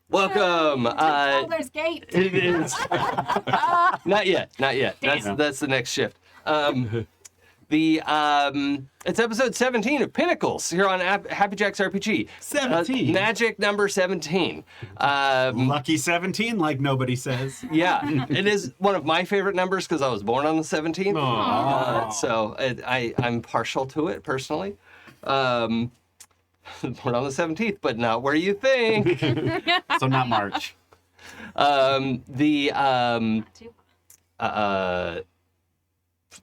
Welcome. Baldur's Gate. It is. Not yet. Damn. That's the next shift. It's episode 17 of Pinnacles here on happyjacksrpg. 17. Magic number 17. Lucky 17, like nobody says. Yeah, it is one of my favorite numbers because I was born on the 17th. So I'm partial to it personally. Born on the 17th, but not where you think. So not March.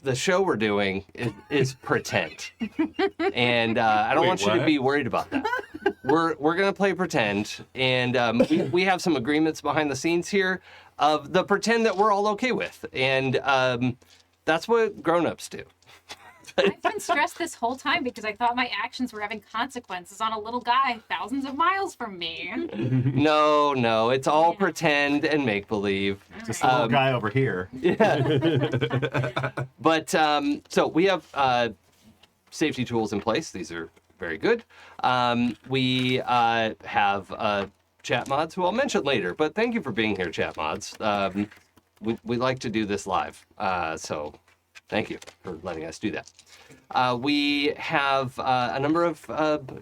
The show we're doing is pretend, and I don't want you to be worried about that. We're gonna play pretend, and we have some agreements behind the scenes here of the pretend that we're all okay with, and that's what grown-ups do. I've been stressed this whole time because I thought my actions were having consequences on a little guy thousands of miles from me. No, it's all pretend and make-believe. Just a little guy over here. Yeah. But, so we have safety tools in place. These are very good. We have chat mods, who I'll mention later, but thank you for being here, chat mods. We like to do this live, so thank you for letting us do that. We have a number of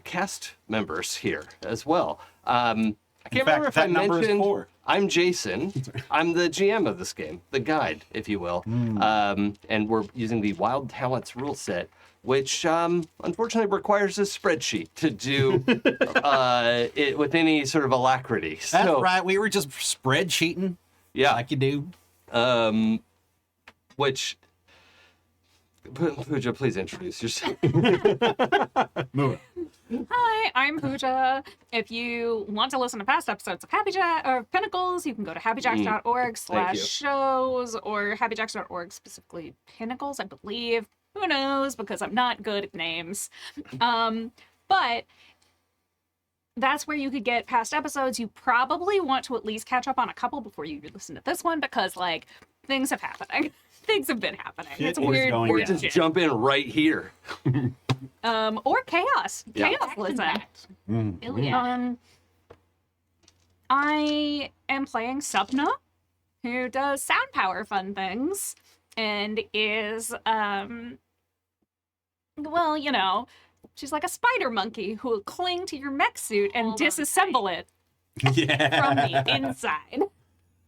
cast members here as well. I can't remember if I mentioned. I'm Jason. I'm the GM of this game, the guide, if you will. And we're using the Wild Talents rule set, which unfortunately requires a spreadsheet to do it with any sort of alacrity. That's right. We were just spreadsheeting. Yeah. Like you do. Which, Pooja, please introduce yourself. Move it. Hi, I'm Pooja. If you want to listen to past episodes of Pinnacles, you can go to happyjacks.org/shows or happyjacks.org, specifically Pinnacles, I believe. Who knows? Because I'm not good at names. But that's where you could get past episodes. You probably want to at least catch up on a couple before you listen to this one because, like, things have happened. Things have been happening. It's weird. Or just jump in right here. Or chaos. Yeah. Chaos, listen. I am playing Sapna, who does sound power fun things, and is, well, you know, she's like a spider monkey who will cling to your mech suit and disassemble it from the inside.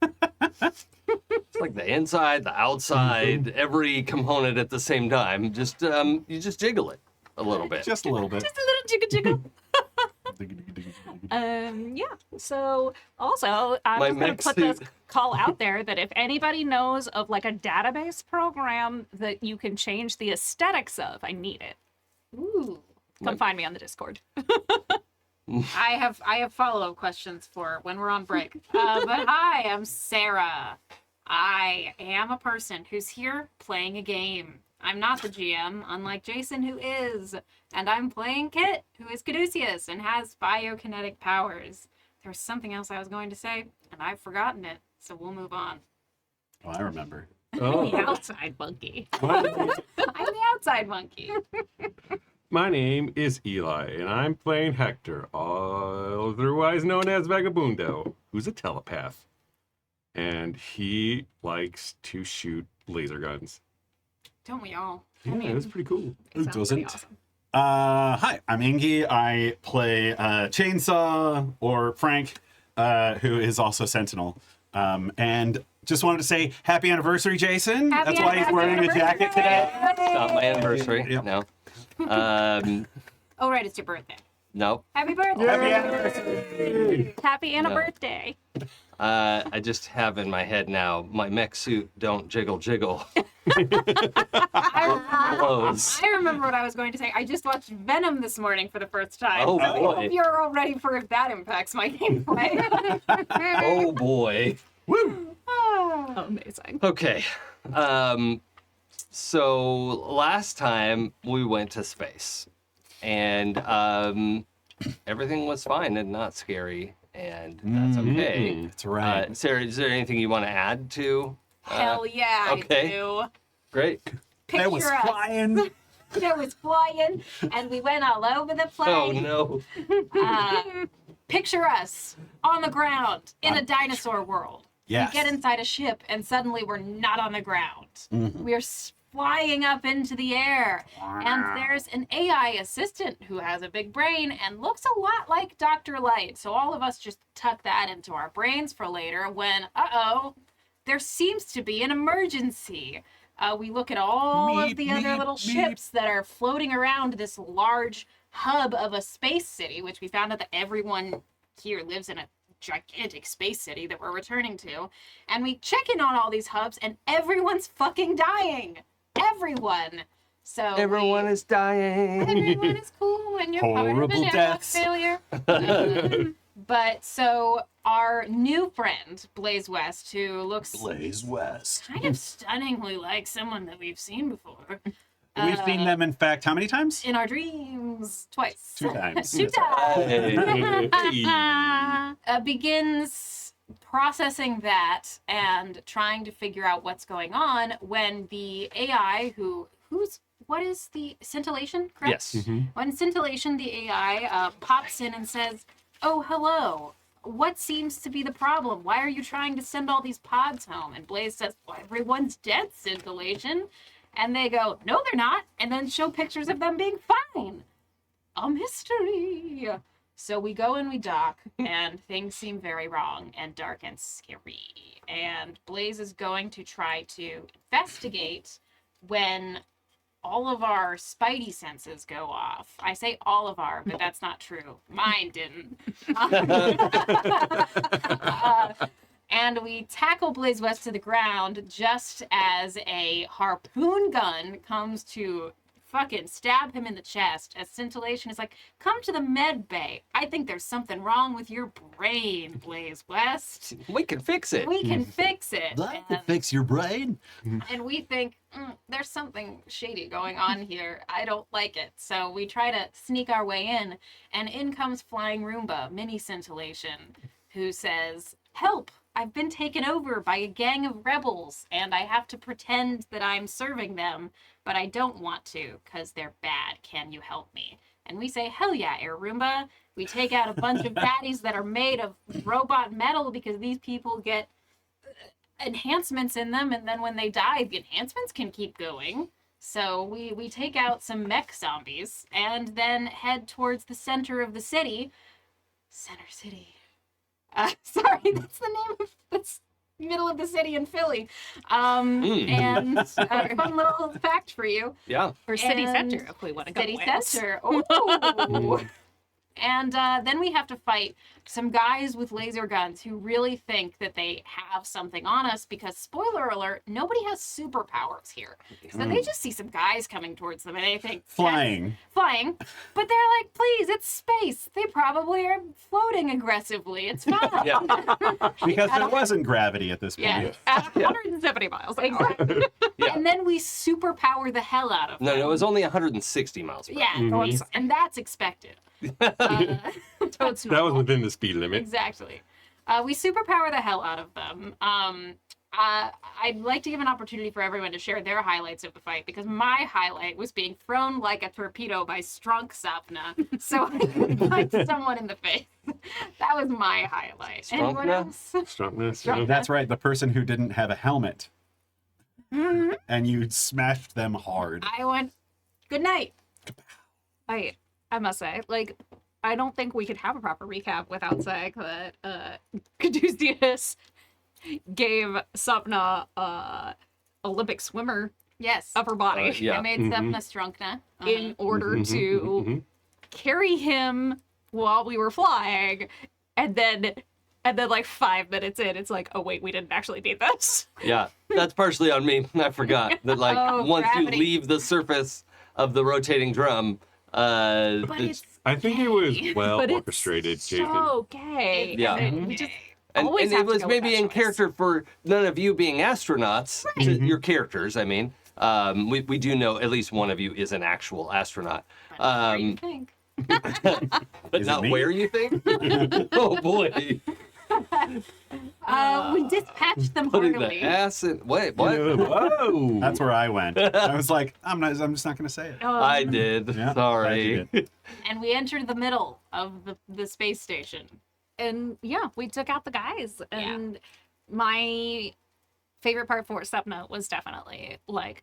It's like the inside, the outside, every component at the same time. Just you just jiggle it a little bit. Just a little bit. Just a little jiggle. Yeah. So also, I'm just going to put this call out there that if anybody knows of like a database program that you can change the aesthetics of, I need it. Ooh. Come find me on the Discord. I have follow-up questions for when we're on break. But hi, I'm Sarah. I am a person who's here playing a game. I'm not the GM, unlike Jason, who is. And I'm playing Kit, who is Caduceus and has biokinetic powers. There was something else I was going to say, and I've forgotten it, so we'll move on. Oh, I remember. I'm the outside monkey. I'm the outside monkey. My name is Eli, and I'm playing Hector, otherwise known as Vagabundo, who's a telepath. And he likes to shoot laser guns. Don't we all? Yeah, it was pretty cool. Who Sounds doesn't? pretty awesome. Hi, I'm Enge. I play Chainsaw, or Frank, who is also Sentinel. And just wanted to say happy anniversary, Jason. Happy That's why he's wearing a jacket today. It's not my anniversary. Yep. No. Oh, right, it's your birthday. No. Happy birthday. Happy anniversary. Happy and a No. birthday. I just have in my head now, my mech suit don't jiggle. I remember what I was going to say. I just watched Venom this morning for the first time. Oh, so I boy. hope you're all ready for if that impacts my gameplay. Oh boy. Woo! Amazing. Okay. So last time we went to space, and everything was fine and not scary, and that's okay. That's right. Sarah, is there anything you want to add to? Hell yeah, okay. I do. Great. Picture That was us. flying. That was flying, and we went all over the place. Oh no. Picture us on the ground in a dinosaur world. Yes. We get inside a ship and suddenly we're not on the ground. Mhm. We're flying up into the air. And there's an AI assistant who has a big brain and looks a lot like Dr. Light. So all of us just tuck that into our brains for later when, there seems to be an emergency. We look at all of the other little ships that are floating around this large hub of a space city, which we found out that everyone here lives in a gigantic space city that we're returning to. And we check in on all these hubs and everyone's fucking dying. Everyone. So Everyone is dying. everyone is cool and you're part of Horrible an deaths. failure. But so our new friend, Blaze West, who looks Blaze West. kind of stunningly like someone that we've seen before. We've seen them, in fact, how many times? In our dreams, twice. 2 times. 2 times. Hey. Begins processing that and trying to figure out what's going on when the AI what is the scintillation, correct? Yes. When scintillation, the AI pops in and says, "Oh, hello. What seems to be the problem? Why are you trying to send all these pods home?" And Blaze says, "Well, everyone's dead, scintillation." And they go, "No, they're not," and then show pictures of them being fine. A mystery. So we go and we dock, and things seem very wrong and dark and scary. And Blaze is going to try to investigate when all of our spidey senses go off. I say all of our, but that's not true. Mine didn't. And we tackle Blaze West to the ground just as a harpoon gun comes to fucking stab him in the chest as scintillation is like, "Come to the med bay. I think there's something wrong with your brain, Blaze West. We can fix it. We can fix it." That could fix your brain. And we think, there's something shady going on here. I don't like it. So we try to sneak our way in, and in comes Flying Roomba, Mini Scintillation, who says, "Help! I've been taken over by a gang of rebels, and I have to pretend that I'm serving them, but I don't want to, because they're bad. Can you help me?" And we say, "Hell yeah, Air Roomba." We take out a bunch of baddies that are made of robot metal because these people get enhancements in them, and then when they die, the enhancements can keep going. So we take out some mech zombies and then head towards the center of the city. Center City. Sorry, that's the name of that's middle of the city in Philly. And a fun little fact for you. Yeah. Or city And center, if we want to go City west. center. Oh. And then we have to fight some guys with laser guns who really think that they have something on us because, spoiler alert, nobody has superpowers here. So they just see some guys coming towards them and they think... Flying. Flying. But they're like, please, it's space. They probably are floating aggressively. It's fine. Yeah. Because there wasn't gravity at this point. Yeah. At 170 miles an hour. Exactly. Yeah. And then we superpower the hell out of them. No, it was only 160 miles per hour. Yeah, and that's expected. Toad's That was within the speed limit. Exactly. We superpower the hell out of them. I'd like to give an opportunity for everyone to share their highlights of the fight because my highlight was being thrown like a torpedo by Strunk Sapna so I could punch someone in the face. That was my highlight. Anyone Strunkna? else? Strunkness. Strunk- That's right, the person who didn't have a helmet. And you smashed them hard. I went, good night. I must say, like, I don't think we could have a proper recap without saying that Caduceus gave Sapna Olympic swimmer Yes. of her body Yeah. I made Sapna Strunkna. in order to carry him while we were flying, and then like 5 minutes in, it's like, oh wait, we didn't actually need this. Yeah, that's partially on me. I forgot that, like, Oh, once gravity. you leave the surface of the rotating drum, But it's I think it was well But it's orchestrated, Jason. so gay. Yeah. And we just and always it have to was go with maybe that in choice. character for none of you being astronauts, your characters, I mean. We do know at least one of you is an actual astronaut. what do you think? But Is it not me? where you think? Oh boy. We dispatched them Putting heartily. the ass in. Wait, what? Whoa. That's where I went. I was like, I'm just not gonna say it. I did. Yeah, Sorry. glad you And we entered the middle of the space station. And yeah, we took out the guys. And my favorite part for Sapna was definitely like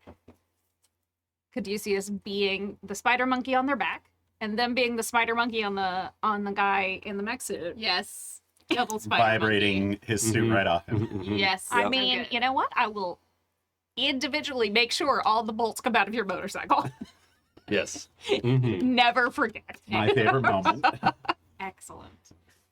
Caduceus being the spider monkey on their back, and them being the spider monkey on the guy in the mech suit. Yes. Double spider Vibrating his suit Mhm. right off him. monkey. Yes. I so mean, good. you know what? I will individually make sure all the bolts come out of your motorcycle. Yes. Mhm. Never forget. My favorite moment. Excellent.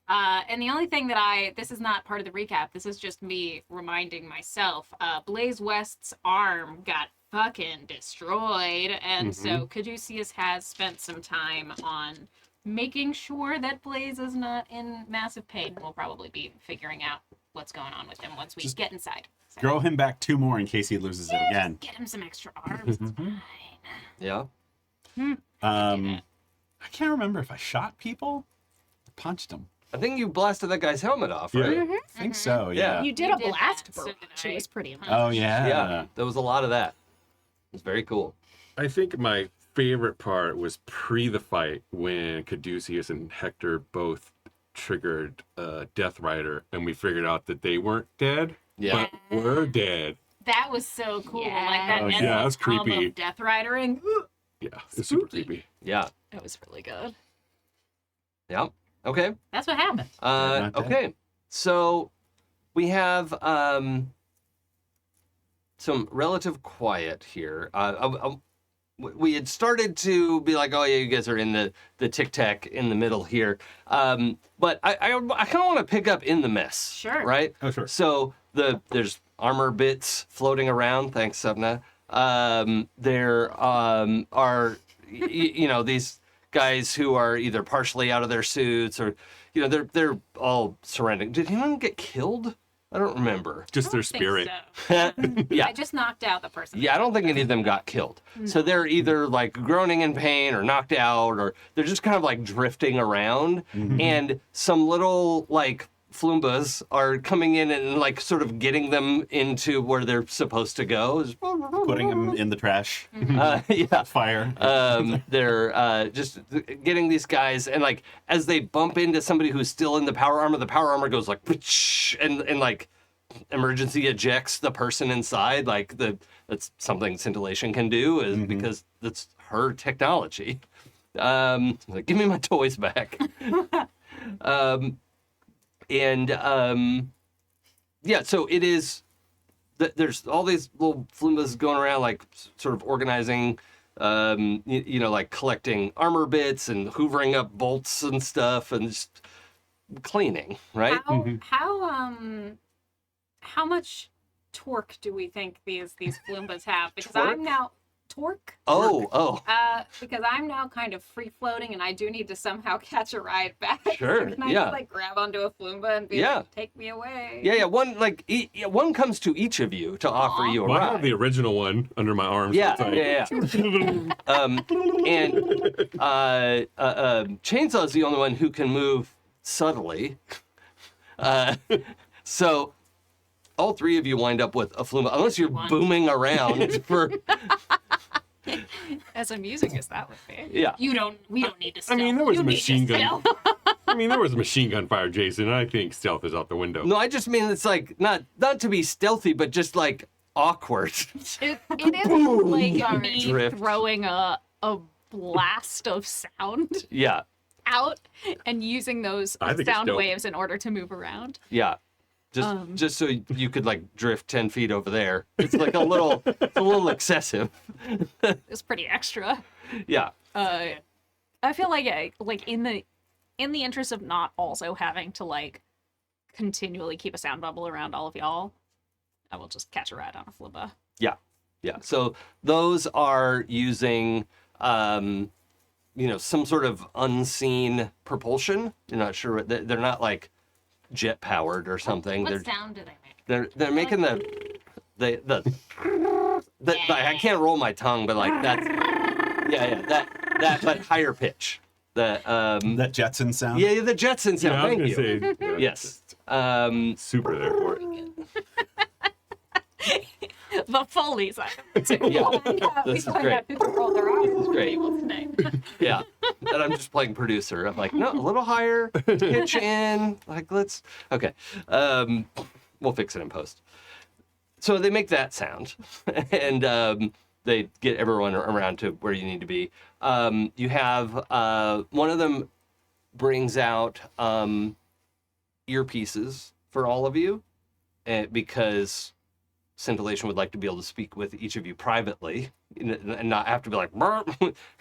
And the only thing this is not part of the recap, this is just me reminding myself, Blaze West's arm got fucking destroyed, and so Caduceus has spent some time on making sure that Blaze is not in massive pain. We'll probably be figuring out what's going on with him once we Just get inside. So, Grow him back 2 more in case he loses it again. get him some extra arms. It's fine. Yeah. I can't remember if I shot people or punched them. I think you blasted that guy's helmet off, Yeah. right? I think so, yeah. You did You a did blast that, so barrage. did It I. was pretty amazing. Oh, yeah. Yeah. There was a lot of that. It was very cool. I think my favorite part was pre the fight when Caduceus and Hector both triggered Death Rider, and we figured out that they weren't dead, Yeah. but were dead. That was so cool. Yeah. Like that Oh, endless yeah, that's hum creepy. of Death Ridering. Yeah, it's super Spooky. creepy. Yeah. It was really good. Yeah. Okay. That's what happened. Not bad. Okay. So we have some relative quiet here. We had started to be like, oh yeah, you guys are in the tic tac in the middle here. But I kind of want to pick up in the mess. Sure. Right. Oh, sure. So there's armor bits floating around. Thanks, Sapna. There are these guys who are either partially out of their suits or they're all surrendering. Did anyone get killed? I don't remember. Just their I think spirit. so. Yeah. I just knocked out the person. Yeah, I don't think any of them got killed. So they're either like groaning in pain or knocked out, or they're just kind of like drifting around. And some little like Floombas are coming in and like sort of getting them into where they're supposed to go. Putting him in the trash. Yeah. Fire. They're just getting these guys, and like as they bump into somebody who's still in the power armor goes like, and like emergency ejects the person inside. Like that's something scintillation can do, is because that's her technology. Like, give me my toys back. Yeah, so it is. There's all these little Floombas going around, like sort of organizing, like collecting armor bits and hoovering up bolts and stuff and just cleaning, right? How much torque do we think these Floombas have? Because Torque? I'm now torque. Oh, Because I'm now kind of free floating, and I do need to somehow catch a ride back. Sure, So can I yeah. just like grab onto a Floomba and be Yeah. like, take me away? yeah. One comes to each of you to offer you a Well, I ride. have the original one under my arm. Yeah, so it's like- yeah. And Chainsaw's the only one who can move subtly. So all three of you wind up with a Floomba, unless you're One. booming around for As amusing as that would be. yeah. We don't need to I stealth. mean, there was You a need to machine gun. stealth. I mean, there was a machine gun fire, Jason, and I think stealth is out the window. No, I just mean it's like not to be stealthy, but just like awkward. It is like me Drift. throwing a blast of sound Yeah, out and using those I think it's sound dope. waves in order to move around. yeah. Just so you could like drift 10 feet over there. It's like a little excessive. It's pretty extra. Yeah. I feel like in the interest of not also having to like continually keep a sound bubble around all of y'all, I will just catch a ride on a Flooba. Yeah. So those are using, some sort of unseen propulsion. You're not sure. They're not like jet powered or something. What sound do they make? They're making the I can't roll my tongue, but like that's that but higher pitch. The That Jetson sound. yeah, the Jetson sound. Yeah, I was Thank gonna you. say, yeah. Yes. Super there for it. The Foley's. Yeah, We this is find great. out people roll their eyes. This is great. People today. Yeah, and I'm just playing producer. I'm like, no, a little higher, pitch in. Like, let's. Okay, we'll fix it in post. So they make that sound, and they get everyone around to where you need to be. You have one of them brings out earpieces for all of you, because Scintillation would like to be able to speak with each of you privately and not have to be like,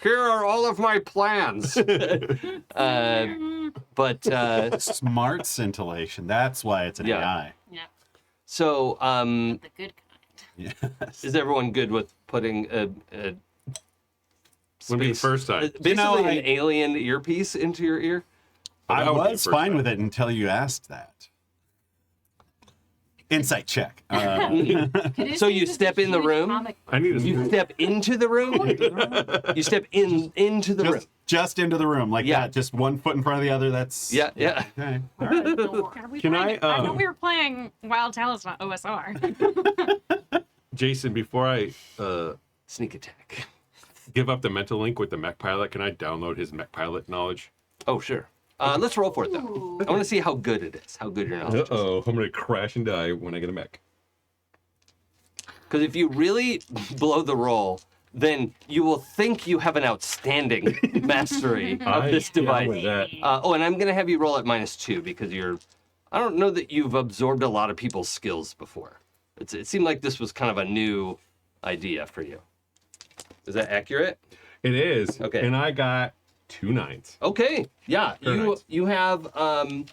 here are all of my plans. But Smart scintillation. That's why it's an Yeah. AI. Yeah, so the good kind. Yes. is everyone good with putting a Wouldn't be the first time. basically You know, an alien earpiece into your ear? I That would be was the first fine time. with it until you asked that. Insight check. So you step in the room? I need You a step into the room? You step into the room. just into the room, like Yeah. that. Just 1 foot in front of the other. That's Yeah, yeah. Okay. All right. Can I, I thought we were playing Wild Talisman OSR. Jason, before I Sneak attack. give up the mental link with the mech pilot, can I download his mech pilot knowledge? Oh, sure. Let's roll for it, though. I want to see how good it is, how good your knowledge is. Uh-oh, I'm gonna crash and die when I get a mech. Because if you really blow the roll, then you will think you have an outstanding mastery of this device. With that. And I'm going to have you roll at -2 because I don't know that you've absorbed a lot of people's skills before. It seemed like this was kind of a new idea for you. Is that accurate? It is. Okay. And I got 2 9s. Okay. Yeah. Correct. You have I'm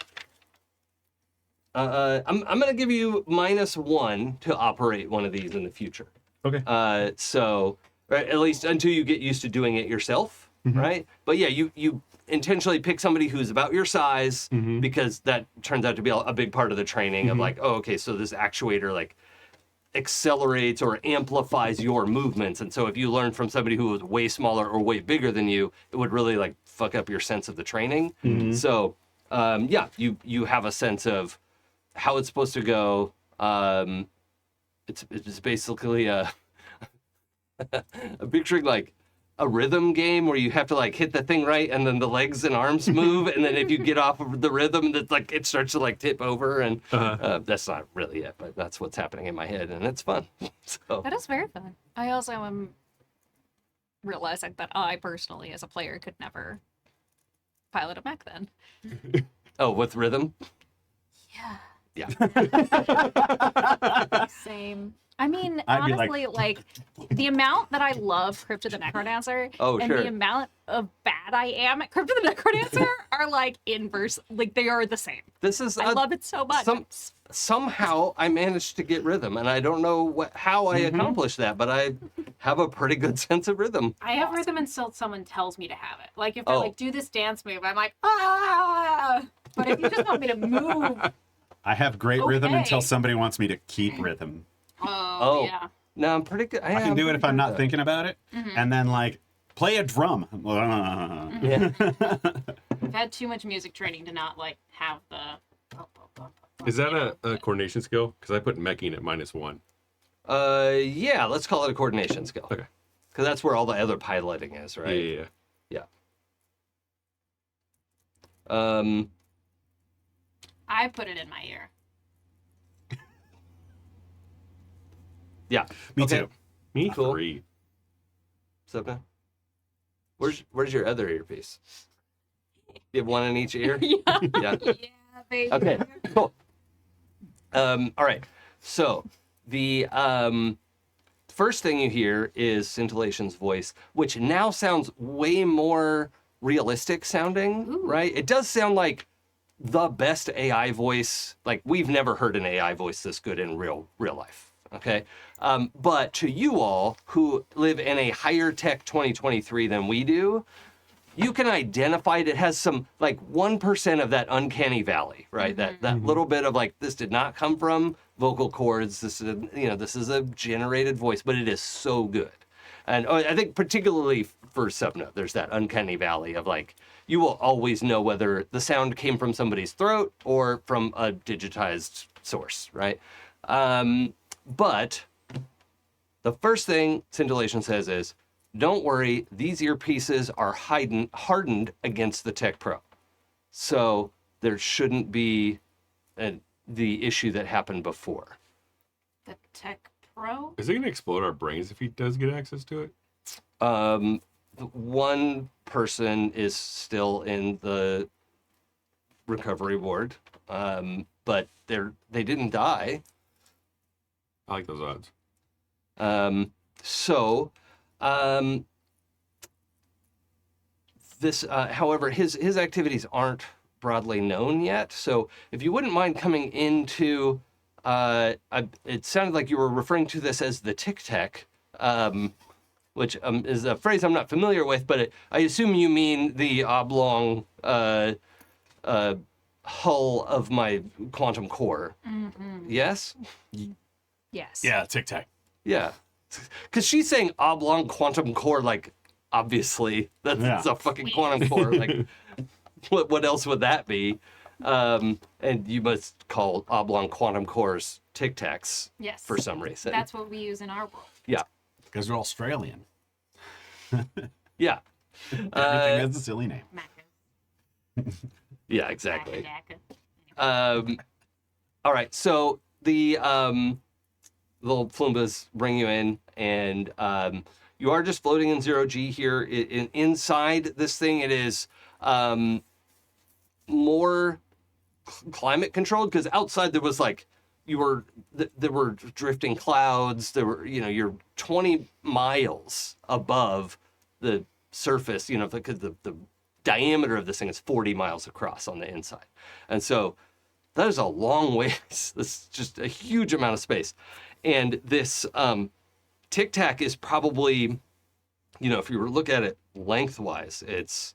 going to give you -1 to operate one of these in the future. Okay. So right, at least until you get used to doing it yourself, right? But yeah, you intentionally pick somebody who's about your size because that turns out to be a big part of the training of like, oh, okay, so this actuator like accelerates or amplifies your movements. And so if you learn from somebody who was way smaller or way bigger than you, it would really like fuck up your sense of the training. So yeah, you have a sense of how it's supposed to go. It's basically I'm picturing like a rhythm game where you have to like hit the thing right and then the legs and arms move, and then if you get off of the rhythm, that's like it starts to like tip over, and that's not really it, but that's what's happening in my head, and it's fun. So That is very fun. I also am realizing that I personally, as a player, could never pilot a mech then. with rhythm, Yeah. yeah. Same. I mean, I'd be honestly, like the amount that I love Crypt of the Necrodancer Oh, and sure. the amount of bad I am at Crypt of the Necrodancer are like inverse. Like they are the same. This is I love it so much. Somehow I managed to get rhythm, and I don't know how I accomplished that, but I have a pretty good sense of rhythm. I have rhythm until someone tells me to have it. Like if they're Oh. like, do this dance move, I'm like, ah. But if you just want me to move, I have great rhythm Okay. until somebody wants me to keep rhythm. Oh. yeah. No, I'm pretty good. I can do it if I'm not thinking about it, and then like play a drum. Yeah. I've had too much music training to not like have the. Is that a coordination skill? Because I put meching at -1. Yeah, let's call it a coordination skill. Okay. Because that's where all the other piloting is, right? Yeah. I put it in my ear. Yeah. Me Okay. too. Me Cool. 3. Sapna? Where's your other earpiece? You have one in each ear? Yeah. Yeah. Yeah, baby. Okay. Cool. All right. So the first thing you hear is Scintillation's voice, which now sounds way more realistic sounding, right? It does sound like the best AI voice. Like we've never heard an AI voice this good in real life. Okay. But to you all who live in a higher tech 2023 than we do, you can identify it. It has some like 1% of that uncanny valley, right? That little bit of like, this did not come from vocal cords. This is, this is a generated voice, but it is so good. And I think particularly for Sapna, there's that uncanny valley of like, you will always know whether the sound came from somebody's throat or from a digitized source, right? But the first thing Scintillation says is, don't worry, these earpieces are hardened against the Tech Pro. So there shouldn't be the issue that happened before. The Tech Pro? Is it gonna explode our brains if he does get access to it? One person is still in the recovery ward, but they didn't die. I like those odds. However, his activities aren't broadly known yet. So if you wouldn't mind coming into, it sounded like you were referring to this as the Tic Tac, which is a phrase I'm not familiar with, but I assume you mean the oblong hull of my quantum core. Mm-hmm. Yes? Yes. Yeah, Tic Tac. Yeah. Because she's saying oblong quantum core, like, obviously, that's a fucking quantum core. Like, what else would that be? And you must call oblong quantum cores Tic Tacs Yes. for some reason. That's what we use in our world. Yeah. Because they're Australian. Yeah. Everything has a silly name. Macca. Yeah, exactly. Macca. All right, so the little Floombas bring you in, and you are just floating in 0G here. Inside this thing, it is more climate controlled, because outside there was like, there were drifting clouds. There were, you're 20 miles above the surface, because the diameter of this thing is 40 miles across on the inside. And so that is a long ways. This is just a huge amount of space. And this Tic Tac is probably, if you were to look at it lengthwise, it's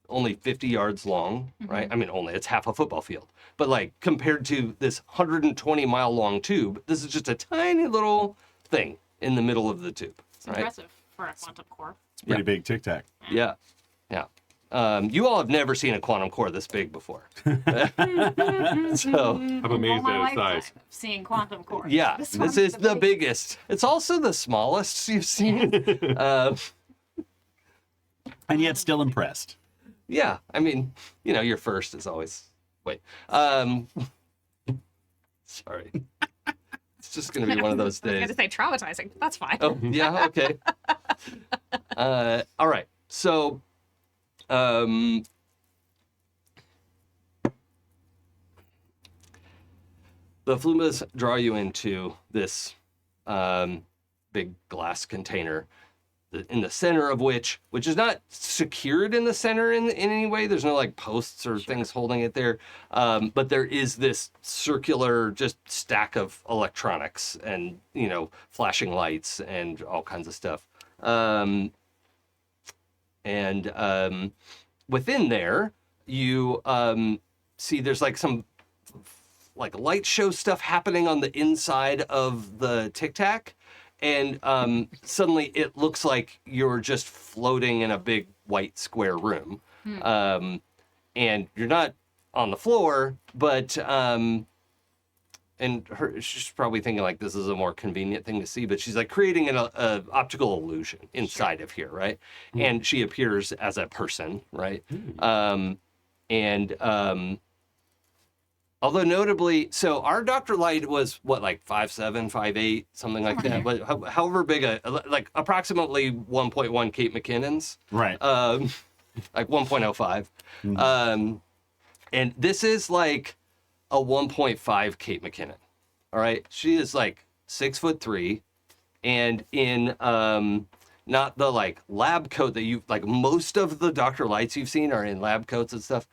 only 50 yards long, right? I mean, it's half a football field. But like compared to this 120 mile long tube, this is just a tiny little thing in the middle of the tube. It's right? impressive for a quantum core. It's pretty big Tic Tac. Yeah. Yeah. You all have never seen a quantum core this big before. So, I'm amazed All my at its lifetime size. of Seeing quantum cores. yeah, This this one's is the biggest. It's also the smallest you've seen. And yet still impressed. Yeah, I mean, your first is always. Wait. Sorry. It's just going to be one of those I was days. going to say traumatizing. That's fine. Oh, yeah, okay. All right. So, the Flumas draw you into this big glass container, in the center of which is not secured in the center in any way. There's no like posts or things holding it there. But there is this circular just stack of electronics and, flashing lights and all kinds of stuff. And within there, you see there's like some like light show stuff happening on the inside of the Tic Tac. And suddenly it looks like you're just floating in a big white square room. And you're not on the floor, but she's probably thinking like this is a more convenient thing to see, but she's like creating an optical illusion inside of here, right? And she appears as a person, right? Although notably, so our Dr. Light was what, like 5'7", 5'8", something like that. But however big, like approximately 1.1 Kate McKinnon's. Right. Like 1.05. And this is like a 1.5 Kate McKinnon. All right. She is like 6'3", and in not the like lab coat that you like. Most of the Dr. Lights you've seen are in lab coats and stuff.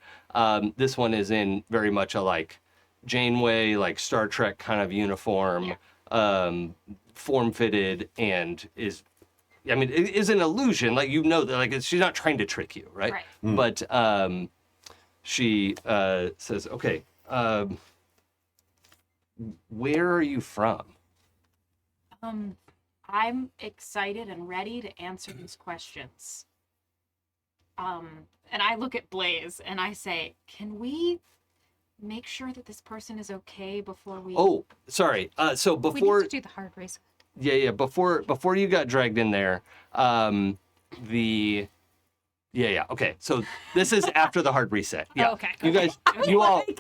This one is in very much a like Janeway, like Star Trek kind of uniform, form-fitted, and is, I mean, it is an illusion. Like, that, like, she's not trying to trick you, right? But she says, okay, where are you from? I'm excited and ready to answer these questions. And I look at Blaze and I say, can we make sure that this person is okay before we... Oh, sorry. So We before, need to do the hard reset. before you got dragged in there, okay. So this is after the hard reset. Yeah. Oh, okay. You guys,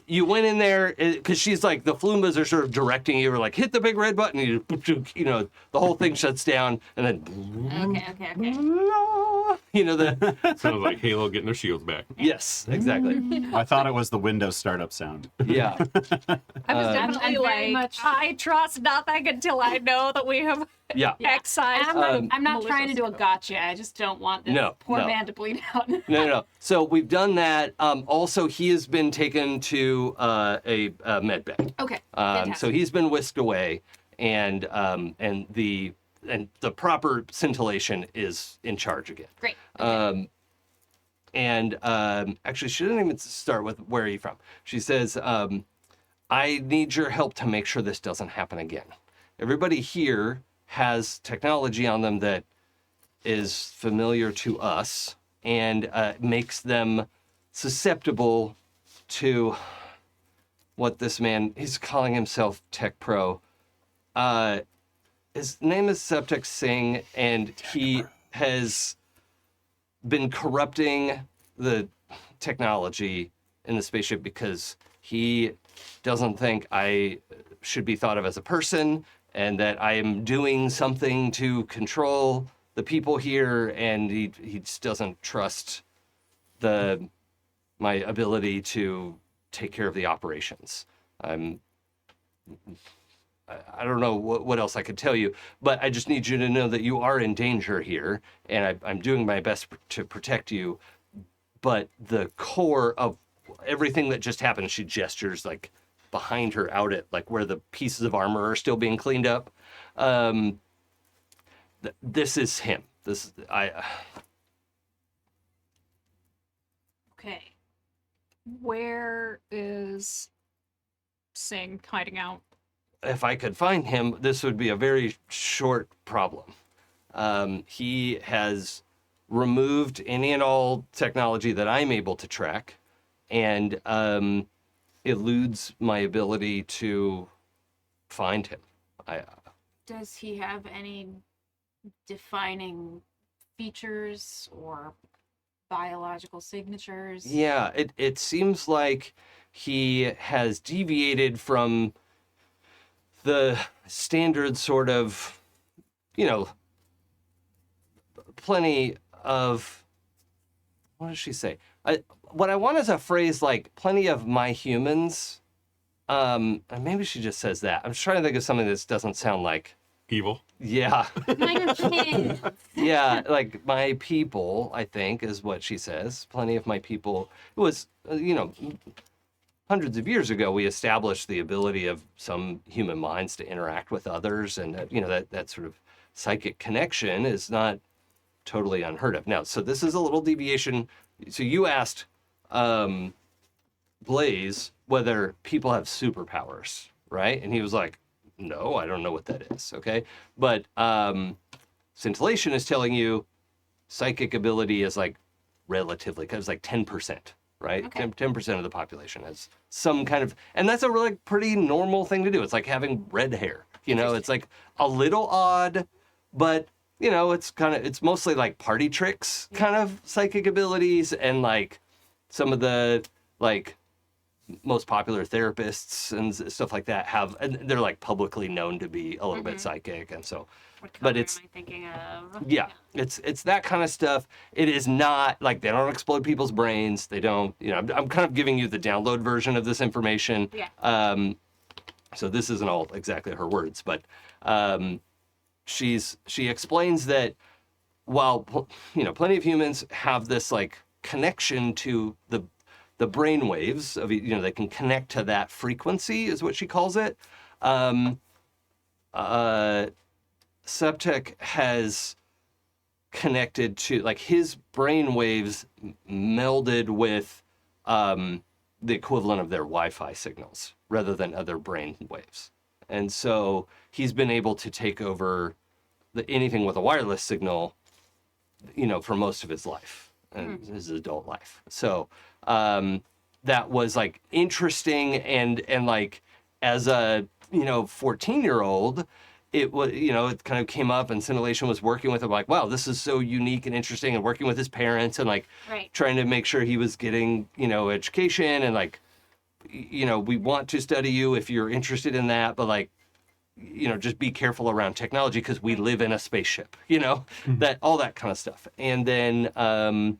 you went in there because she's like, the Flumbas are sort of directing you, or like, hit the big red button. You know, the whole thing shuts down, and then. Okay. You know the. Sounds like Halo getting their shields back. Yes, exactly. I thought it was the Windows startup sound. Yeah. I was definitely I'm very like, much- I trust nothing until I know that we have Yeah. excised. I'm not trying to do a gotcha. I just don't want this poor no. man to bleed out. No. So we've done that. Also, he has been taken to a med bay. Okay. So he's been whisked away, and the proper scintillation is in charge again. Great. Actually, she didn't even start with where are you from. She says, I need your help to make sure this doesn't happen again. Everybody here has technology on them that is familiar to us and makes them susceptible to what this man, he's calling himself Tech Pro. His name is Septic Singh, and he has been corrupting the technology in the spaceship because he doesn't think I should be thought of as a person, and that I am doing something to control the people here, and he just doesn't trust my ability to take care of the operations. I don't know what else I could tell you, but I just need you to know that you are in danger here, and I'm doing my best to protect you. But the core of everything that just happened, she gestures like behind her out at like where the pieces of armor are still being cleaned up. This is him. Okay. Where is Singh hiding out? If I could find him, this would be a very short problem. He has removed any and all technology that I'm able to track, and eludes my ability to find him. Does he have any defining features or biological signatures? Yeah, it seems like he has deviated from the standard sort of, plenty of, what does she say? What I want is a phrase like plenty of my humans. And maybe she just says that. I'm just trying to think of something that doesn't sound like, Evil. yeah. Minor kids. Yeah, like my people, I think, is what she says. Plenty of my people. It was, hundreds of years ago, we established the ability of some human minds to interact with others, and that sort of psychic connection is not totally unheard of. Now, so this is a little deviation. So you asked Blaze whether people have superpowers, right? And he was like, no, I don't know what that is, okay? But scintillation is telling you psychic ability is like relatively, because it's like 10%. Right? Okay. 10% of the population has some kind of, and that's a really pretty normal thing to do. It's like having red hair, it's like a little odd, but it's mostly like party tricks kind of psychic abilities, and like some of the like most popular therapists and stuff like that and they're like publicly known to be a little bit psychic, and so What but color it's am I thinking of? yeah, it's that kind of stuff. It is not like they don't explode people's brains. They don't, I'm kind of giving you the download version of this information. Yeah. So this isn't all exactly her words, but she explains that while plenty of humans have this like connection to the brain waves of they can connect to that frequency, is what she calls it. Septic has connected to, like, his brain waves melded with the equivalent of their Wi-Fi signals rather than other brain waves. And so he's been able to take over anything with a wireless signal, for most of his life and his adult life. So that was like interesting, and like as a 14-year-old, it was it kind of came up, and Scintillation was working with him, like, wow, this is so unique and interesting, and working with his parents and like trying to make sure he was getting education, and like we want to study you if you're interested in that, but like just be careful around technology because we live in a spaceship, that all that kind of stuff. And then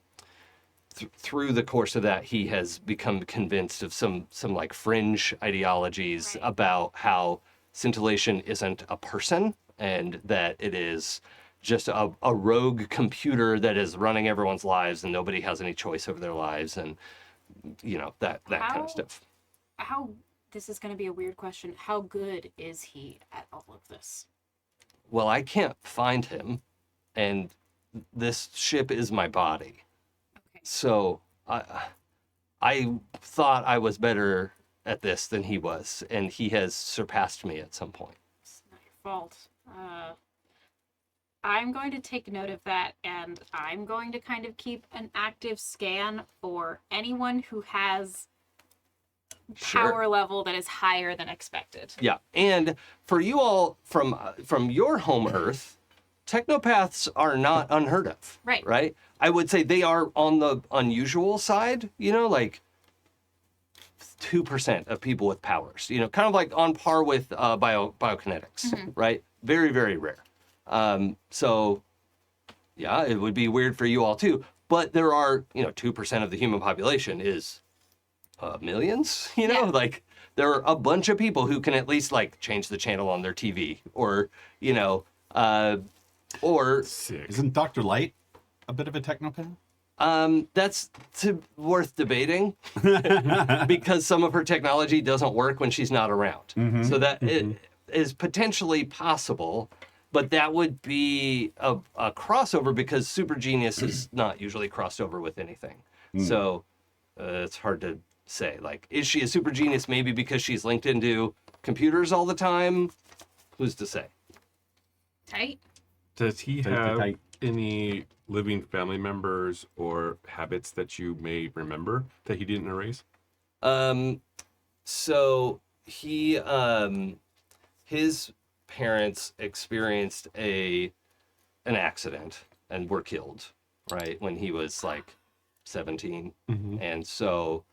through the course of that, he has become convinced of some like fringe ideologies about how Scintillation isn't a person, and that it is just a rogue computer that is running everyone's lives, and nobody has any choice over their lives, and that kind of stuff. How, this is going to be a weird question. How good is he at all of this? Well, I can't find him, and this ship is my body. Okay. So I thought I was better at this than he was, and he has surpassed me at some point. It's not your fault. I'm going to take note of that, and I'm going to kind of keep an active scan for anyone who has power level that is higher than expected. Yeah, and for you all from your home Earth, technopaths are not unheard of. Right? I would say they are on the unusual side, like 2% of people with powers, kind of like on par with biokinetics, right? Very, very rare. So yeah, it would be weird for you all too, but there are, 2% of the human population is millions, like there are a bunch of people who can at least like change the channel on their TV, or or Sick. Isn't Dr. Light a bit of a technopath? that's worth debating because some of her technology doesn't work when she's not around. So that it is potentially possible, but that would be a crossover because super genius is not usually crossed over with anything. So it's hard to say. Like, is she a super genius? Maybe because she's linked into computers all the time. Who's to say? Tight. Does he Tight to have tight. any living family members or habits that you may remember that he didn't erase? So he, his parents experienced an accident and were killed, right, when he was like 17. And so,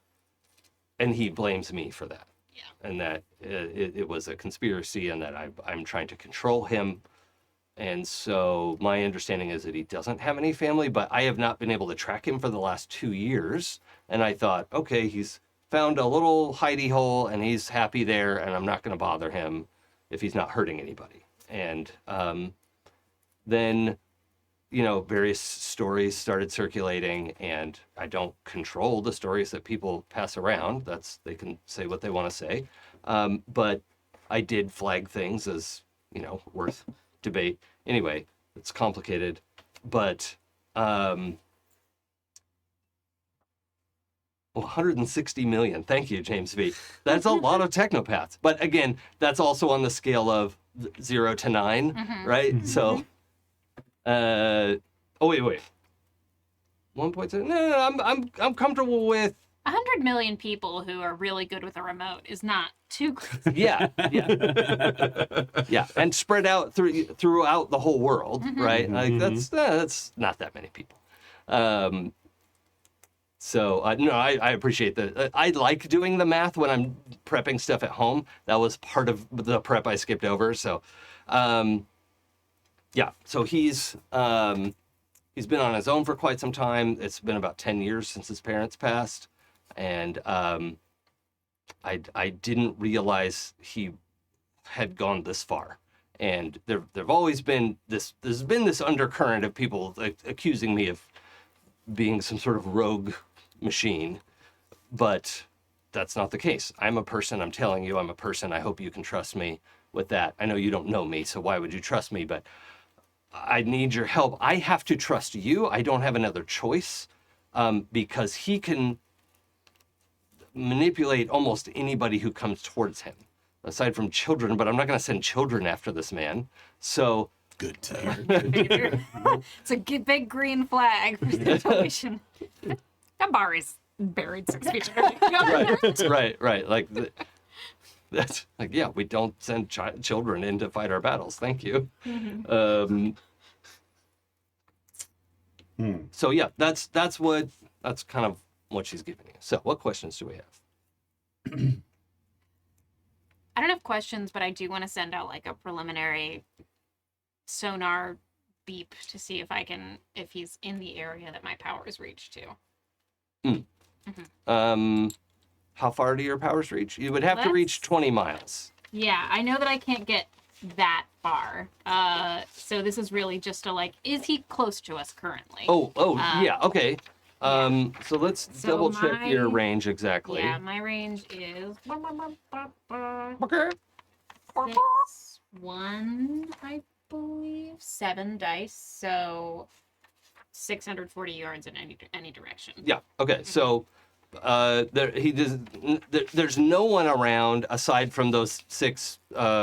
and he blames me for that. Yeah. And that it was a conspiracy, and that I'm trying to control him. And so my understanding is that he doesn't have any family, but I have not been able to track him for the last 2 years. And I thought, okay, he's found a little hidey hole and he's happy there, and I'm not going to bother him if he's not hurting anybody. And then, various stories started circulating, and I don't control the stories that people pass around. They can say what they want to say. But I did flag things as, worth debate. Anyway, it's complicated, but 160 million. Thank you, James V. That's a lot of technopaths. But again, that's also on the scale of 0 to 9, right? So, wait. 1.2. No, I'm comfortable with. 100 million people who are really good with a remote is not too crazy. Yeah, and spread out throughout the whole world, right? Like that's not that many people. So I appreciate that. I like doing the math when I'm prepping stuff at home. That was part of the prep I skipped over. So, so he's been on his own for quite some time. It's been about 10 years since his parents passed. And I didn't realize he had gone this far. And there've always been there's been this undercurrent of people accusing me of being some sort of rogue machine, but that's not the case. I'm a person. I'm telling you, I'm a person. I hope you can trust me with that. I know you don't know me, so why would you trust me? But I need your help. I have to trust you. I don't have another choice, because he can manipulate almost anybody who comes towards him, aside from children, but I'm not going to send children after this man. So good to hear. It's a big green flag for situation. That bar is buried 6 feet under. Right. Like, that's like, yeah, we don't send children in to fight our battles. Thank you. So yeah, that's kind of what she's giving you. So what questions do we have? I don't have questions, but I do want to send out like a preliminary sonar beep to see if he's in the area that my powers reach to. How far do your powers reach? You would have to reach 20 miles. Yeah, I know that I can't get that far. So this is really just is he close to us currently? Yeah, okay. So let's double check your range exactly. Yeah, my range is Okay. 1, I believe, 7 dice, so 640 yards in any direction. Yeah. Okay. So, there's no one around aside from those 6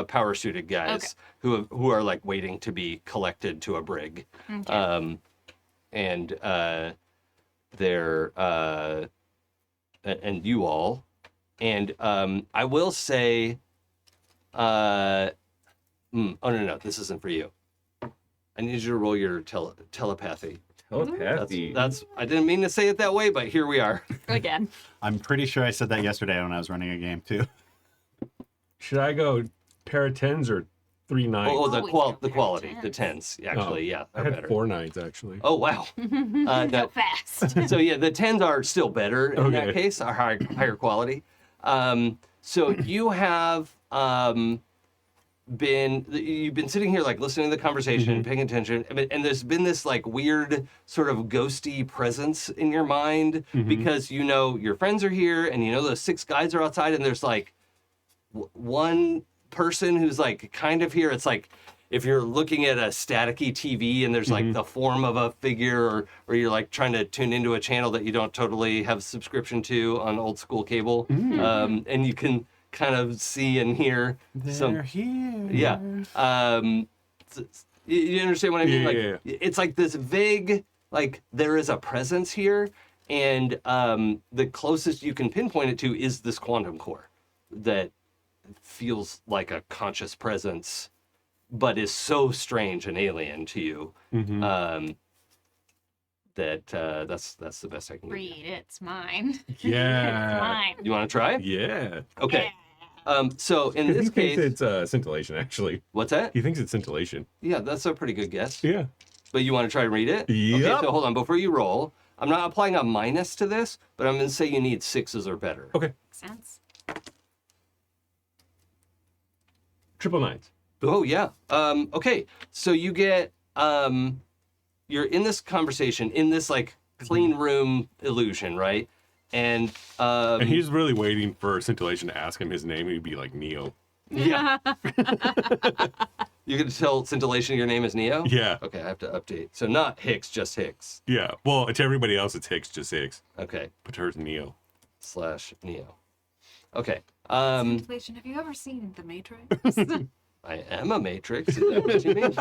power suited guys who are like waiting to be collected to a brig, Okay. and they're and you all, and I will say, oh no, this isn't for you. I need you to roll your telepathy. Telepathy. That's I didn't mean to say it that way, but here we are. Again. I'm pretty sure I said that yesterday when I was running a game too. Should I go pair of 10s or 3 9s? Oh, the Always quality, the tens. 10s, actually, yeah, I are had better. 4 9s actually. Oh wow. So fast. So yeah, the 10s are still better in that Okay. case, are higher quality. So you have you've been sitting here like listening to the conversation, paying attention, and there's been this like weird sort of ghosty presence in your mind because you know your friends are here and you know those 6 guys are outside and there's like one person who's like kind of here. It's like if you're looking at a staticky TV and there's like the form of a figure, or you're like trying to tune into a channel that you don't totally have subscription to on old school cable, and you can kind of see and hear They're here. yeah. You understand what I mean? Yeah. It's like this vague, like there is a presence here, and the closest you can pinpoint it to is this quantum core that feels like a conscious presence, but is so strange and alien to you that that's the best I can give you. Read, it's mine. Yeah. It's mine. You want to try? Yeah. Okay. So in Because this he thinks case, it's scintillation, actually. what's that? He thinks it's scintillation. Yeah, that's a pretty good guess. Yeah. But you want to try and read it? Okay, Yep. so hold on. Before you roll, I'm not applying a minus to this, but I'm going to say you need 6s or better. Okay. Makes sense. Triple 9s. Oh, yeah. Okay, so you get, you're in this conversation, in this, like, clean room illusion, right? And he's really waiting for scintillation to ask him his name. He'd be like Neo. yeah. You're going to tell Scintillation your name is Neo? Yeah. Okay, I have to update. So not Hicks, just Hicks. Yeah. Well, to everybody else, it's Hicks, just Hicks. Okay, But to her, it's Neo. /Neo. Okay. Inflation, have you ever seen The Matrix? I am a Matrix. Is that what you mean?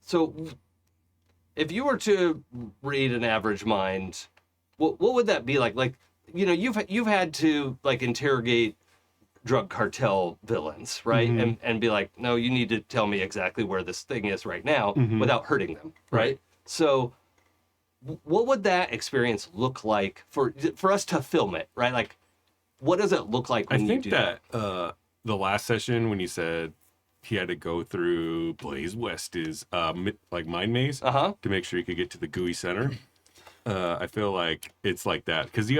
So, if you were to read an average mind, what would that be like? Like, you know, you've had to like interrogate drug cartel villains, right? And be like, no, you need to tell me exactly where this thing is right now without hurting them, right? So, what would that experience look like for us to film it, right? Like, what does it look like when I you think do that the last session when you said he had to go through Blaze West's like mind maze Uh-huh. to make sure he could get to the gooey center. I feel like it's like that because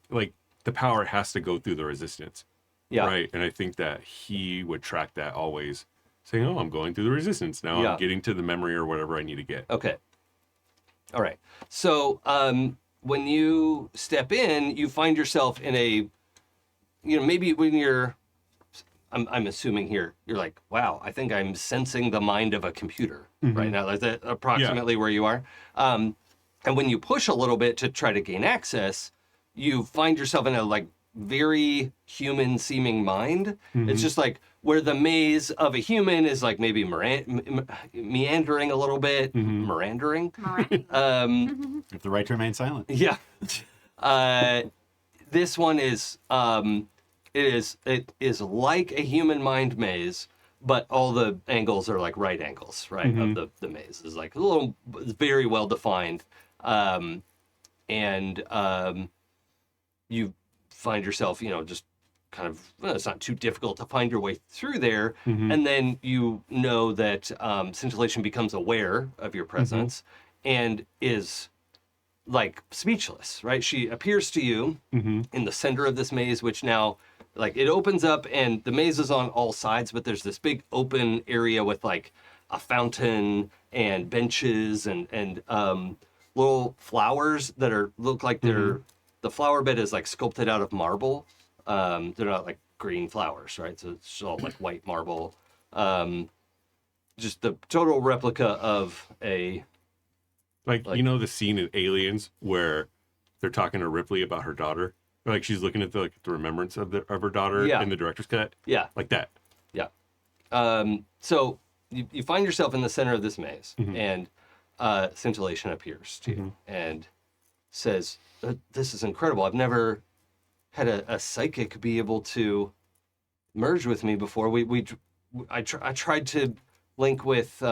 like the power has to go through the resistance, Yeah. right? And I think that he would track that always, saying, "Oh, I'm going through the resistance now. Yeah. I'm getting to the memory or whatever I need to get." Okay. All right. So when you step in, you find yourself in a, you know, maybe when you're, I'm assuming here, you're like, wow, I think I'm sensing the mind of a computer right now. Is that approximately where you are? And when you push a little bit to try to gain access, you find yourself in a like very human seeming mind. It's just like where the maze of a human is like maybe meandering a little bit, meandering. Miranda. If the right to remain silent. Yeah. This one is it is like a human mind maze, but all the angles are like right angles, right? Of the maze is like it's very well defined. You find yourself, just kind of, it's not too difficult to find your way through there. And then you know that Scintillation becomes aware of your presence and is like speechless, right? She appears to you in the center of this maze, which now, like, it opens up and the maze is on all sides, but there's this big open area with like a fountain and benches and little flowers that look like the flower bed is like sculpted out of marble. They're not like green flowers, right? So it's all like white marble. Just the total replica of a... Like, the scene in Aliens where they're talking to Ripley about her daughter? Like, she's looking at the remembrance of her daughter in the director's cut? Yeah. Like that. Yeah. So you find yourself in the center of this maze, and Scintillation appears to you and says, "This is incredible. I've never had a psychic be able to merge with me before. I tried to link with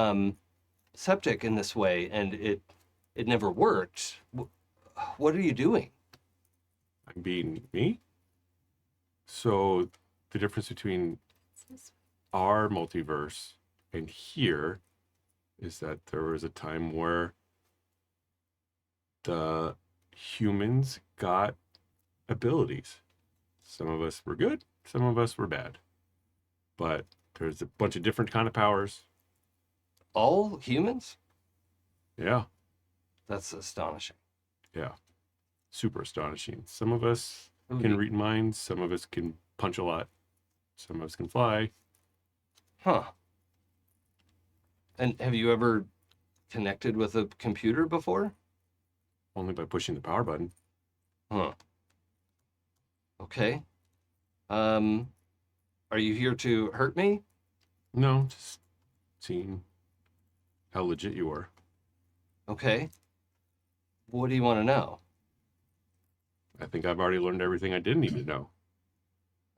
Septic in this way, and it never worked. What are you doing?" I'm being me? So, the difference between our multiverse and here is that there was a time where the humans got abilities. Some of us were good, some of us were bad. But there's a bunch of different kind of powers. All humans? Yeah. That's astonishing. Yeah. Super astonishing. Some of us can read minds, some of us can punch a lot, some of us can fly. Huh. And have you ever connected with a computer before? Only by pushing the power button. Huh. Okay. Are you here to hurt me? No, just seeing how legit you are. Okay. What do you want to know? I think I've already learned everything I did need to know.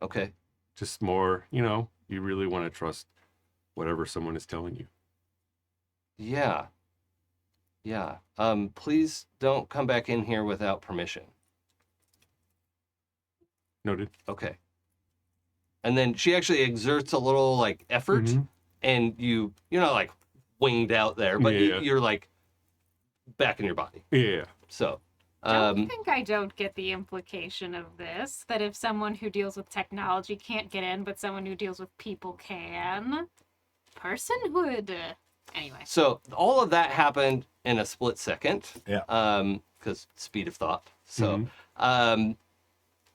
Okay. Just more, you really want to trust whatever someone is telling you. Yeah. Yeah. Please don't come back in here without permission. Noted. Okay. And then she actually exerts a little like effort, and you're not like winged out there, but you're like back in your body. Yeah. So, Don't think I don't get the implication of this, that if someone who deals with technology can't get in, but someone who deals with people can, personhood. Anyway. So all of that happened in a split second. Yeah. Because speed of thought. So,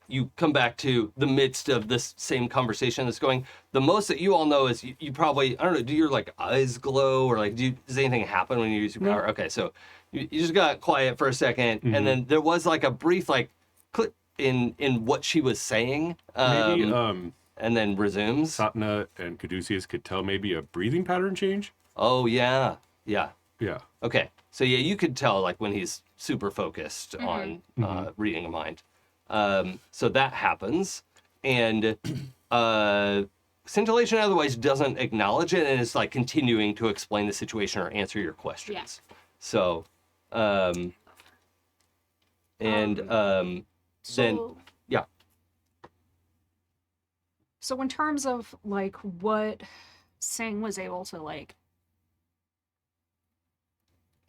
you come back to the midst of this same conversation that's going. The most that you all know is you probably, I don't know, do your like eyes glow or like does anything happen when you use your power? Okay, so you just got quiet for a second, and then there was like a brief like click in what she was saying. Maybe and then resumes. Sapna and Caduceus could tell maybe a breathing pattern change. Oh yeah. Yeah. Yeah. Okay. So yeah, you could tell like when he's super focused on reading a mind. So that happens, and Scintillation otherwise doesn't acknowledge it and is like continuing to explain the situation or answer your questions. Yeah. So, then yeah. So in terms of like what Singh was able to like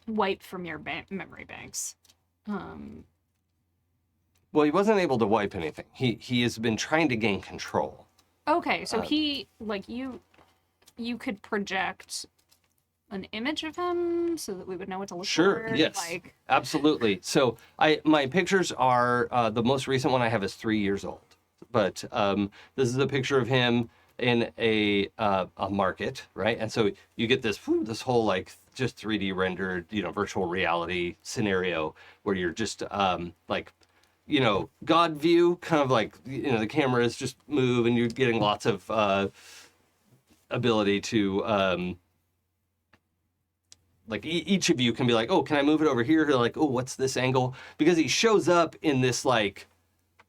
wipe from your memory banks, Well, he wasn't able to wipe anything. He has been trying to gain control. okay, so he like you could project an image of him so that we would know what to look Sure. for. Yes. Like, Absolutely. So my pictures are the most recent one I have is 3 years old, but this is a picture of him in a market, right? And so you get this whole like just 3D rendered, virtual reality scenario where you're just like God view, kind of like, the cameras just move and you're getting lots of ability to, like each of you can be like, oh, can I move it over here? Or like, oh, what's this angle? Because he shows up in this like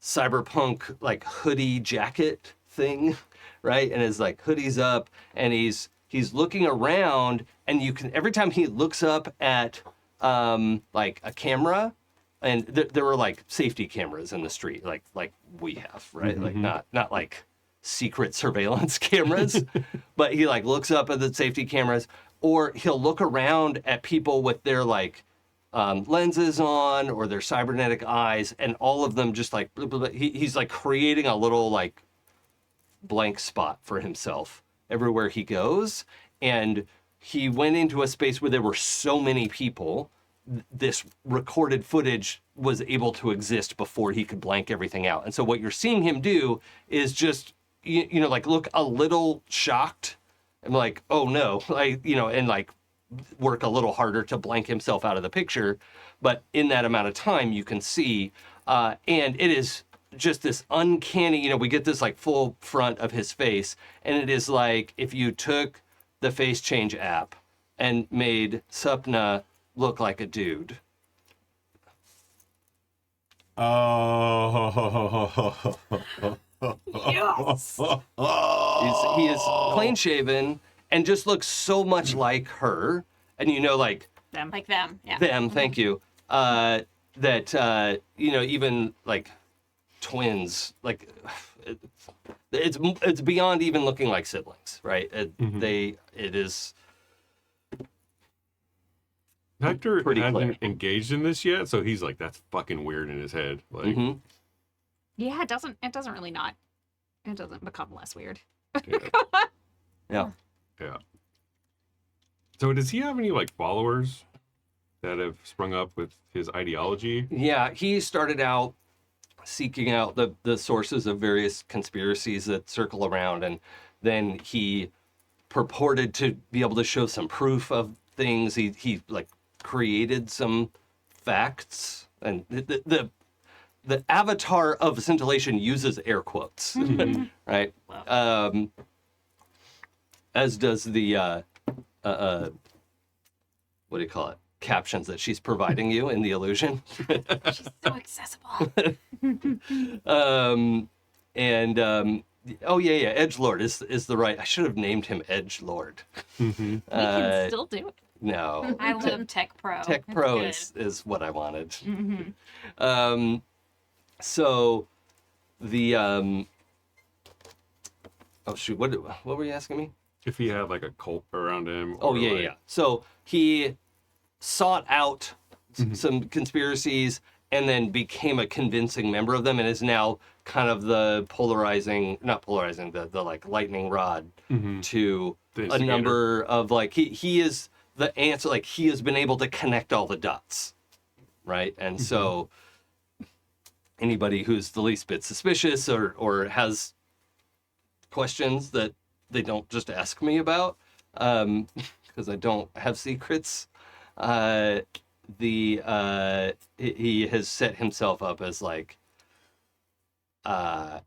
cyberpunk like hoodie jacket thing, right? And his like hoodie's up and he's looking around, and you can, every time he looks up at like a camera, and there were like safety cameras in the street, like we have, right? Like not like secret surveillance cameras, but he like looks up at the safety cameras, or he'll look around at people with their like lenses on or their cybernetic eyes, and all of them just like he's like creating a little like blank spot for himself everywhere he goes. And he went into a space where there were so many people, this recorded footage was able to exist before he could blank everything out. And so what you're seeing him do is just like look a little shocked and like, oh no, like, and like work a little harder to blank himself out of the picture. But in that amount of time, you can see, and it is just this uncanny, we get this like full front of his face, and it is like if you took the face change app and made Sapna look like a dude. Oh. Yes. He is clean shaven and just looks so much like her, and like Them. Like them. Yeah. them. Thank you. That even like twins, like it's beyond even looking like siblings, right? It is. Hector Pretty hasn't clear. engaged in this yet, so he's like, that's fucking weird in his head. Like, Yeah, it doesn't really not. It doesn't become less weird. Yeah. yeah. So does he have any like followers that have sprung up with his ideology? Yeah, he started out seeking out the sources of various conspiracies that circle around, and then he purported to be able to show some proof of things. He like created some facts, and the avatar of scintillation uses air quotes, right? As does the what do you call it? Captions that she's providing you in the illusion. She's so accessible. Edgelord is the right. I should have named him Edgelord. We can still do it. No, I love Tech Pro. Tech It's Pro good. is what I wanted. So the oh shoot, what were you asking me? If he had like a cult around him? Oh or, yeah, like, yeah. So he sought out some conspiracies and then became a convincing member of them, and is now kind of the not polarizing, the like lightning rod to The a instigator. number of like he is the answer. Like he has been able to connect all the dots, right? And so anybody who's the least bit suspicious or has questions that they don't just ask me about, because I don't have secrets, he has set himself up as like, I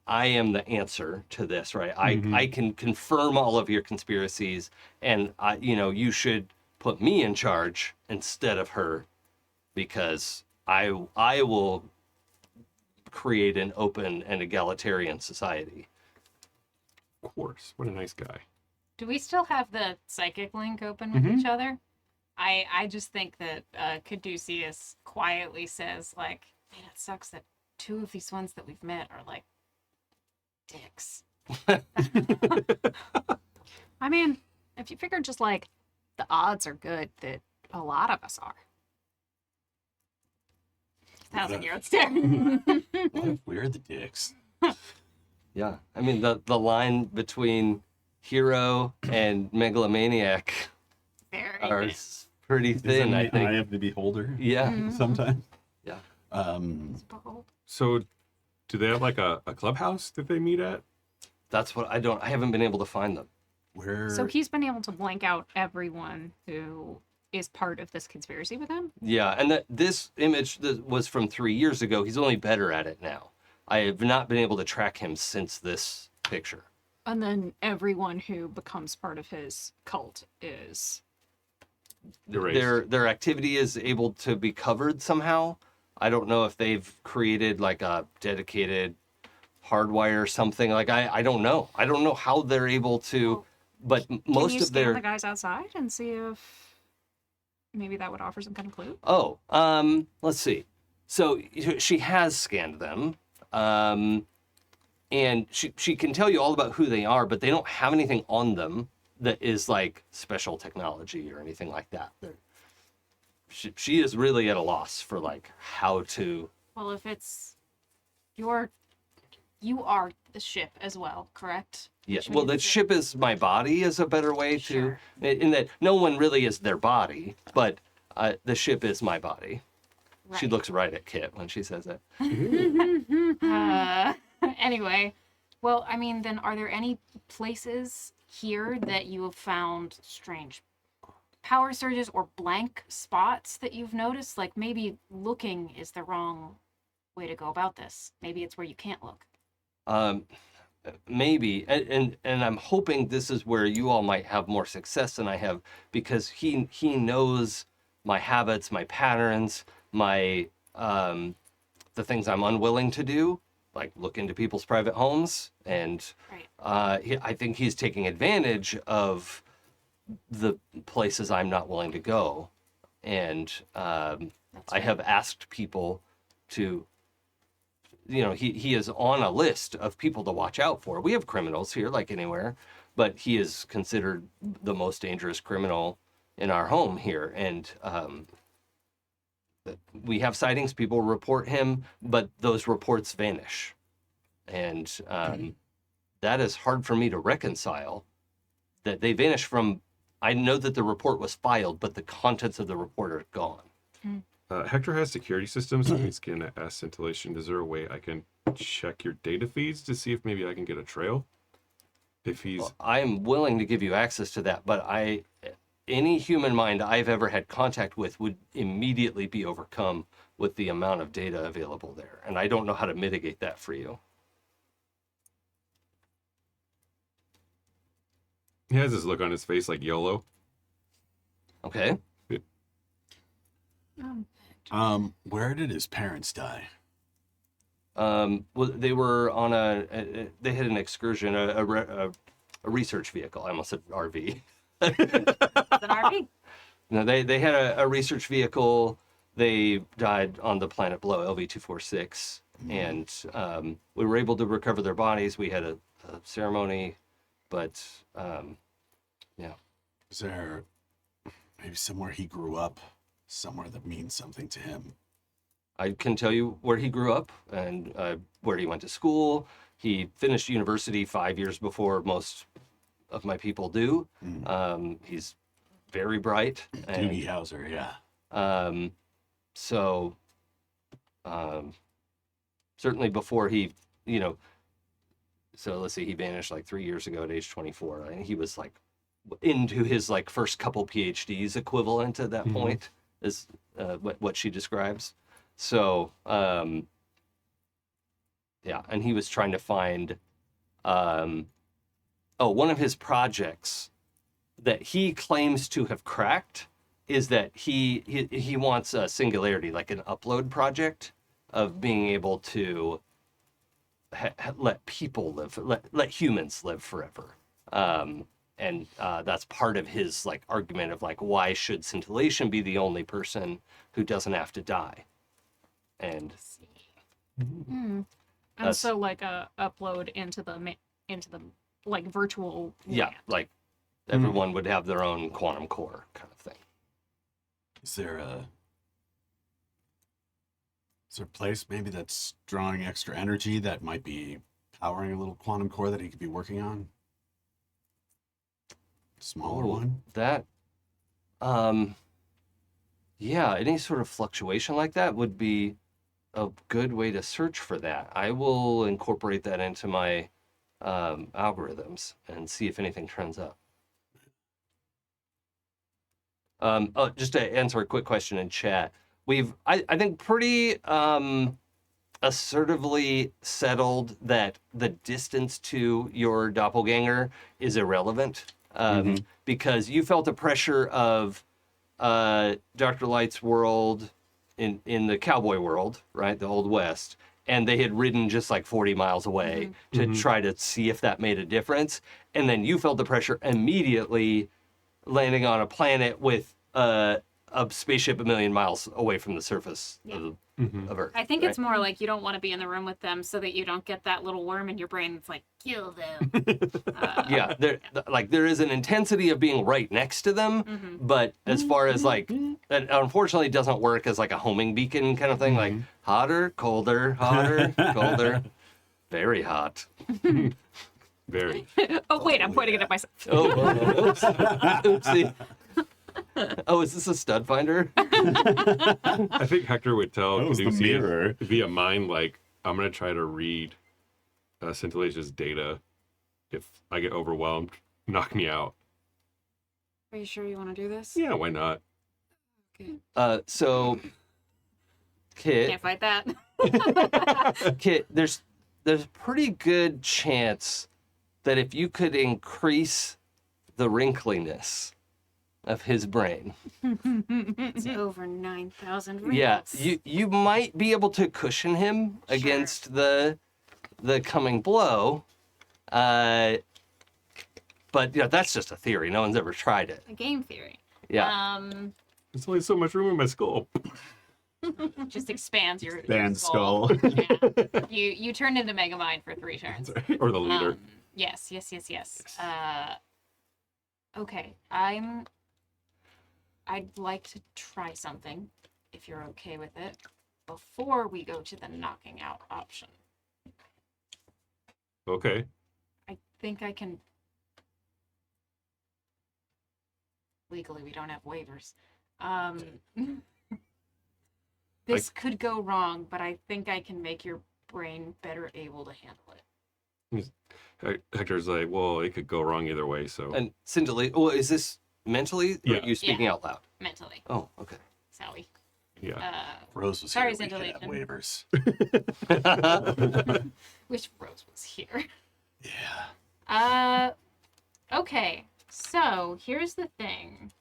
am the answer to this, right? I can confirm all of your conspiracies, and you should put me in charge instead of her, because I will create an open and egalitarian society. Of course. What a nice guy. Do we still have the psychic link open with each other? I just think that Caduceus quietly says, like, man, it sucks that two of these ones that we've met are like dicks. I mean, if you figure just like the odds are good that a lot of us are. 1,000 year old stare. What if we're the dicks? Yeah, I mean the line between hero and megalomaniac Very are good. pretty Is thin, it I the think. eye of the beholder Yeah, sometimes? yeah. Behold. So do they have like a clubhouse that they meet at? That's what I haven't been able to find them. Where So he's been able to blank out everyone who is part of this conspiracy with him. Yeah, and this image that was from 3 years ago. He's only better at it now. I have not been able to track him since this picture. And then everyone who becomes part of his cult is Erased. Their activity is able to be covered somehow. I don't know if they've created like a dedicated hardwire or something. Like I don't know. I don't know how they're able to. But most Can you of scan their the guys outside and see if maybe that would offer some kind of clue? let's see. So she has scanned them. And she can tell you all about who they are, but they don't have anything on them that is like special technology or anything like that. She is really at a loss for like how to. Well, if it's you are the ship as well, correct? Yes. Which Well, means the that- ship is my body is a better way Sure. to, in that no one really is their body, but the ship is my body. She Right. looks right at Kit when she says it. Anyway, well, I mean, then are there any places here that you have found strange power surges or blank spots that you've noticed? Like maybe looking is the wrong way to go about this. Maybe it's where you can't look. Maybe, and I'm hoping this is where you all might have more success than I have, because he knows my habits, my patterns, my the things I'm unwilling to do, like look into people's private homes, and Right. I think he's taking advantage of the places I'm not willing to go, and I have asked people to. He is on a list of people to watch out for. We have criminals here, like anywhere, but he is considered the most dangerous criminal in our home here. And we have sightings, people report him, but those reports vanish. And that is hard for me to reconcile, that they vanish from, I know that the report was filed, but the contents of the report are gone. Hector has security systems. So he can scan the S scintillation. Is there a way I can check your data feeds to see if maybe I can get a trail? If he's Well, I am willing to give you access to that, but any human mind I've ever had contact with would immediately be overcome with the amount of data available there. And I don't know how to mitigate that for you. he has this look on his face like YOLO. Okay? Where did his parents die? Well, they were on they had an excursion, a research vehicle. I almost said RV. It's an RV. No, they had a research vehicle. They died on the planet below, LV-246, and we were able to recover their bodies. We had a ceremony, but yeah. Is there maybe somewhere he grew up, somewhere that means something to him? I can tell you where he grew up and where he went to school. He finished university 5 years before most of my people do. He's very bright. And, Doogie Howser, yeah. so certainly before he, so let's see, he vanished like 3 years ago at age 24. And he was like into his like first couple PhDs equivalent at that point is what she describes. So, yeah, and he was trying to find, one of his projects that he claims to have cracked is that he wants a singularity, like an upload project of being able to let people live, let humans live forever. And that's part of his like argument of like, why should scintillation be the only person who doesn't have to die? And And That's- so like a upload into the like virtual yeah, land. like everyone would have their own quantum core kind of thing. Is there a place maybe that's drawing extra energy that might be powering a little quantum core that he could be working on? Smaller one? That, yeah, any sort of fluctuation like that would be a good way to search for that. I will incorporate that into my algorithms and see if anything turns up. Just to answer a quick question in chat, I think pretty assertively settled that the distance to your doppelganger is irrelevant, because you felt the pressure of Dr. Light's world in the cowboy world, right, the Old West, and they had ridden just like 40 miles away to try to see if that made a difference, and then you felt the pressure immediately landing on a planet with a spaceship a million miles away from the surface of Earth. I think right? it's more like you don't want to be in the room with them so that you don't get that little worm in your brain that's like, kill them. Yeah, there is an intensity of being right next to them, but as far as like, it unfortunately doesn't work as like a homing beacon kind of thing, like hotter, colder, very hot. Very. Oh wait, I'm pointing it at myself. Oh, oops. Oopsie. Oh, is this a stud finder? I think Hector would tell That was the Caduceus mirror. via mind, like, I'm going to try to read Scintillation's data. If I get overwhelmed, knock me out. Are you sure you want to do this? Yeah, why not? Okay. So, Kit, Can't fight that. Kit, there's a pretty good chance that if you could increase the wrinkliness of his brain, It's over 9,000 wrinkles. yeah, you might be able to cushion him against the coming blow. But that's just a theory. No one's ever tried it. A game theory. Yeah. There's only so much room in my skull. Just expands your Band skull. Yeah. You turned into Megamind for 3 turns. Or the leader. Yes. Okay, I'd like to try something, if you're okay with it, before we go to the knocking out option. Okay. I think I can. Legally, we don't have waivers. This could go wrong, but I think I can make your brain better able to handle it. Hector's like, well, it could go wrong either way, so. And Cinderella, well, is this mentally, or Yeah. are you speaking out loud? Mentally, Oh, okay. Sally. Yeah. Rose was Sorry, here. We could have Scintillation. waivers. Wish Rose was here. Yeah. Okay, so here's the thing.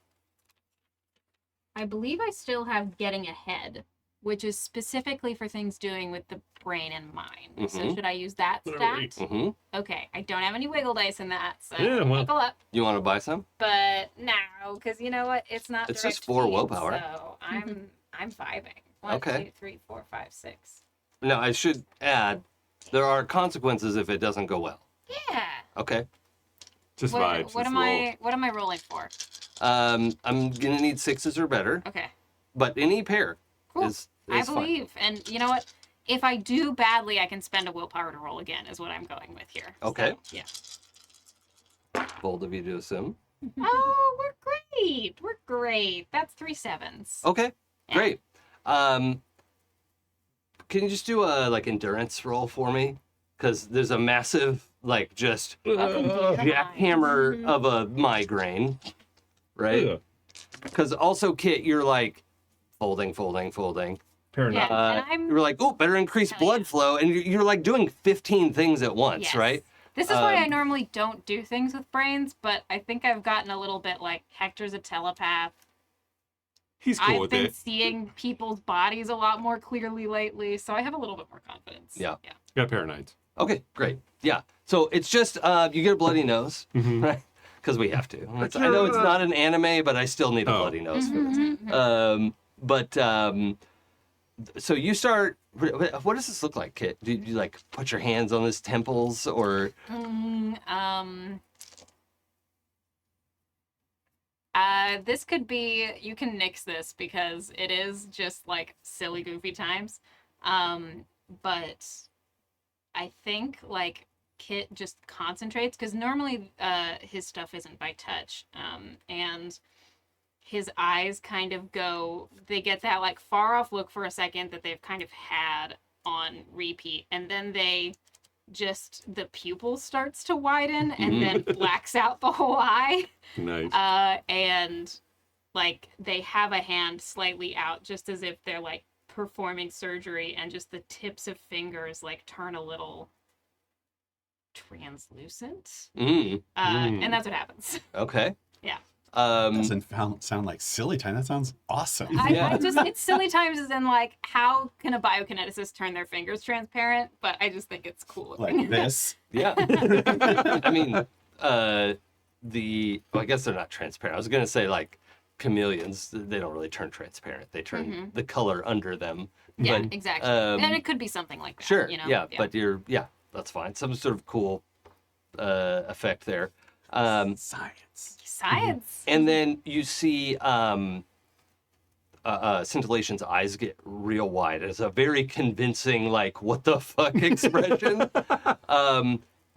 I believe I still have getting ahead, which is specifically for things doing with the brain and mind. So should I use that stat? hmm Okay, I don't have any wiggle dice in that, so Yeah, well. wiggle up. You want to buy some? But no, because you know what? It's not. It's direct just 4 feed, willpower. So I'm vibing. 1, Okay. 2, 3, 4, 5, 6. No, I should add, there are consequences if it doesn't go well. Yeah. Okay. Just What, vibes. what it's am low. I? What am I rolling for? I'm gonna need 6s or better, Okay. but any pair Cool. is I fine. believe, and you know what? If I do badly, I can spend a willpower to roll again. Is what I'm going with here. Okay. So, yeah. Bold of you to assume. Oh, we're great. We're great. That's 3 7s. Okay, Yeah. great. Can you just do a like endurance roll for me? Because there's a massive like just jackhammer of a migraine, right? Ugh. Because also, Kit, you're like folding. Paranoid. Yeah. And I'm- You're like, oh, better increase Hell blood yeah. flow, and you're like doing 15 things at once, Yes. right? This is why I Um, normally don't do things with brains, but I think I've gotten a little bit like Hector's a telepath. He's cool I've with been it. seeing people's bodies a lot more clearly lately, so I have a little bit more confidence. Yeah. Got paranoids. Okay, great. Yeah. So it's just you get a bloody nose, Mhm. right? Because we have to. I know it's not an anime, but I still need a Oh. bloody nose for this. Mhm. So you start. What does this look like, Kit? Do you like put your hands on his temples, or This could be, you can nix this because it is just like silly, goofy times. But I think like Kit just concentrates because normally his stuff isn't by touch. And his eyes kind of go, they get that like far off look for a second that they've kind of had on repeat. And then the pupil starts to widen and then blacks out the whole eye. Nice. And like they have a hand slightly out, just as if they're like performing surgery, and just the tips of fingers like turn a little translucent. And that's what happens. Okay. Yeah. Doesn't sound like silly time. That sounds awesome. I just, it's silly times as in like, how can a biokineticist turn their fingers transparent? But I just think it's cool. Like this. Yeah. I mean, well, I guess they're not transparent. I was gonna say like chameleons. They don't really turn transparent. They turn the color under them. Yeah, But, exactly. um, And it could be something like that. Sure. You know? Yeah. But that's fine. Some sort of cool effect there. Science. Science. And then you see Scintillation's eyes get real wide. It's a very convincing, like, what the fuck expression.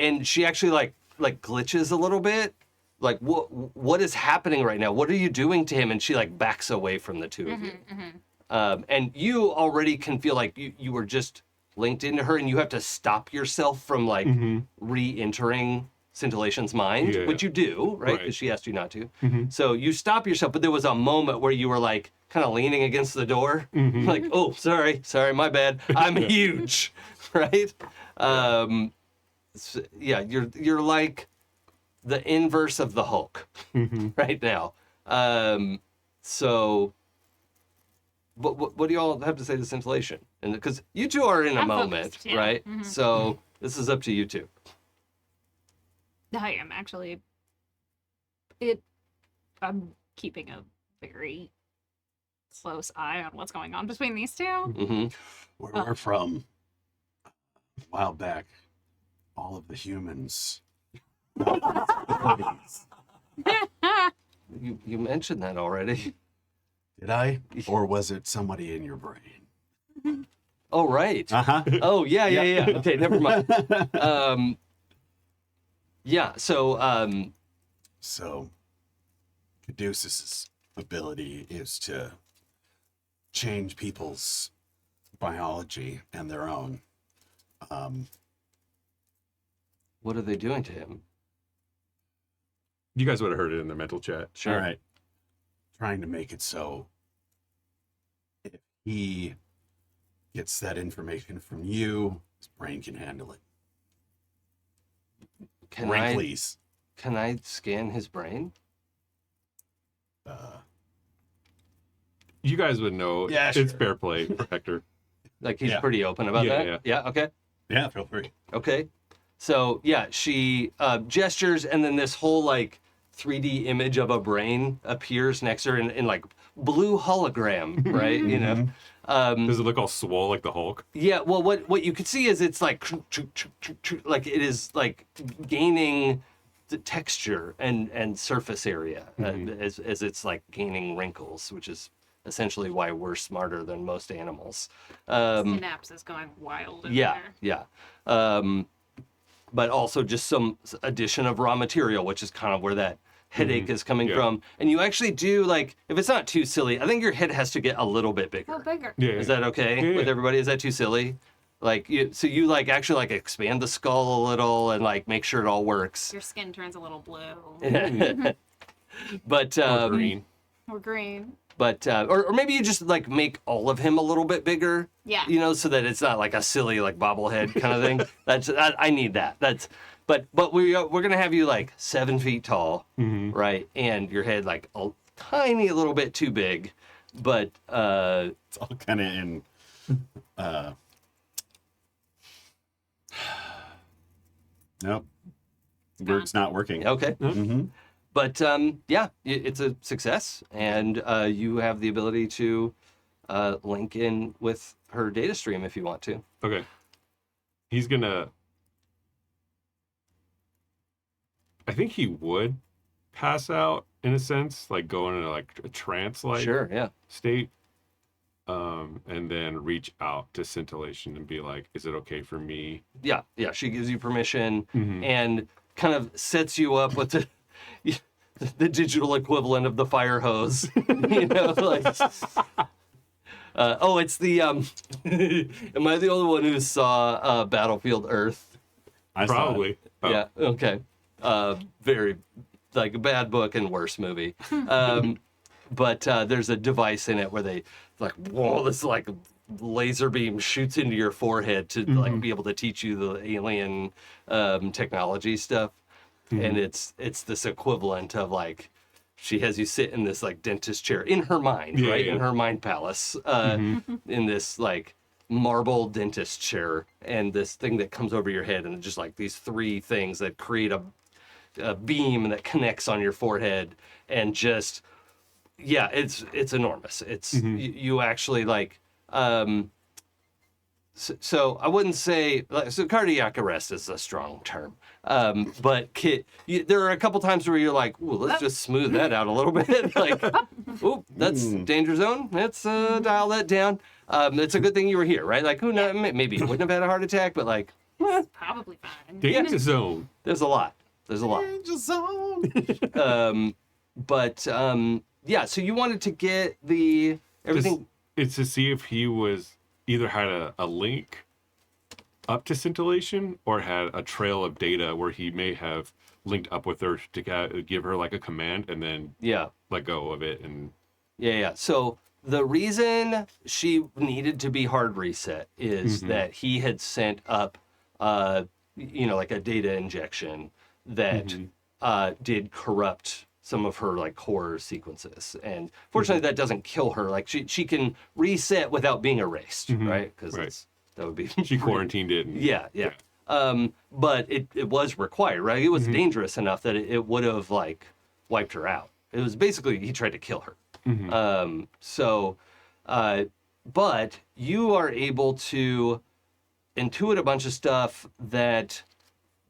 And she actually like glitches a little bit. Like, what is happening right now? What are you doing to him? And she like backs away from the two of you. And you already can feel like you were just linked into her, and you have to stop yourself from like re-entering Scintillation's mind, Yeah. which you do, right? Right. Because she asked you not to. So you stop yourself, but there was a moment where you were like kind of leaning against the door, like, oh, sorry, my bad. I'm huge, right? Yeah, you're like the inverse of the Hulk right now. So, what do y'all have to say to Scintillation? And because you two are in a I'm moment, focused, yeah. right? So this is up to you two. I am actually. I'm keeping a very close eye on what's going on between these two. Mm-hmm. Where we're from, a while back, all of the humans. You mentioned that already. Did I? Or was it somebody in your brain? Oh, right. Uh-huh. Oh, yeah. Okay, never mind. Yeah, so, So, Caduceus's ability is to change people's biology and their own. what are they doing to him? You guys would have heard it in the mental chat. Sure. All right. Trying to make it so if he gets that information from you, his brain can handle it. Can Brain, I please. Can I scan his brain? You guys would know. Yeah, It's sure. fair play for Hector. Like he's Yeah. pretty open about Yeah, that? yeah. Okay. Yeah, feel free. Okay. So yeah, she gestures, and then this whole like 3D image of a brain appears next to her in like blue hologram, right? You know. Does it look all swole like the Hulk? Yeah. Well, what you could see is it's like like it is like gaining the texture and surface area as it's like gaining wrinkles, which is essentially why we're smarter than most animals. Synapse is going wild in Yeah, there. yeah. But also just some addition of raw material, which is kind of where that headache is coming Yeah. from. And you actually do like, if it's not too silly, I think your head has to get a little bit bigger. Well, bigger. Yeah. Is that okay Yeah, with yeah. everybody? Is that too silly? Like you like actually like expand the skull a little and like make sure it all works. Your skin turns a little blue But Or green? or green. But or maybe you just like make all of him a little bit bigger. Yeah. You know, so that it's not like a silly like bobblehead kind of thing. I need that. But we're gonna have you like 7 feet tall, right? And your head like a tiny little bit too big, but It's all kind of in. Nope. Word's not working. okay. Mm-hmm. But yeah, it's a success, and you have the ability to link in with her data stream if you want to. Okay. He's gonna. I think he would pass out in a sense, like go into like a trance-like Sure, yeah. state, and then reach out to Scintillation and be like, "Is it okay for me?" Yeah, she gives you permission Mhm. and kind of sets you up with the digital equivalent of the fire hose. You know, like it's the am I the only one who saw Battlefield Earth? I saw it. Probably. Oh. Yeah, okay. Very like a bad book and worse movie. but there's a device in it where they like, whoa, this like laser beam shoots into your forehead to like be able to teach you the alien technology stuff. And it's this equivalent of like, she has you sit in this like dentist chair in her mind, right? In her mind palace, in this like marble dentist chair, and this thing that comes over your head, and just like these three things that create a beam that connects on your forehead, and just it's enormous. It's you actually like so I wouldn't say so cardiac arrest is a strong term, but there are a couple times where you're like, ooh, let's just smooth that out a little bit. Like, ooh, that's danger zone. Let's dial that down. It's a good thing you were here, right? Like, who knows? Maybe you wouldn't have had a heart attack, but like, Probably fine. Danger zone. there's a lot. There's a lot. Danger zone. Yeah. So you wanted to get the everything. It's to see if he was either had a link up to scintillation or had a trail of data where he may have linked up with her to give her like a command and then let go of it. And Yeah. So the reason she needed to be hard reset is that he had sent up, like a data injection that did corrupt some of her like core sequences, and fortunately that doesn't kill her. Like she can reset without being erased, right? Because that would be she quarantined it. Yeah. But it was required, right? It was dangerous enough that it would have like wiped her out. It was basically he tried to kill her. But you are able to intuit a bunch of stuff that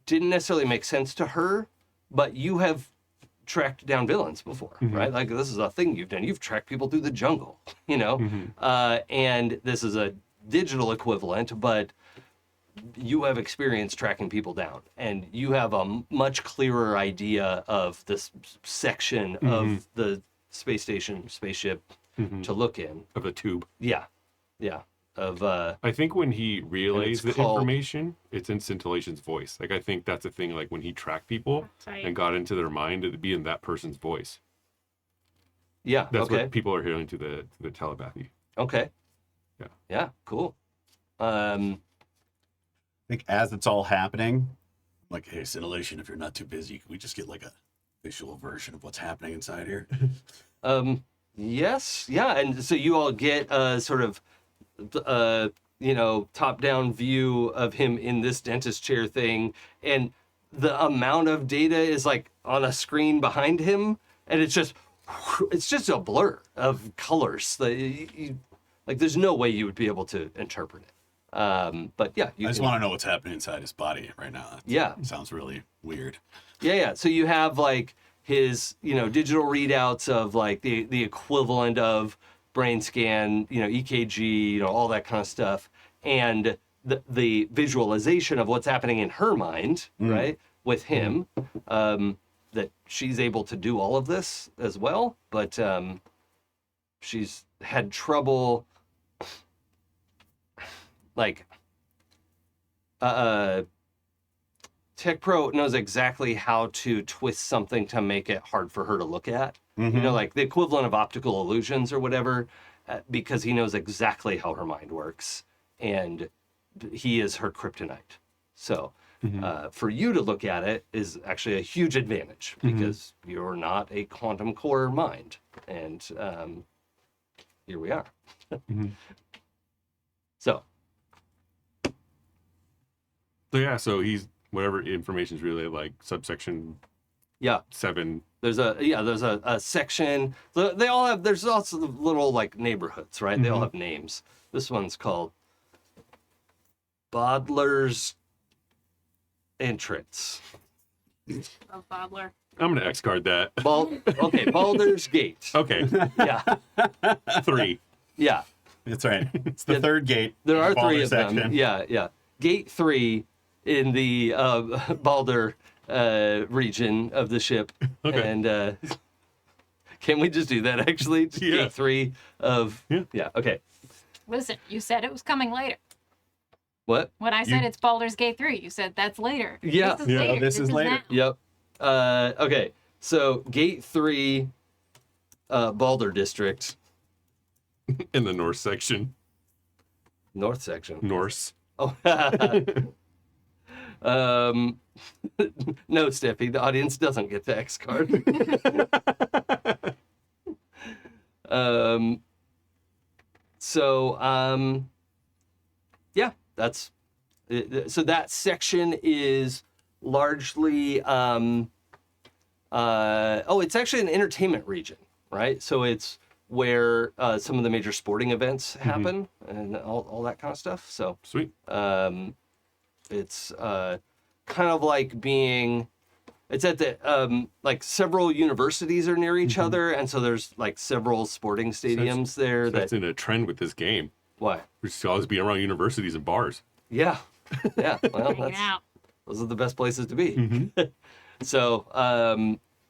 didn't necessarily make sense to her, but you have tracked down villains before, right? Like this is a thing you've done. You've tracked people through the jungle, and this is a digital equivalent, but you have experience tracking people down, and you have a much clearer idea of this section of the spaceship to look in. Of a tube. Yeah. I think when he relays the called- information, it's in scintillation's voice. Like I think that's a thing. Like when he tracked people Right. and got into their mind, it'd be in that person's voice. Yeah. That's okay. what people are hearing to the telepathy. Okay. Yeah. Yeah. Cool. I think as it's all happening, like, hey, scintillation, if you're not too busy, can we just get like a visual version of what's happening inside here? Yes. Yeah. And so you all get a sort of, top-down view of him in this dentist chair thing, and the amount of data is like on a screen behind him, and it's just a blur of colors. Like there's no way you would be able to interpret it. But yeah, I just want to know what's happening inside his body right now. That sounds really weird. Yeah. So you have like his, digital readouts of like the equivalent of brain scan, EKG, all that kind of stuff, and the visualization of what's happening in her mind, right, with him, that she's able to do all of this as well, but she's had trouble, like, Tech Pro knows exactly how to twist something to make it hard for her to look at. Like the equivalent of optical illusions or whatever, because he knows exactly how her mind works, and he is her kryptonite. So for you to look at it is actually a huge advantage because you're not a quantum core mind. And here we are. So So he's whatever information's really like subsection 7. There's a section. There's also little like neighborhoods, right? They all have names. This one's called Bodler's Entrance. Oh, Bobler. I'm gonna X card that. Baldur's Gate. Okay. Yeah. 3. Yeah. That's right. It's the third gate. There are Baldur 3 of them. section. Yeah. Gate 3 in the Baldur region of the ship. Okay. And can we just do that actually? Just Yeah. Gate 3 of... Yeah, okay. Listen, you said it was coming later. What? When I said it's Baldur's Gate 3, you said that's later. Yeah. This is Yeah, later. this is later. now. Yep. Okay. So Gate 3 Balder district, In the Norse section. north section. Norse. Oh. No, Steffi, the audience doesn't get the X card. Yeah, that's so that section is largely it's actually an entertainment region, right? So it's where some of the major sporting events happen and all that kind of stuff. So Sweet. it's kind of like being, it's at the like several universities are near each other, and so there's like several sporting stadiums there. That's That in a trend with this game. why? We should always be around universities and bars. Yeah, yeah. Well, Hanging out. those are the best places to be. So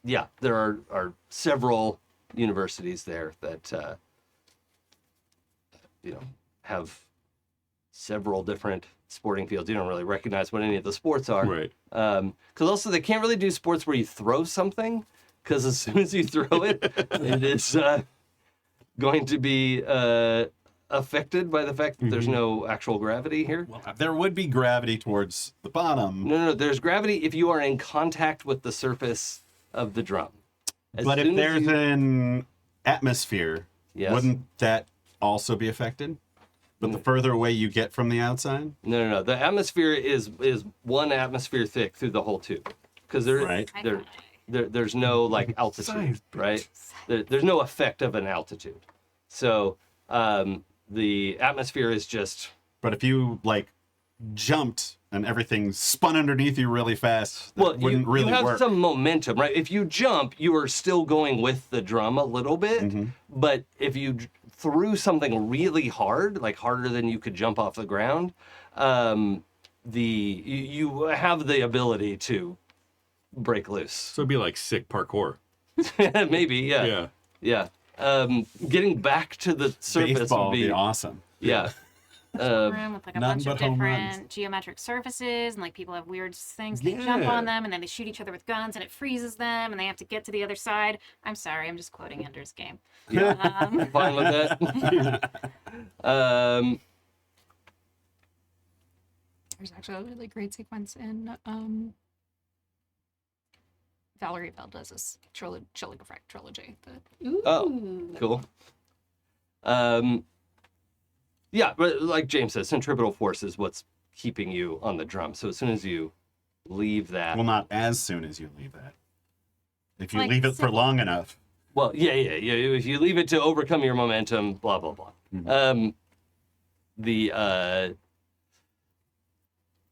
yeah, there are several universities there that have several different sporting fields. You don't really recognize what any of the sports are. Right. Because also they can't really do sports where you throw something, because as soon as you throw it, it is going to be affected by the fact that there's no actual gravity here. Well, there would be gravity towards the bottom. No, there's gravity if you are in contact with the surface of the drum. As But if soon as there's you- an atmosphere, Yes. wouldn't that also be affected? But the further away you get from the outside? No. The atmosphere is one atmosphere thick through the whole tube, because Right. there's no like altitude, Science, bitch. right? There's no effect of an altitude. So the atmosphere is just But if you like jumped and everything spun underneath you really fast, that wouldn't you really have work. some momentum, right? If you jump, you are still going with the drum a little bit, but if you threw something really hard, like harder than you could jump off the ground, you have the ability to break loose. So it'd be like sick parkour. Maybe, yeah. Yeah. Getting back to the surface Baseball would would be be awesome. yeah. Room with like a Nothing bunch of but home runs. different geometric surfaces, and like people have weird things they jump Yeah. on them, and then they shoot each other with guns, and it freezes them, and they have to get to the other side. I'm sorry, I'm just quoting Ender's Game. I'm fine with that. There's actually a really great sequence in Valerie Valdez's Chilling Effect trilogy. Oh, cool. Yeah, but like James says, centripetal force is what's keeping you on the drum. So as soon as you leave that, Well, not as soon as you leave that. If you Like leave it for simple- long enough. well, yeah. If you leave it to overcome your momentum, blah blah blah.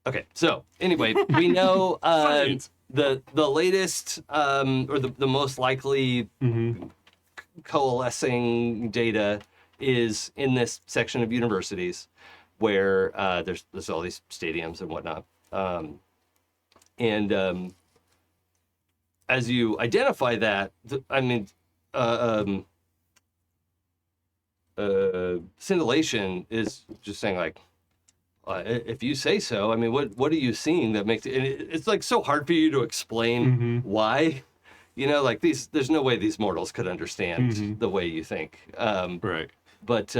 Okay, so anyway, we know Science. the latest or the most likely coalescing data is in this section of universities where there's all these stadiums and whatnot. As you identify that, scintillation is just saying like, if you say so. I mean, what are you seeing that makes it? And it's like so hard for you to explain why. You know, like there's no way these mortals could understand the way you think. Right. But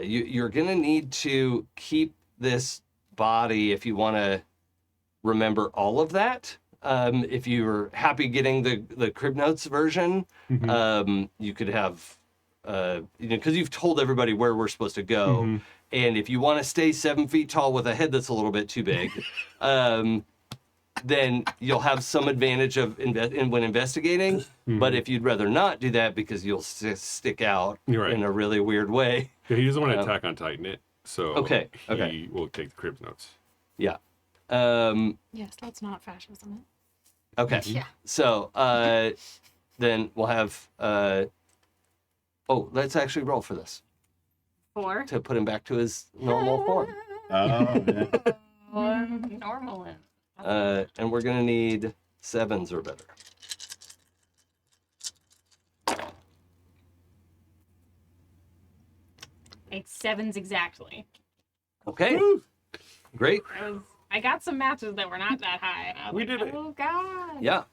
you're gonna need to keep this body if you want to remember all of that. If you're happy getting the crib notes version, you could have because you've told everybody where we're supposed to go, and if you want to stay 7 feet tall with a head that's a little bit too big, then you'll have some advantage when investigating. But if you'd rather not do that because you'll stick out You're right. in a really weird way, Yeah, he doesn't want to attack on Titan it, so Okay, he okay. will take the cribs notes. yeah. Yes, that's not fascism. Okay. Yeah. So then we'll have. Let's actually roll for this 4 to put him back to his normal form. Oh, yeah. or normal. And we're gonna need 7s or better. It's 7s exactly. Okay. Great. That was I got some matches that were not that high, and I was We like, did it. oh god. Yeah.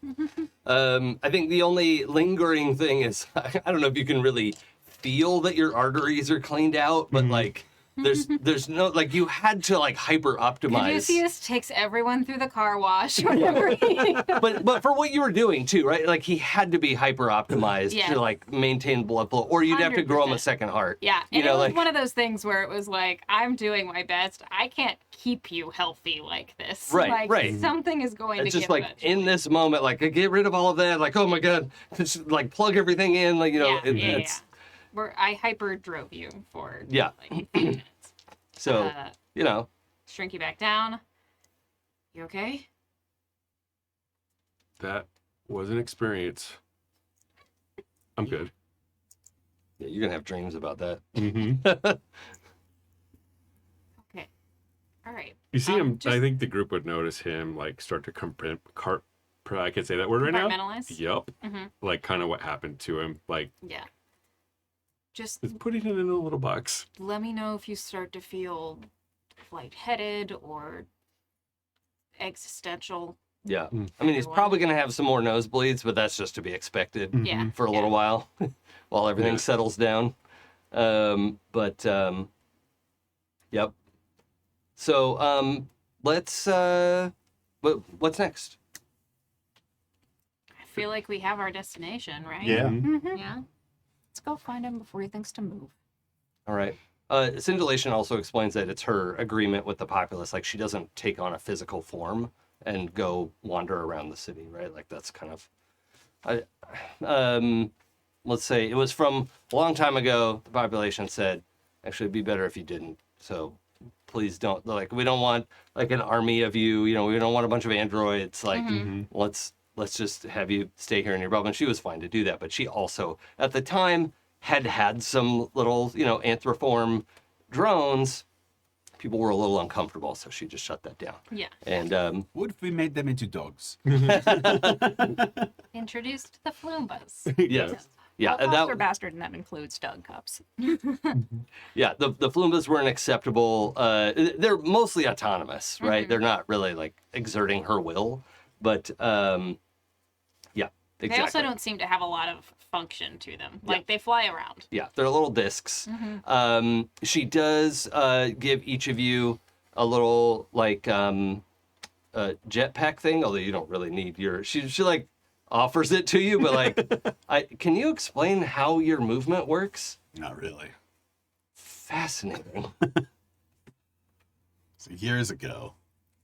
I think the only lingering thing is I don't know if you can really feel that your arteries are cleaned out, but like there's no like you had to like hyper optimize. Caduceus takes everyone through the car wash whenever he... But for what you were doing too, right? Like he had to be hyper optimized Yeah. to like maintain blood flow, or you'd have to grow him a 100%. second heart. Yeah, You and know, it was like- one of those things where it was like, I'm doing my best. I can't keep you healthy like this. Right, like, right. Something is going It's to just give like eventually. in this moment, like get rid of all of that. Like, oh my god, just like plug everything in. Like it's Where I hyper drove you for Yeah. like 5 minutes. so Shrink you back down. You okay? That was an experience. I'm good. yeah, you're gonna have dreams about that. Mm-hmm. Okay. All right. You see him. Just I think the group would notice him like start to I can say that word right now. compartmentalize. Yep. Mhm. Like kind of what happened to him. Like Yeah. Just it's putting it in a little box. let me know if you start to feel lightheaded or existential. Yeah, Mm. I mean he's probably gonna have some more nosebleeds, but that's just to be expected Yeah. for a little while, while everything Yeah. settles down. Yep. So let's what's next? I feel like we have our destination, right? Yeah. Mhm. Yeah. Let's go find him before he thinks to move. All right. Scintillation also explains that it's her agreement with the populace. Like she doesn't take on a physical form and go wander around the city, right? Like that's kind of, let's say it was from a long time ago. The population said, actually, it'd be better if you didn't. So please don't. Like we don't want like an army of you. You know, we don't want a bunch of androids. Like let's just have you stay here in your bubble. And she was fine to do that, but she also at the time had some little, anthroform drones. People were a little uncomfortable, so she just shut that down. Yeah. And What if we made them into dogs? Introduced the Floombas. yes, yeah, and Foster that bastard, and that includes Doug Cups. yeah, the Floombas were an acceptable. They're mostly autonomous, right? They're not really like exerting her will, but yeah, exactly. They also don't seem to have a lot of function to them. Like they fly around. Yeah, they're little discs. She does give each of you a little like jetpack thing, although you don't really need your. She like offers it to you, but like, can you explain how your movement works? Not really. Fascinating. So years ago,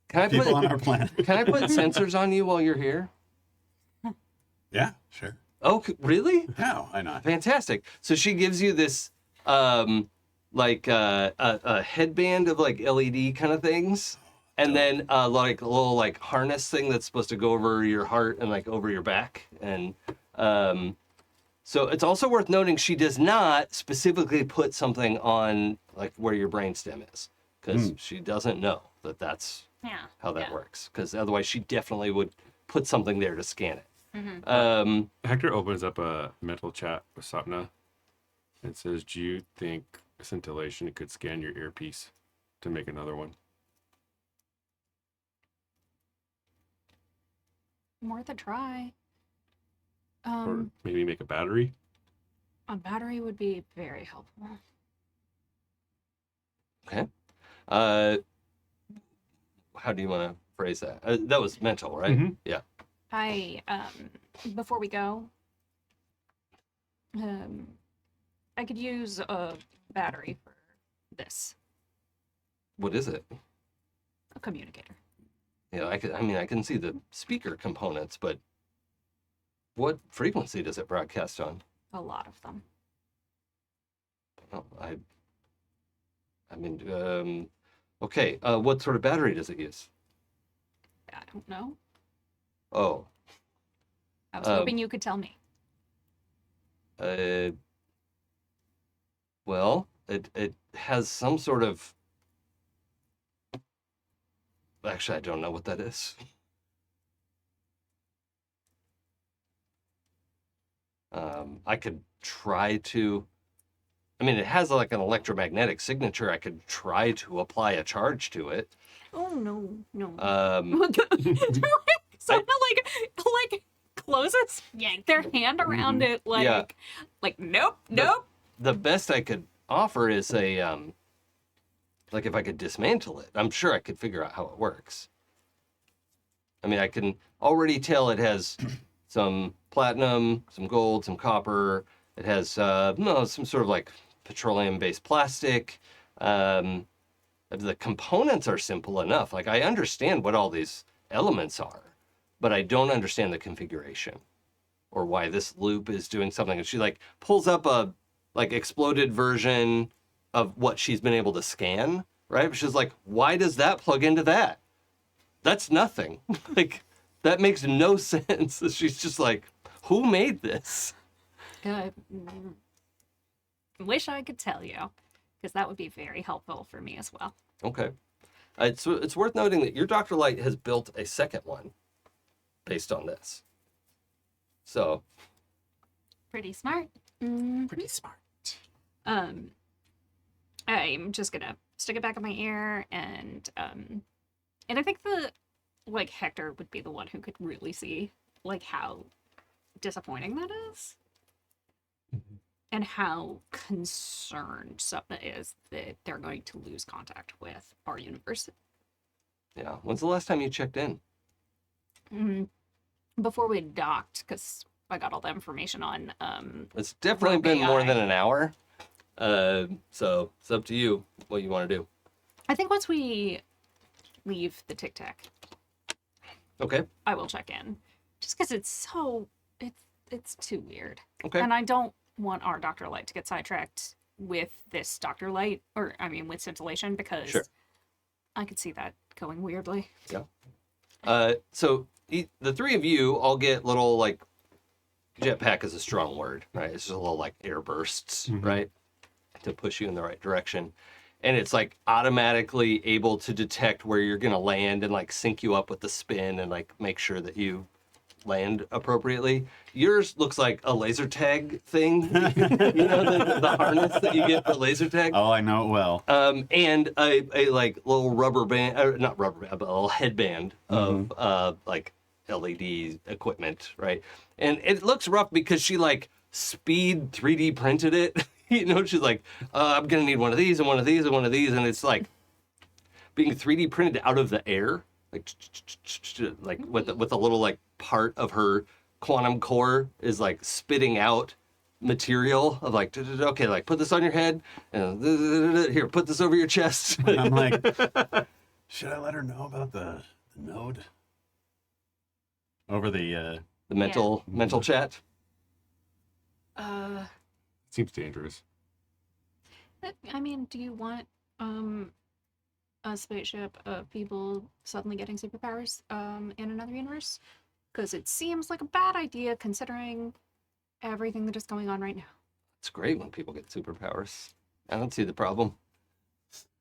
Can I people on put our planet. Can I put sensors on you while you're here? Yeah, sure. Oh, really? No, why not? Fantastic. So she gives you this like a headband of like LED kind of things, and then like a little like harness thing that's supposed to go over your heart and like over your back. And so it's also worth noting she does not specifically put something on like where your brainstem is, because she doesn't know that that's Yeah. how that yeah. works. Because otherwise she definitely would put something there to scan it. Hector opens up a mental chat with Sapna and says, "Do you think scintillation could scan your earpiece to make another one?" Worth a try. Or maybe make a battery? A battery would be very helpful. Okay. How do you want to phrase that? That was mental, right? Mhm. Yeah. I before we go, I could use a battery for this, What is it? a communicator. Yeah, I can see the speaker components, but what frequency does it broadcast on? A lot of them. Oh, okay. What sort of battery does it use? I don't know. Oh, I was hoping you could tell me. well, it has some sort of. Actually, I don't know what that is. I could try to. I mean, it has like an electromagnetic signature. I could try to apply a charge to it. Oh no, no. Sapna like closes their hand around it Yeah. like nope, nope. The best I could offer is a like if I could dismantle it. I'm sure I could figure out how it works. I mean, I can already tell it has some platinum, some gold, some copper. It has some sort of like petroleum-based plastic. The components are simple enough. Like I understand what all these elements are, but I don't understand the configuration or why this loop is doing something. And she like pulls up a like exploded version of what she's been able to scan, right? She's like, why does that plug into that? That's nothing. Like that makes no sense. She's just like, who made this? Wish I could tell you, because that would be very helpful for me as well. Okay. It's worth noting that your Dr. Light has built a second one based on this. So. Pretty smart. Pretty smart. I'm just gonna stick it back in my ear, and I think like Hector would be the one who could really see like how disappointing that is. And how concerned Sapna is that they're going to lose contact with our universe. Yeah. When's the last time you checked in? Before we docked, because I got all the information on. It's definitely been more than an hour. So it's up to you what you want to do. I think once we leave the Tic Tac, Okay. I will check in. Just because it's too weird. Okay. And I don't want our Dr. Light to get sidetracked with this Dr. Light, with scintillation, because Sure. I could see that going weirdly. Yeah. So the three of you all get little like jetpack is a strong word, right? It's just a little like air bursts, right? To push you in the right direction. And it's like automatically able to detect where you're going to land and like sync you up with the spin and like make sure that you land appropriately. Yours looks like a laser tag thing. You know, the harness that you get for laser tag. Oh, I know it well. And a like little rubber band, or not rubber band, but a little headband of like LED equipment, right? And it looks rough because she like speed 3D printed it. You know, she's like, I'm gonna need one of these and one of these and one of these, and it's like being 3D printed out of the air, like with a little like part of her quantum core is like spitting out material of like, okay, like put this on your head and here, put this over your chest. I'm like, should I let her know about the node over the mental chat. Seems dangerous. I mean, do you want a spaceship of people suddenly getting superpowers in another universe? Because it seems like a bad idea considering everything that is going on right now. It's great when people get superpowers. I don't see the problem.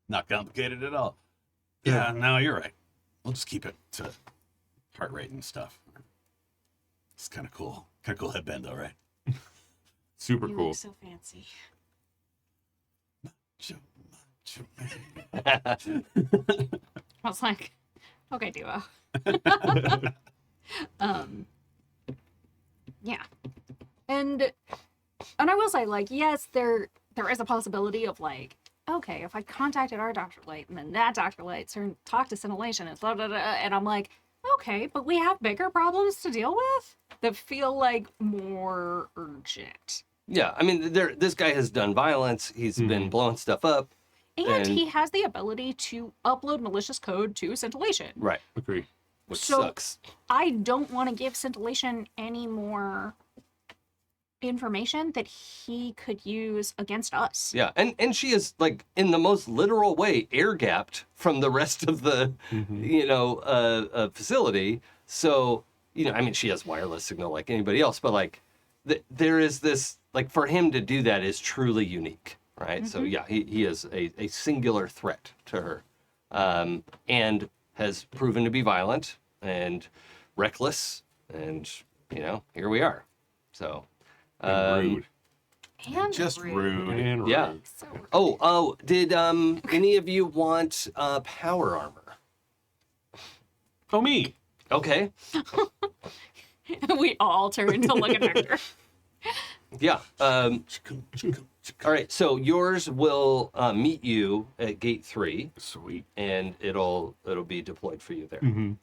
Not complicated at all. Yeah, no, you're right. We'll just keep it to heart rate and stuff. It's kind of cool. Kind of cool headband, though, right? Super You cool. look so fancy. I was like, okay, duo. Yeah. And I will say, like, yes, there is a possibility of like, okay, if I contacted our Dr. Light and then that Dr. Light talked to scintillation and blah, blah, blah, and I'm like, okay, but we have bigger problems to deal with that feel like more urgent. Yeah, I mean, this guy has done violence. He's been blowing stuff up. And he has the ability to upload malicious code to scintillation. Right, Agree. which So- sucks. I don't want to give scintillation any more information that he could use against us. Yeah, and she is like in the most literal way air gapped from the rest of the facility. So I mean, she has wireless signal like anybody else, but like there is this like for him to do that is truly unique, right? So yeah, he is a singular threat to her, and has proven to be violent and reckless, and here we are. So. And rude. And Just rude. And Yeah. rude. So rude. Oh, did any of you want power armor? Oh, me. Okay. We all turn to look at Hector. Yeah. All right. So yours will meet you at gate 3, Sweet. and it'll be deployed for you there. Mm-hmm.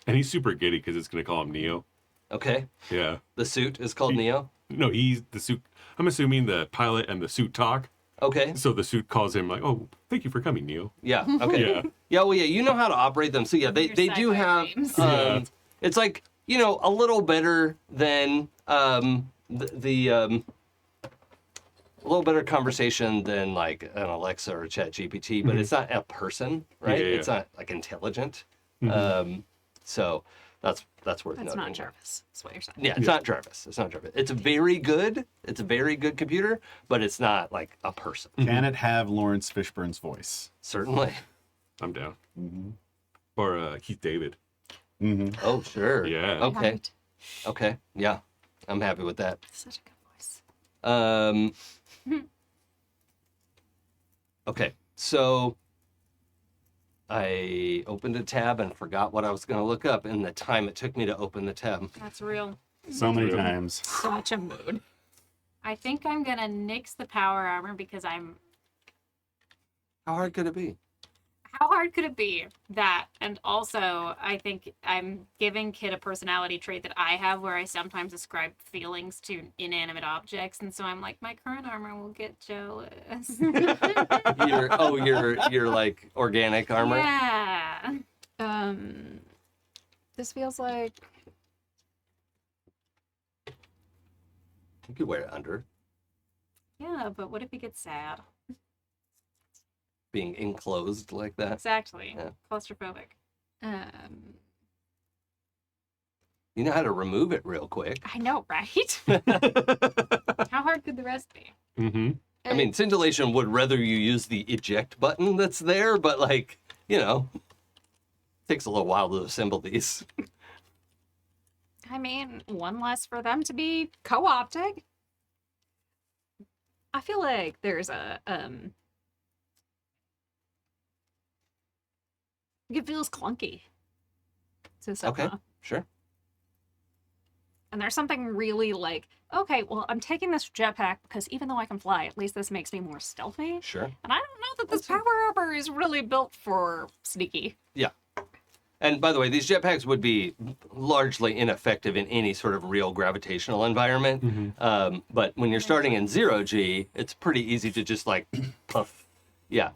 And he's super giddy because it's going to call him Neo. Okay. Yeah. The suit is called Neo. No, he's the suit. I'm assuming the pilot and the suit talk. Okay. So the suit calls him like, "Oh, thank you for coming, Neo." Yeah. Okay. Yeah. Yeah. Well, yeah. You know how to operate them. So yeah, they Your do sci-fi have. dreams. Yeah. It's like, you know, a little better than a little better conversation than like an Alexa or a Chat GPT, but it's not a person, right? Yeah, yeah, It's yeah. not like intelligent. Mm-hmm. So that's worth That's noting. not Jarvis. That's what you're saying. Yeah, it's not Jarvis. It's not Jarvis. It's very good. It's a very good computer, but it's not like a person. Can it have Lawrence Fishburne's voice? Certainly. I'm down. Mm-hmm. Or Keith David. Mm-hmm. Oh, sure. Yeah. Okay. Right. Okay. Yeah. I'm happy with that. Such a good voice. Okay. So I opened a tab and forgot what I was going to look up in the time it took me to open the tab. That's real. So many Really? times. Such a mood. I think I'm gonna nix the power armor because I'm. How hard could it be? How hard could it be? That, and also I think I'm giving Kid a personality trait that I have, where I sometimes ascribe feelings to inanimate objects, and so I'm like, my current armor will get jealous. You're like organic armor. Yeah. This feels like You could wear it under, Yeah, but what if he gets sad? being enclosed like that. Exactly. Yeah. Claustrophobic. You know how to remove it real quick. I know, right? How hard could the rest be? Mm-hmm. I mean, Scintillation would rather you use the eject button that's there, but like, you know, takes a little while to assemble these. I mean, one less for them to be co-opting. I feel like there's a it feels clunky to Sapna. Okay, sure. And there's something really like, okay, well, I'm taking this jetpack because even though I can fly, at least this makes me more stealthy. Sure. And I don't know that this power armor is really built for sneaky. Yeah. And by the way, these jetpacks would be largely ineffective in any sort of real gravitational environment. But when you're starting in 0G, it's pretty easy to just like puff. Yeah.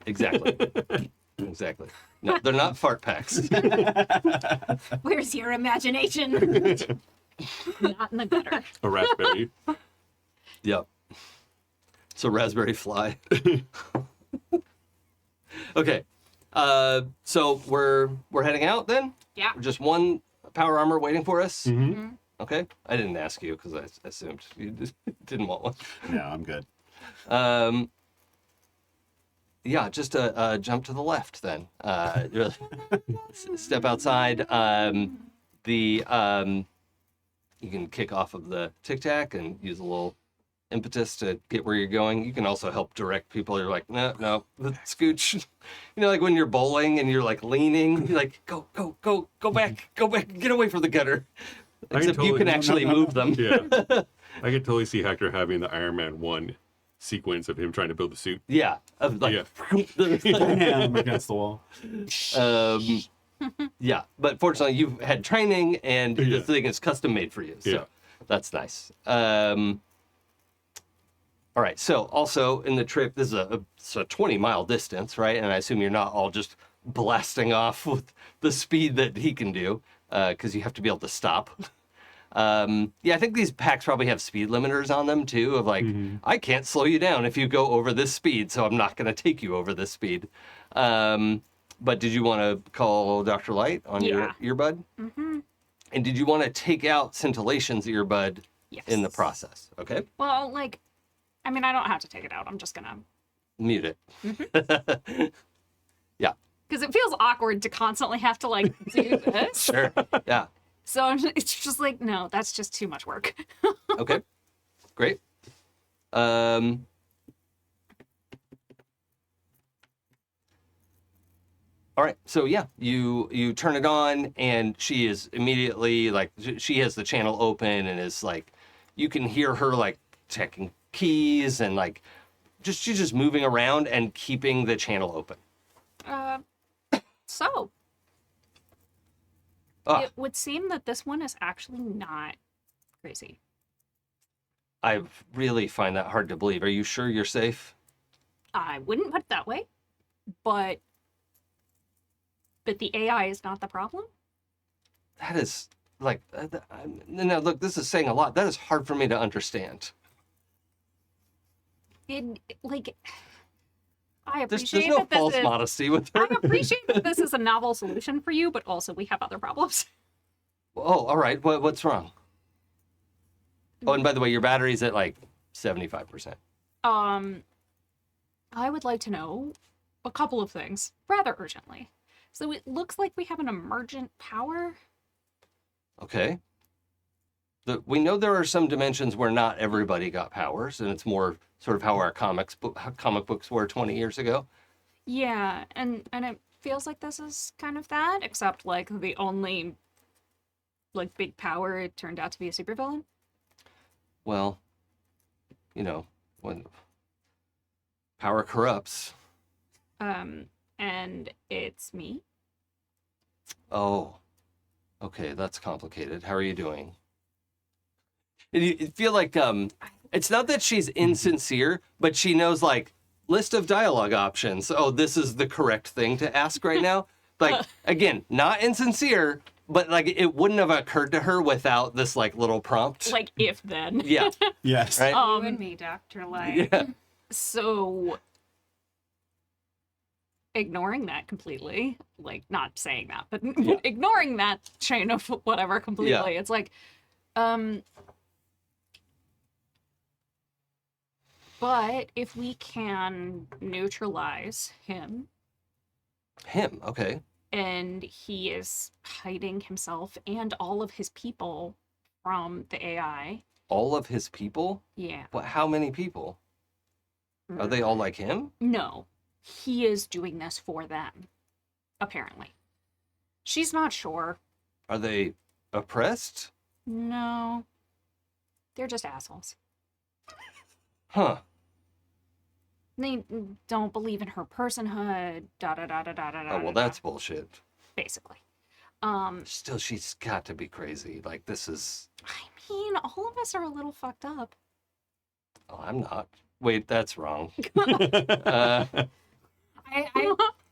Exactly. Exactly. No, they're not fart packs. Where's your imagination? Not in the gutter. A raspberry. Yep. It's a raspberry fly. Okay. So we're heading out then? Yeah. Just one power armor waiting for us? Mm-hmm. Okay. I didn't ask you because I assumed you just didn't want one. No, I'm good. Yeah, just jump to the left then. Step outside. You can kick off of the tic tac and use a little impetus to get where you're going. You can also help direct people. You're like, no, scooch. You know, like when you're bowling and you're like leaning, you're like, go back, get away from the gutter. I can Except you totally- can actually move them. Yeah. I could totally see Hector having the Iron Man 1 sequence of him trying to build the suit. Yeah, of like, Bam, against the wall. yeah. But fortunately, you've had training, and the Yeah. thing is custom made for you. So Yeah. that's nice. All right. So also in the trip, this is a 20-mile distance, right? And I assume you're not all just blasting off with the speed that he can do, because you have to be able to stop. Yeah, I think these packs probably have speed limiters on them too, of like, I can't slow you down if you go over this speed, so I'm not going to take you over this speed. But did you want to call Dr. Light on Yeah. your earbud? Mm-hmm. And did you want to take out Scintillation's earbud Yes. in the process? Okay, Well, like, I mean, I don't have to take it out. I'm just gonna, mute it. Yeah, because it feels awkward to constantly have to like do this. sure. Yeah, So it's just like, no, that's just too much work. okay, great. Um, all right, so yeah, you turn it on, and she is immediately like she has the channel open and is like, you can hear her like checking keys and like she's just moving around and keeping the channel open. So Ah, it would seem that this one is actually not crazy. I really find that hard to believe. Are you sure you're safe? I wouldn't put it that way, but the AI is not the problem. That is like, no, look, this is saying a lot. That is hard for me to understand. It like I There's appreciate no that this false is modesty with her. I appreciate that this is a novel solution for you, but also we have other problems. Oh, all right. What's wrong? Oh, and by the way, your battery's at like 75%. I would like to know a couple of things rather urgently. So it looks like we have an emergent power. Okay. We know there are some dimensions where not everybody got powers, and it's more sort of how our comic books were 20 years ago. Yeah, and it feels like this is kind of that, except like the only like big power it turned out to be a supervillain. Well, you know, when power corrupts. And it's me. Oh, okay, that's complicated. How are you doing? And you feel like it's not that she's insincere, but she knows like list of dialogue options. Oh, this is the correct thing to ask right now. Like again, not insincere, but like it wouldn't have occurred to her without this like little prompt. Like if then. Yeah. Yes. Right? You and me, Dr. Light. Yeah. So ignoring that completely, like not saying that, but Yeah. ignoring that chain of whatever completely. Yeah. It's like, but if we can neutralize him Him, okay. and he is hiding himself and all of his people from the AI. All of his people? Yeah. What? How many people? Are they all like him? No. He is doing this for them, apparently. She's not sure. Are they oppressed? No. They're just assholes. Huh. They don't believe in her personhood, da da da da da da da. Oh, well, that's bullshit. basically. Still, she's got to be crazy. Like, this is... I mean, all of us are a little fucked up. Oh, I'm not. Wait, that's wrong. I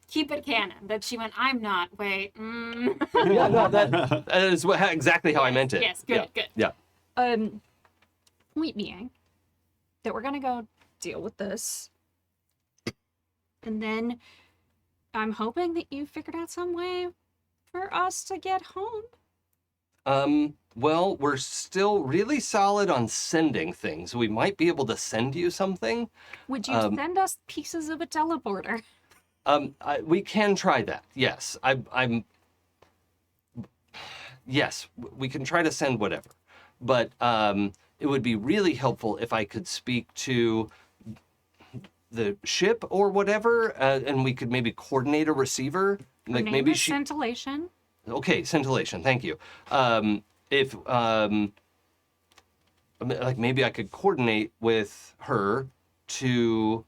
keep it canon that she went, I'm not. Wait. Yeah, no, that is exactly how I meant it. Yes, good, good. Yeah. Point being that we're gonna go deal with this. And then I'm hoping that you figured out some way for us to get home. Well, we're still really solid on sending things. We might be able to send you something. Would you send us pieces of a teleporter? We can try that. Yes. Yes, we can try to send whatever. But it would be really helpful if I could speak to the ship or whatever, and we could maybe coordinate a receiver. Her Like name maybe is Scintillation. Okay, scintillation. Thank you. If like maybe I could coordinate with her to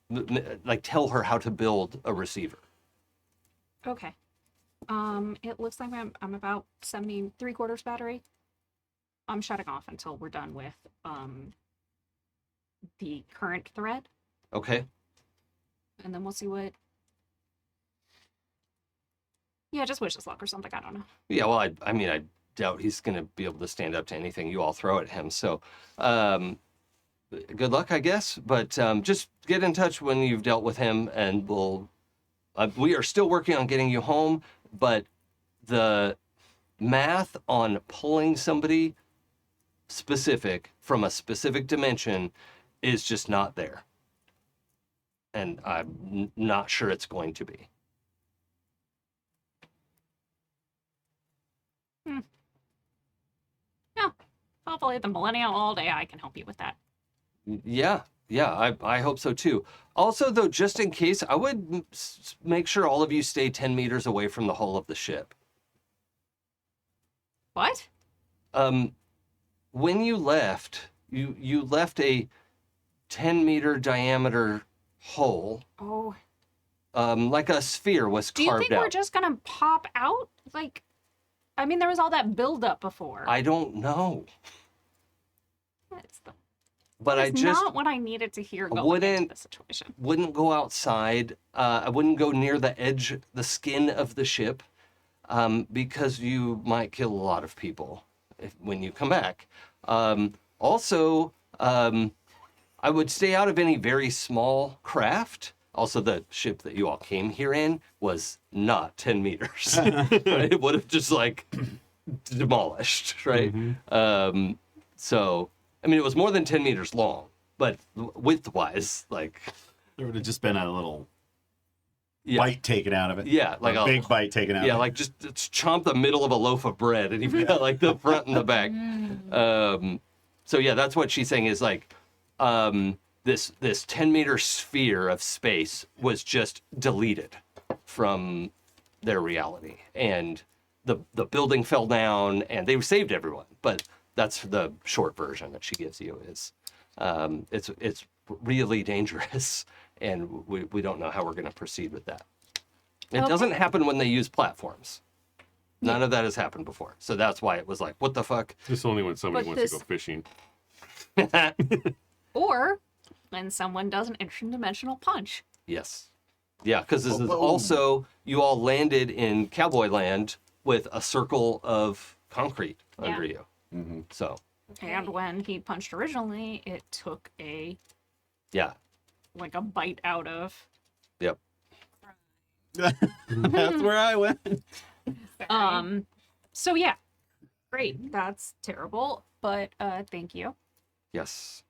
like tell her how to build a receiver. Okay. It looks like I'm about 73/4 battery. I'm shutting off until we're done with the current thread, Okay. and then we'll see what. Yeah, just wish us luck or something. I don't know. Yeah. Well, I mean, I doubt he's gonna be able to stand up to anything you all throw at him. So, good luck, I guess. But just get in touch when you've dealt with him, and we'll. We are still working on getting you home, but the math on pulling somebody specific from a specific dimension is just not there. And I'm not sure it's going to be. Yeah, hopefully the millennial old AI can help you with that. Yeah, I hope so too. Also, though, just in case, I would make sure all of you stay 10 meters away from the hull of the ship. What? When you left, you left a 10-meter diameter hole, Oh. like a sphere was Do you carved think we're out. just gonna pop out? Like, I mean, there was all that buildup before. I don't know, That's the but I That's just not what I needed to hear going into wouldn't- the situation. wouldn't go outside. I wouldn't go near the edge, the skin of the ship, because you might kill a lot of people when you come back. Also, I would stay out of any very small craft. Also, the ship that you all came here in was not 10 meters. Right? It would have just like demolished, right? So, I mean, it was more than 10 meters long, but width-wise, like, There would have just been a little yeah, bite taken out of it. yeah, like a big bite taken out yeah, of it. like just chomp the middle of a loaf of bread, and you've got like the front and the back. So yeah, that's what she's saying is like, this 10-meter sphere of space was just deleted from their reality, and the building fell down, and they saved everyone. But that's the short version that she gives you is, it's really dangerous, and we don't know how we're going to proceed with that. It Okay. doesn't happen when they use platforms. None of that has happened before, so that's why it was like, what the fuck? Just only when somebody But wants to this- go fishing. Or when someone does an interdimensional punch. Yes. Yeah, because this is Boom. also, you all landed in Cowboy Land with a circle of concrete under you. Mm-hmm. So, And when he punched originally, it took a yeah. bite out of. Yep. That's where I went. So yeah. Great. That's terrible. But thank you. Yes.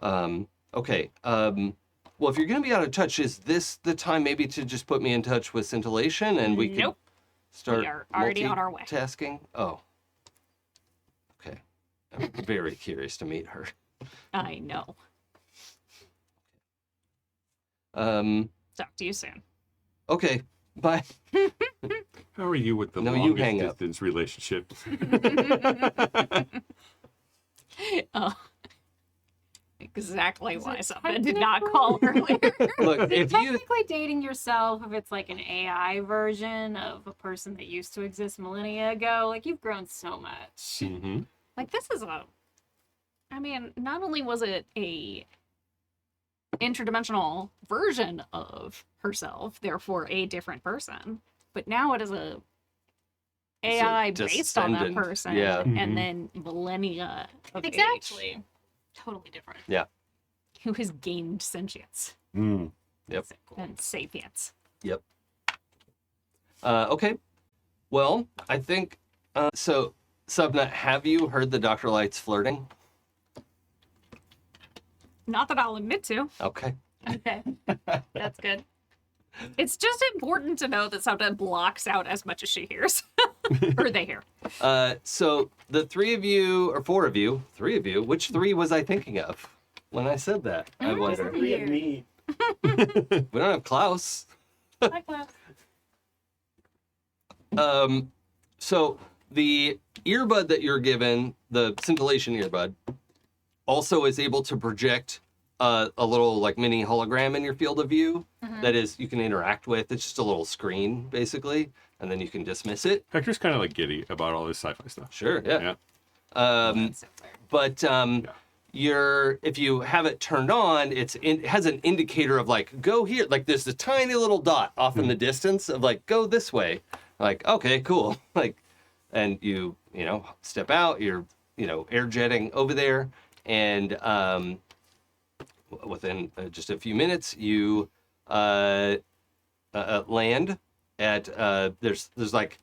Okay. Well, if you're going to be out of touch, is this the time maybe to just put me in touch with Scintillation and we can Nope. start We are already on our way. Tasking? Oh. Okay. I'm very curious to meet her. I know. Talk to you soon. Okay. Bye. How are you with the No, you longest hang up. distance relationship? Oh. Exactly why someone did not call earlier. Look, if you Technically dating yourself, if it's like an AI version of a person that used to exist millennia ago, like you've grown so much. Mm-hmm. Like this is I mean, not only was it a interdimensional version of herself, therefore a different person, but now it is a It's a AI based on that descendant. person, Yeah. Mhm. and then millennia of age, Exactly. Totally different. who has gained sentience Mm. Yep. So cool. and sapience. Yep. Okay. Well, I think so. Sapna, have you heard the Dr. Light's flirting? Not that I'll admit to. Okay. Okay. That's good. It's just important to know that Sapna blocks out as much as she hears, or they hear. So the three of you, or four of you, which three was I thinking of when I said that? I wonder. Three of me. We don't have Klaus. Hi, class. So the earbud that you're given, the scintillation earbud, also is able to project a little like mini hologram in your field of view that is you can interact with. It's just a little screen basically, and then you can dismiss it. Hector's kind of like giddy about all this sci-fi stuff. Sure, yeah. Yeah. That's so fair. But if you have it turned on, it has an indicator of like go here. Like there's a tiny little dot off in the distance of like go this way. Like okay, cool. Like, and you step out. You're air jetting over there, and within just a few minutes you land at there's like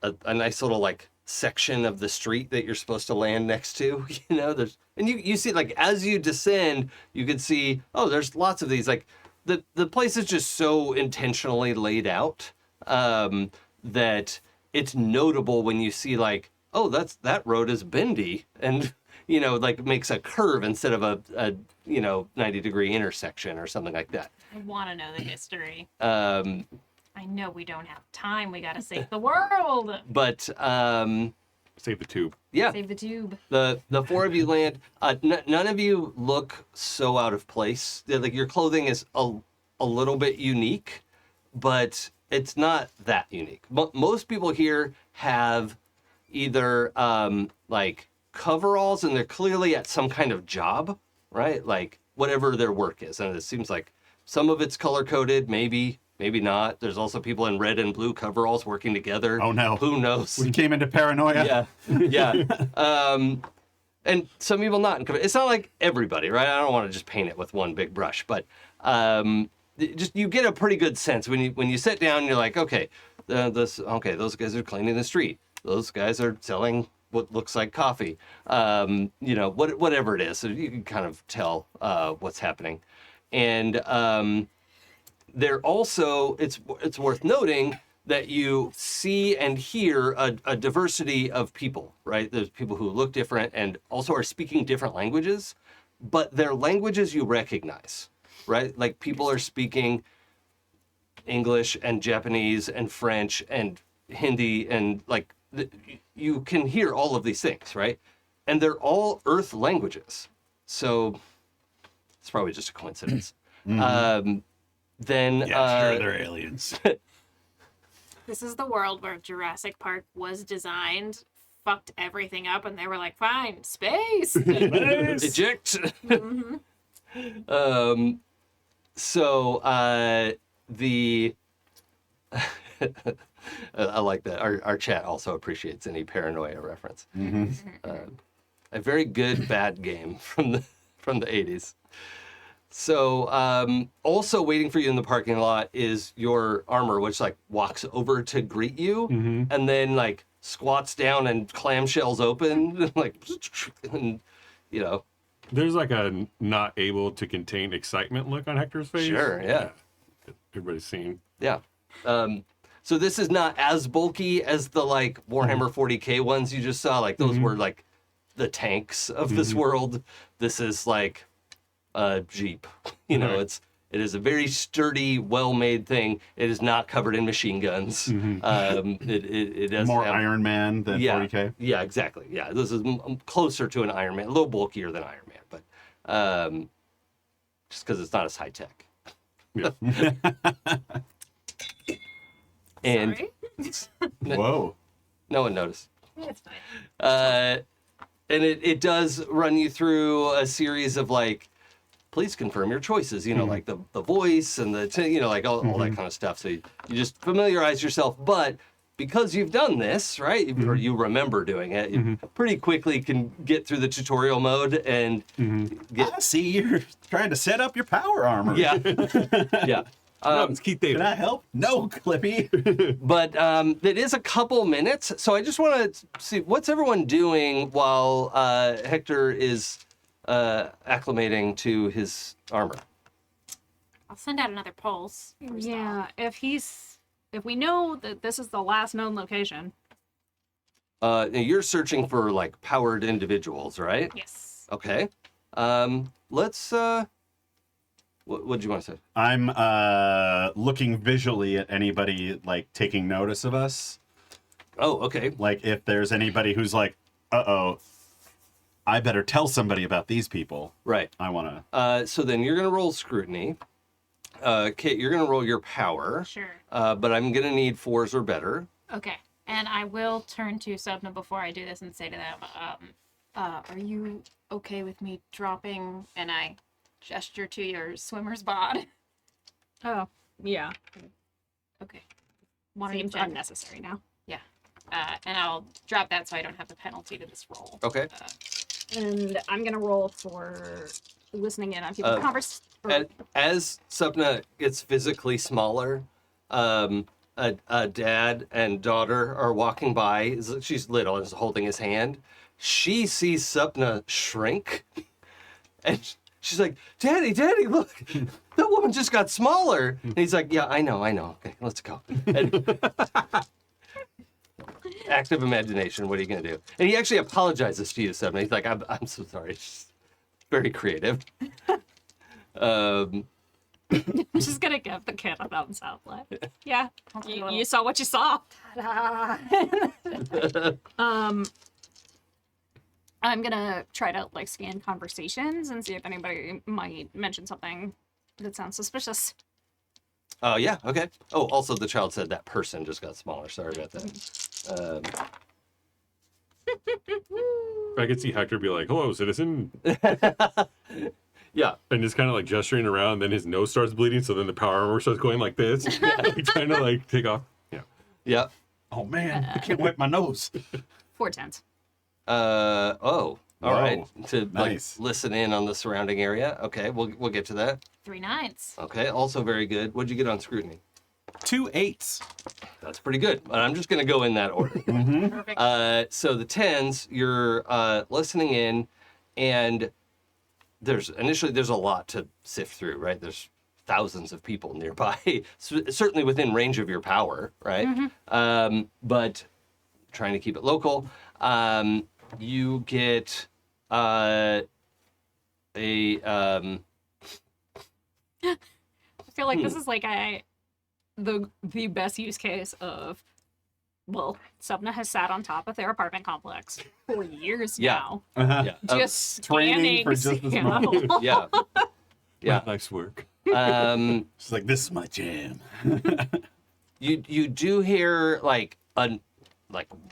a nice little like section of the street that you're supposed to land next to, there's, and you see like as you descend, you can see, oh, there's lots of these, like the place is just so intentionally laid out that it's notable when you see like, oh, that road is bendy, and like makes a curve instead of a 90-degree intersection or something like that. I want to know the history. Um, I know we don't have time. We gotta save the world. but Save the tube. yeah, Save the tube. the four of you land. None of you look so out of place. Like your clothing is a little bit unique, but it's not that unique. Most people here have either like coveralls, and they're clearly at some kind of job, right? Like whatever their work is, and it seems like some of it's color coded, maybe not. There's also people in red and blue coveralls working together. Oh, no. Who knows? We came into paranoia. Yeah. And some people not. It's not like everybody, right? I don't want to just paint it with one big brush, but just you get a pretty good sense when you sit down. You're like, okay, those guys are cleaning the street. Those guys are selling what looks like coffee. Whatever it is, so you can kind of tell what's happening. And there also, it's worth noting that you see and hear a diversity of people, right? There's people who look different and also are speaking different languages, but they're languages you recognize, right? Like people are speaking English and Japanese and French and Hindi, and like you can hear all of these things, right? And they're all Earth languages. So it's probably just a coincidence. Mm-hmm. Then Sure, they're aliens. This is the world where Jurassic Park was designed, fucked everything up, and they were like, fine, space. eject. The I like that. Our chat also appreciates any paranoia reference. A very good bad game from the 80s. So also waiting for you in the parking lot is your armor, which like walks over to greet you, and then like squats down and clamshells open, like, and There's like a not able to contain excitement look on Hector's face. Sure, yeah. Everybody's seen. Yeah. So this is not as bulky as the like Warhammer 40K ones you just saw. Like those were like the tanks of this world. This is like a Jeep. It is a very sturdy, well-made thing. It is not covered in machine guns. It does More have, Iron Man than 40K. Yeah, exactly. Yeah, this is closer to an Iron Man, a little bulkier than Iron Man, but just because it's not as high tech. Yeah. And Sorry. Whoa. no one noticed. It's fine. And it does run you through a series of like, please confirm your choices, like the voice and the, like all that kind of stuff. So you just familiarize yourself. But because you've done this, right, or you remember doing it, you pretty quickly can get through the tutorial mode and get. I see you're trying to set up your power armor. Yeah. Yeah. No, it's Keith David. Can I help? No, Clippy. But it is a couple minutes, so I just want to see what's everyone doing while Hector is acclimating to his armor. I'll send out another pulse. Yeah, if we know that this is the last known location. You're searching for like powered individuals, right? Yes. Okay. Let's. What do you want to say? I'm looking visually at anybody like taking notice of us. Oh, okay. Like if there's anybody who's like, uh-oh, I better tell somebody about these people. Right. I want to. So then you're gonna roll scrutiny. Kate, you're gonna roll your power. Sure. But I'm gonna need 4s or better. Okay. And I will turn to Sapna before I do this and say to them, are you okay with me dropping? And I gesture to your swimmer's bod. Oh, yeah. Okay. Want to Seems check? unnecessary now. Yeah. And I'll drop that so I don't have the penalty to this roll. Okay. And I'm gonna roll for listening in on people's conversation. As Sapna gets physically smaller, a dad and daughter are walking by. She's little and is holding his hand. She sees Sapna shrink, and she's like, Daddy, look, that woman just got smaller. And he's like, yeah, I know. Okay, let's go. And active imagination. What are you gonna do? And he actually apologizes to you, Sapna. He's like, I'm so sorry. It's just very creative. I'm just gonna give the kid a thumbs up. Like, yeah, you saw what you saw. I'm gonna try to like scan conversations and see if anybody might mention something that sounds suspicious. Oh, yeah, okay. Oh, also the child said that person just got smaller. Sorry about that. I could see Hector be like, "Hello, citizen," Yeah. and just kind of like gesturing around. And then his nose starts bleeding, so then the power armor starts going like this, like, trying to like take off. Yeah. Yeah. Oh man, I can't wipe my nose. 4 10s. All right. To Nice. like listen in on the surrounding area. Okay, we'll get to that. 3 9s. Okay, also very good. What'd you get on scrutiny? 2 8s. That's pretty good. But I'm just gonna go in that order. Perfect. So the 10s, you're listening in, and there's a lot to sift through, right? There's thousands of people nearby, certainly within range of your power, right? But trying to keep it local. You get I feel like this is like the best use case of, well, Sapna has sat on top of their apartment complex for years Yeah. now. yeah, Just training scanning for just this sample. yeah, yeah. Nice work. She's like, this is my jam. You do hear like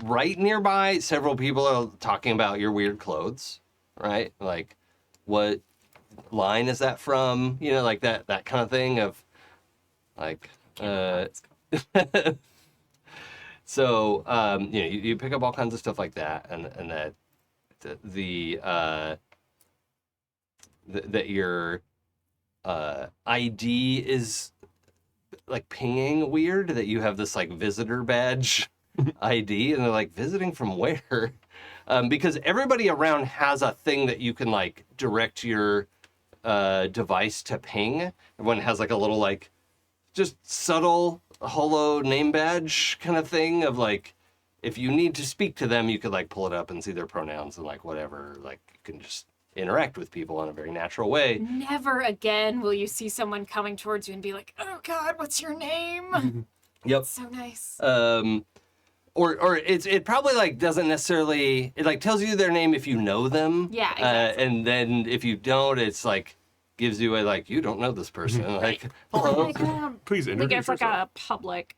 right nearby, several people are talking about your weird clothes, right? Like, what line is that from? You know, like that kind of thing of like. So you know, you pick up all kinds of stuff like that, and that that your ID is like pinging weird, that you have this like visitor badge ID, and they're like, visiting from where? Because everybody around has a thing that you can like direct your device to ping. Everyone has like a little like just subtle holo name badge kind of thing of like, if you need to speak to them, you could like pull it up and see their pronouns and like whatever. Like you can just interact with people in a very natural way. Never again will you see someone coming towards you and be like, "Oh God, what's your name?" Yep. So nice. Or it probably like doesn't necessarily, it like tells you their name if you know them. Yeah, exactly. And then if you don't, it's like gives you a like, you don't know this person. Like, hello. Like, Please like introduce it's like yourself. a public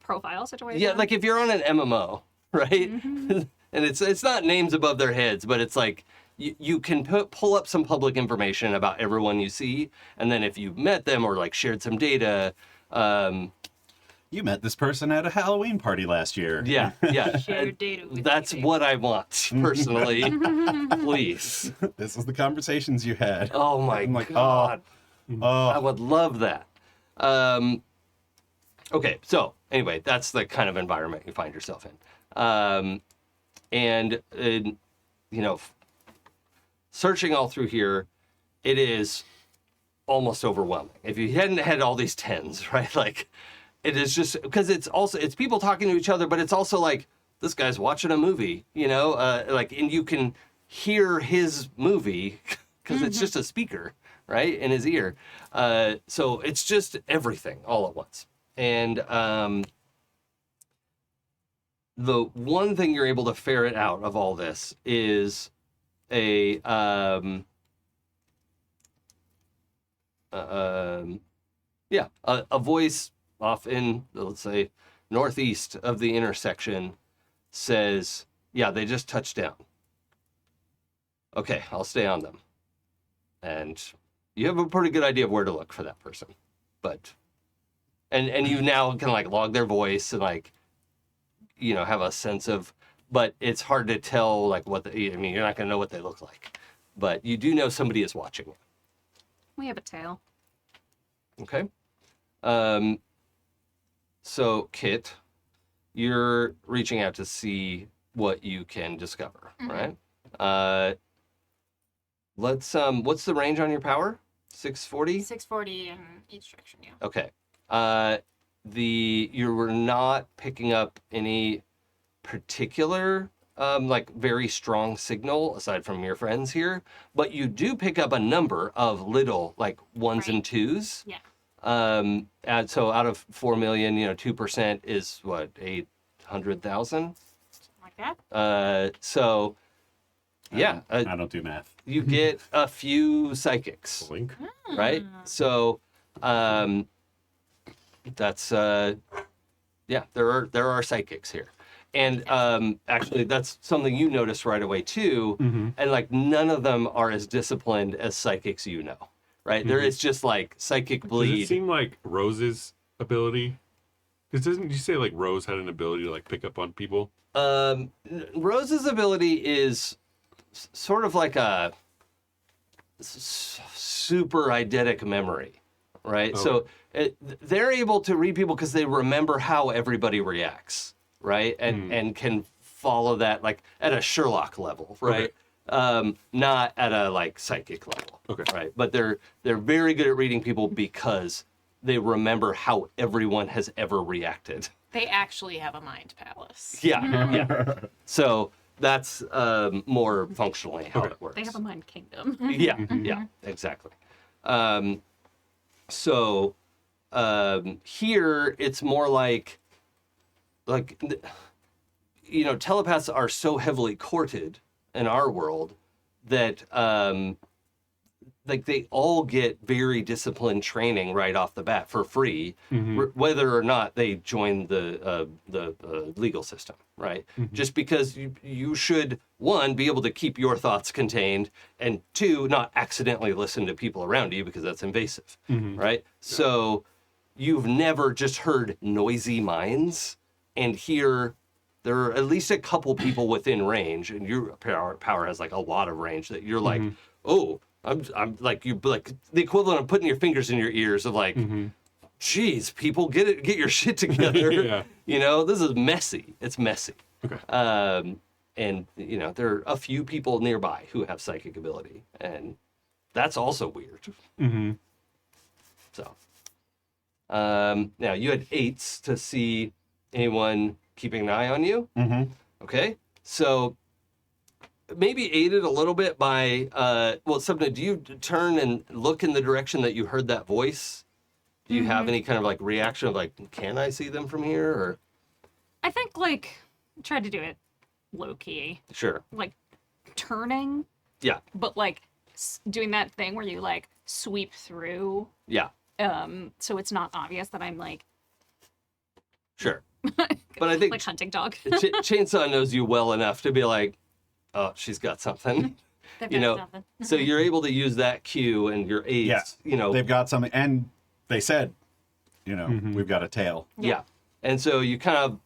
profile situation. Yeah, like if you're on an MMO, right? And it's not names above their heads, but it's like you can pull up some public information about everyone you see, and then if you met them or like shared some data, You met this person at a Halloween party last year. yeah. Share data with That's me. what I want personally. Please. This is the conversations you had. Oh my I'm like, God. I Oh, would love that. Okay, so anyway, that's the kind of environment you find yourself in. You know, searching all through here, it is almost overwhelming. If you hadn't had all these 10s, right? Like, it is just, because it's people talking to each other, but it's also like, this guy's watching a movie, you know? Like, and you can hear his movie because it's just a speaker, right, in his ear. So it's just everything all at once. And the one thing you're able to ferret out of all this is a voice off in, let's say, northeast of the intersection says, yeah, they just touched down. Okay, I'll stay on them. And you have a pretty good idea of where to look for that person. But and you now can like log their voice and like, you know, have a sense of, but it's hard to tell like what I mean, you're not gonna know what they look like. But you do know somebody is watching you. We have a tail. Okay. So Kit, you're reaching out to see what you can discover, right? Let's what's the range on your power? 640? 640 in each direction, yeah. Okay. You were not picking up any particular like very strong signal aside from your friends here, but you do pick up a number of little like ones and twos. Yeah. And so out of 4 million, 2% is what, 800,000? Like that. So yeah, I don't do math. you get a few psychics, Blink. right? So that's yeah, there are psychics here. And actually, that's something you notice right away too. And like none of them are as disciplined as psychics right? There is just like psychic Does bleed. it seem like Rose's ability? Because doesn't you say like Rose had an ability to like pick up on people? Rose's ability is sort of like a super eidetic memory, right? So they're able to read people because they remember how everybody reacts, right? And can follow that like at a Sherlock level, right? Not at a like psychic level, right? But they're very good at reading people because they remember how everyone has ever reacted. They actually have a mind palace. Yeah. So that's more functionally how it works. They have a mind kingdom. Yeah, exactly. So here it's more like telepaths are so heavily courted in our world that like they all get very disciplined training right off the bat for free, whether or not they join the legal system, right? Just because you should, one, be able to keep your thoughts contained, and two, not accidentally listen to people around you because that's invasive, right? So you've never just heard noisy minds, and here there are at least a couple people within range, and your power has like a lot of range that you're like, oh, I'm like you like the equivalent of putting your fingers in your ears of like, geez, people get your shit together. This is messy. It's messy. And there are a few people nearby who have psychic ability, and that's also weird. So now you had 8s to see anyone keeping an eye on you. Okay, so maybe aided a little bit by Sapna, do you turn and look in the direction that you heard that voice? Do you have any kind of like reaction of like, can I see them from here? Or I think like tried to do it low key, sure, like turning, but like doing that thing where you like sweep through, so it's not obvious that I'm like sure. But I think like hunting dog. Chainsaw knows you well enough to be like, oh, she's got something. They've got something. So you're able to use that cue and your aids. They've got something, and they said, we've got a tail. Yeah. And so you kind of,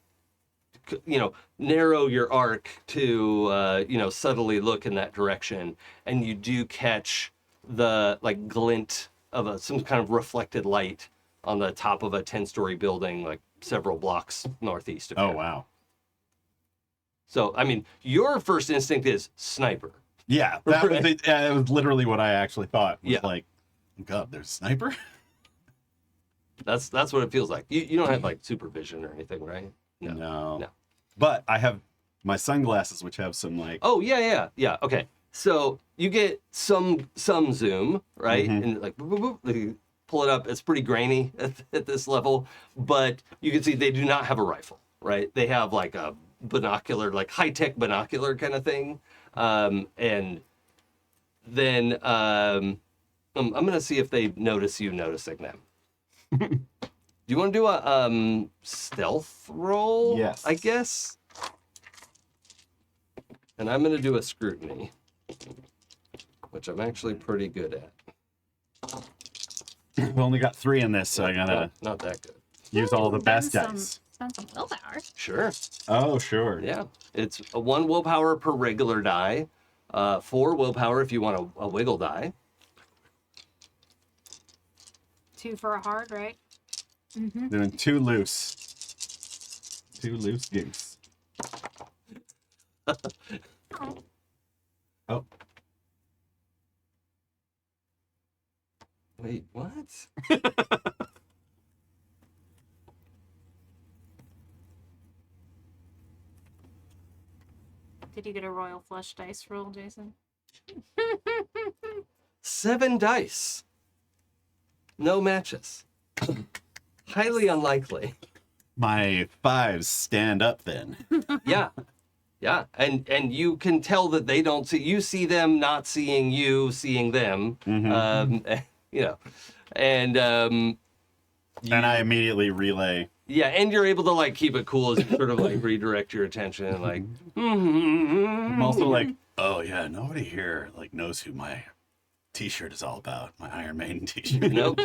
narrow your arc to, subtly look in that direction, and you do catch the like glint of some kind of reflected light on the top of a 10-story building, like several blocks northeast of here. Oh, wow. So, I mean, your first instinct is sniper. Yeah, that was it. It was literally what I actually thought. Was Yeah. like, God, there's a sniper? That's what it feels like. You don't have like supervision or anything, right? No. No. But I have my sunglasses, which have some like... Oh, yeah. Okay. So you get some zoom, right? And like, boop, boop, boop, you pull it up. It's pretty grainy at this level, but you can see they do not have a rifle, right? They have like a binocular, like high-tech binocular kind of thing. And then I'm going to see if they notice you noticing them. Do you want to do a stealth roll? Yes. I guess. And I'm going to do a scrutiny, which I'm actually pretty good at. We only got 3 in this, so I gotta Not that good. use all the best Spend dice. some willpower. Sure. Oh, sure. Yeah. It's a 1 willpower per regular die. 4 willpower if you want a wiggle die. 2 for a hard, right? Doing 2 loose. 2 loose goose. Oh. Wait, what? Did you get a royal flush dice roll, Jason? 7 dice. No matches. Highly unlikely. My 5s stand up then. Yeah. Yeah. And you can tell that they don't see you, see them not seeing you, seeing them. You know. And And I immediately relay. yeah, and you're able to like keep it cool as you sort of like redirect your attention, like. I'm also like, oh yeah, nobody here like knows who my T-shirt is all about. My Iron Maiden T-shirt. Nope.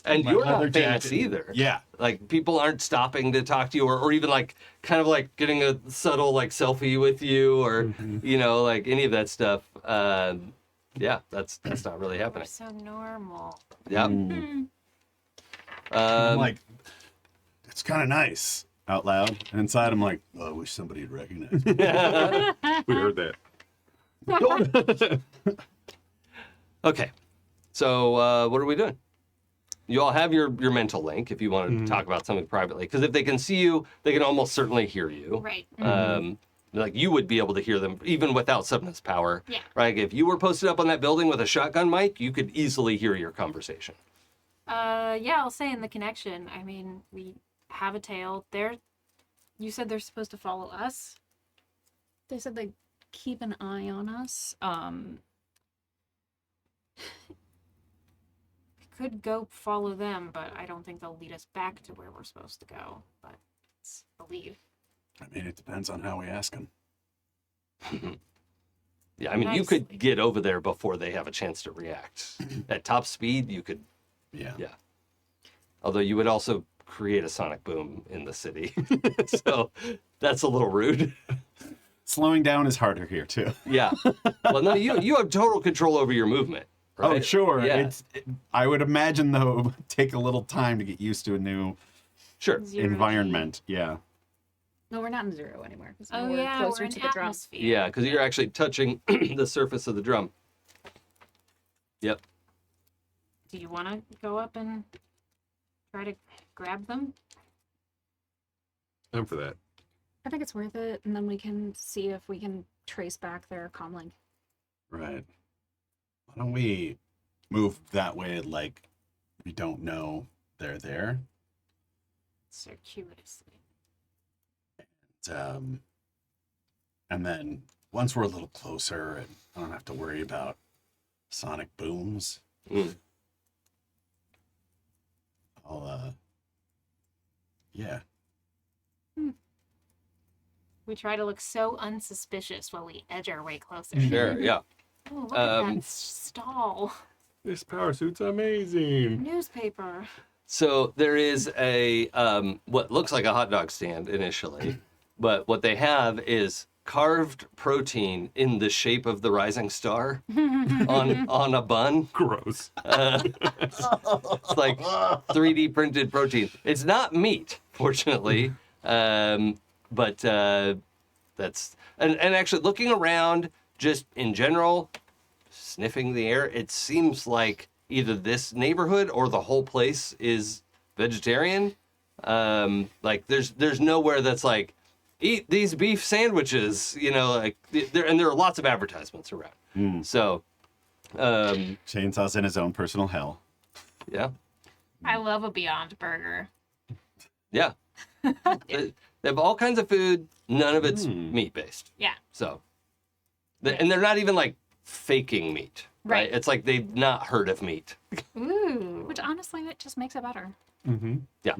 And My you're leather not famous jacket. either. Yeah. Like people aren't stopping to talk to you, or even like kind of like getting a subtle like selfie with you, or you know, like any of that stuff. Yeah, that's not really We're happening. so normal. Yeah. I'm like, it's kind of nice out loud. And inside, I'm like, oh, I wish somebody would recognize me. We heard that. Okay, so what are we doing? You all have your mental link if you want to talk about something privately, because if they can see you, they can almost certainly hear you. Right. Like you would be able to hear them even without Sapna's power. Yeah. Right. If you were posted up on that building with a shotgun mic, you could easily hear your conversation. Yeah, I'll say in the connection. I mean, we have a tail. You said they're supposed to follow us? They said they keep an eye on us. We could go follow them, but I don't think they'll lead us back to where we're supposed to go. But let's believe. I mean, it depends on how we ask them. Yeah, I mean, you could Nicely. get over there before they have a chance to react. At top speed, you could. Yeah. Yeah. Although you would also create a sonic boom in the city, so that's a little rude. Slowing down is harder here too. Yeah. Well, no, you have total control over your movement. Right? Oh, sure. Yeah. I would imagine though, it would take a little time to get used to a new Sure. Zero environment. Yeah. No, we're not in 0 anymore. 'Cause Oh we're yeah, closer we're in to the drum. atmosphere. Yeah, because you're actually touching the surface of the drum. Yep. Do you want to go up and try to grab them? I'm for that. I think it's worth it, and then we can see if we can trace back their comlink. Right. Why don't we move that way like we don't know they're there? Circuitously. And then once we're a little closer and I don't have to worry about sonic booms, I'll yeah. We try to look so unsuspicious while we edge our way closer. Sure. Yeah. Oh, look at that stall. This power suit's amazing. Newspaper. So there is a what looks like a hot dog stand initially, but what they have is carved protein in the shape of the rising star on a bun. Gross. It's like 3D printed protein. It's not meat, fortunately, but that's and actually looking around just in general, sniffing the air, it seems like either this neighborhood or the whole place is vegetarian. Like there's nowhere that's like eat these beef sandwiches, you know, like there are lots of advertisements around. So Chainsaw's in his own personal hell. yeah. I love a Beyond Burger. Yeah. They have all kinds of food, none of it's meat based. Yeah. So and they're not even like faking meat. Right. Right. It's like they've not heard of meat. Ooh. Which honestly, it just makes it better. Yeah.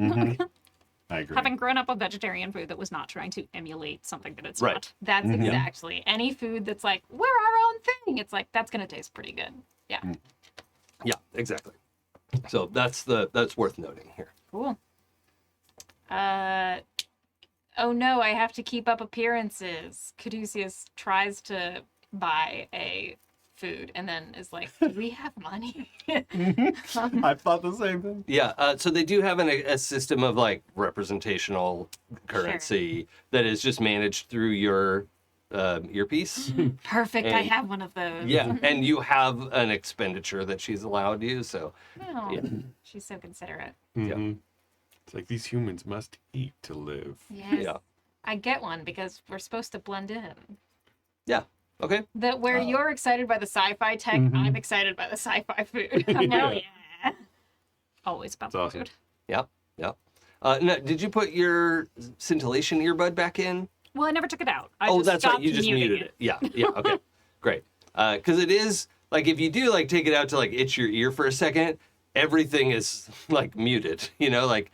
I agree. Having grown up with vegetarian food that was not trying to emulate something that it's Right. not. That's exactly. Any food that's like, we're our own thing. It's like, that's going to taste pretty good. Yeah. Yeah, exactly. So that's worth noting here. Cool. Oh no, I have to keep up appearances. Caduceus tries to buy a food and then is like, do we have money? I thought the same thing. Yeah, so they do have a system of like representational currency that is just managed through your earpiece. Perfect. I And- have one of those. Yeah, and you have an expenditure that she's allowed you. So Oh, Yeah. she's so considerate. Mhm. It's like these humans must eat to live. Yes. Yeah. I get one because we're supposed to blend in. Yeah. Okay. That where you're excited by the sci-fi tech, I'm excited by the sci-fi food. Hell yeah. Always about That's the awesome. food. Yep. Yep. Now, did you put your scintillation earbud back in? Well, I never took it out. I Oh, just that's right. stopped You just muting muted it. Yeah. Yeah. Okay. Great. Because it is like if you do like take it out to like itch your ear for a second, everything is like muted. You know, like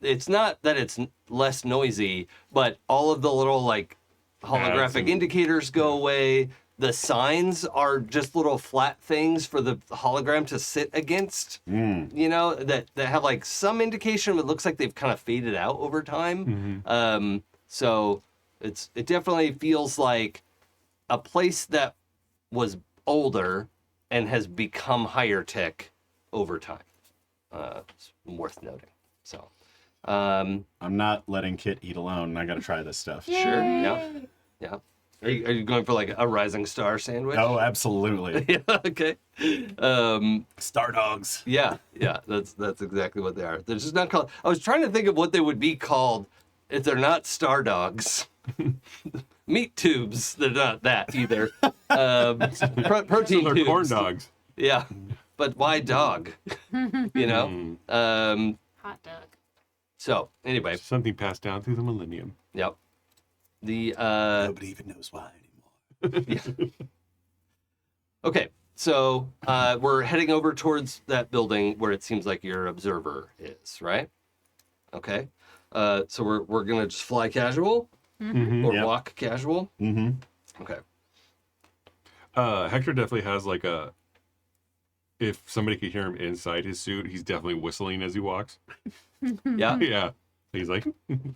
it's not that it's less noisy, but all of the little like holographic indicators go away. The signs are just little flat things for the hologram to sit against. You know, that have like some indication, but it looks like they've kind of faded out over time. So it definitely feels like a place that was older and has become higher tech over time. It's worth noting. So, I'm not letting Kit eat alone. I got to try this stuff. sure, yeah, yeah. Are you going for like a rising star sandwich? Oh, absolutely. Yeah. Okay. Star dogs. Yeah. That's exactly what they are. They're just not called. I was trying to think of what they would be called if they're not star dogs. Meat tubes. They're not that either. Protein They're tubes. corn dogs. Yeah, but why dog? You know. Hot dog. So anyway, Something passed down through the millennium. yep. The Nobody even knows why anymore. okay. So we're heading over towards that building where it seems like your observer is, right? Okay. So we're gonna just fly casual or Yep. walk casual. Okay. Hector definitely has like a. If somebody could hear him inside his suit, he's definitely whistling as he walks. Yeah. Yeah. He's like,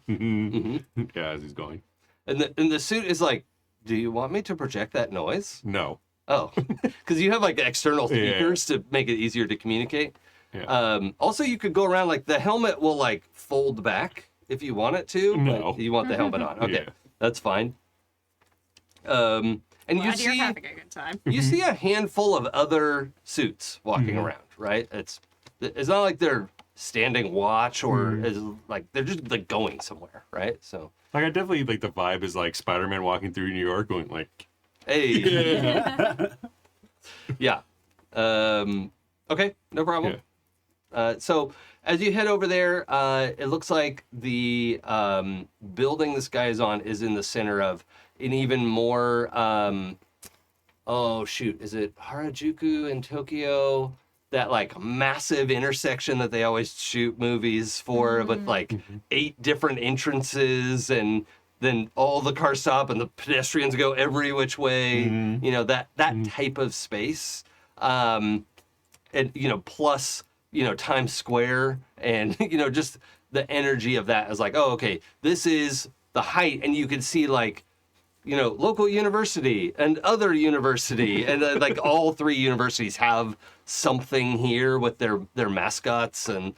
Mhm. yeah, as he's going. And the suit is like, do you want me to project that noise? No. Oh, because you have like external Yeah. speakers to make it easier to communicate. Yeah. Also, you could go around like the helmet will like fold back if you want it to. No. But you want the helmet on. Okay, Yeah. that's fine. And you Glad you're see having a good time. you see a handful of other suits walking around, right? It's not like they're standing watch or is like they're just like going somewhere, right? So Like I definitely like the vibe is like Spider-Man walking through New York, going like, hey, yeah. Okay, no problem. So as you head over there, it looks like the building this guy is on is in the center of an even more. Oh shoot, is it Harajuku in Tokyo? That like massive intersection that they always shoot movies for, with like 8 different entrances, and then all the cars stop and the pedestrians go every which way. You know, that type of space. And plus Times Square, and just the energy of that is like, oh, okay, this is the height, and you can see like local university and other university, and like all 3 universities have something here with their mascots and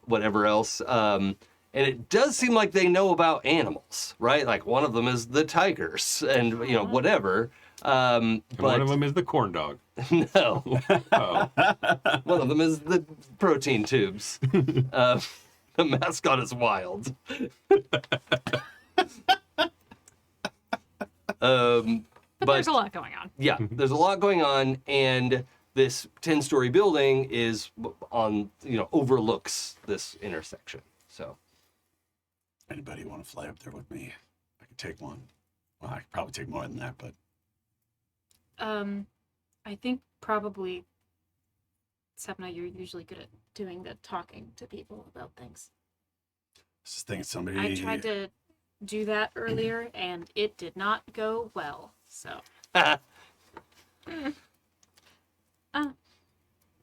whatever else. And it does seem like they know about animals, right? Like one of them is the tigers, and whatever. and But one of them is the corn dog. no. Oh. One of them is the protein tubes. The mascot is wild. But But there's a lot going on. yeah, there's a lot going on, and this 10-story building is on, overlooks this intersection. So Anybody want to fly up there with me? I could take one. Well, I could probably take more than that, but I think probably, Sapna, you're usually good at doing the talking to people about things. just think somebody. I tried to do that earlier, and it did not go well. So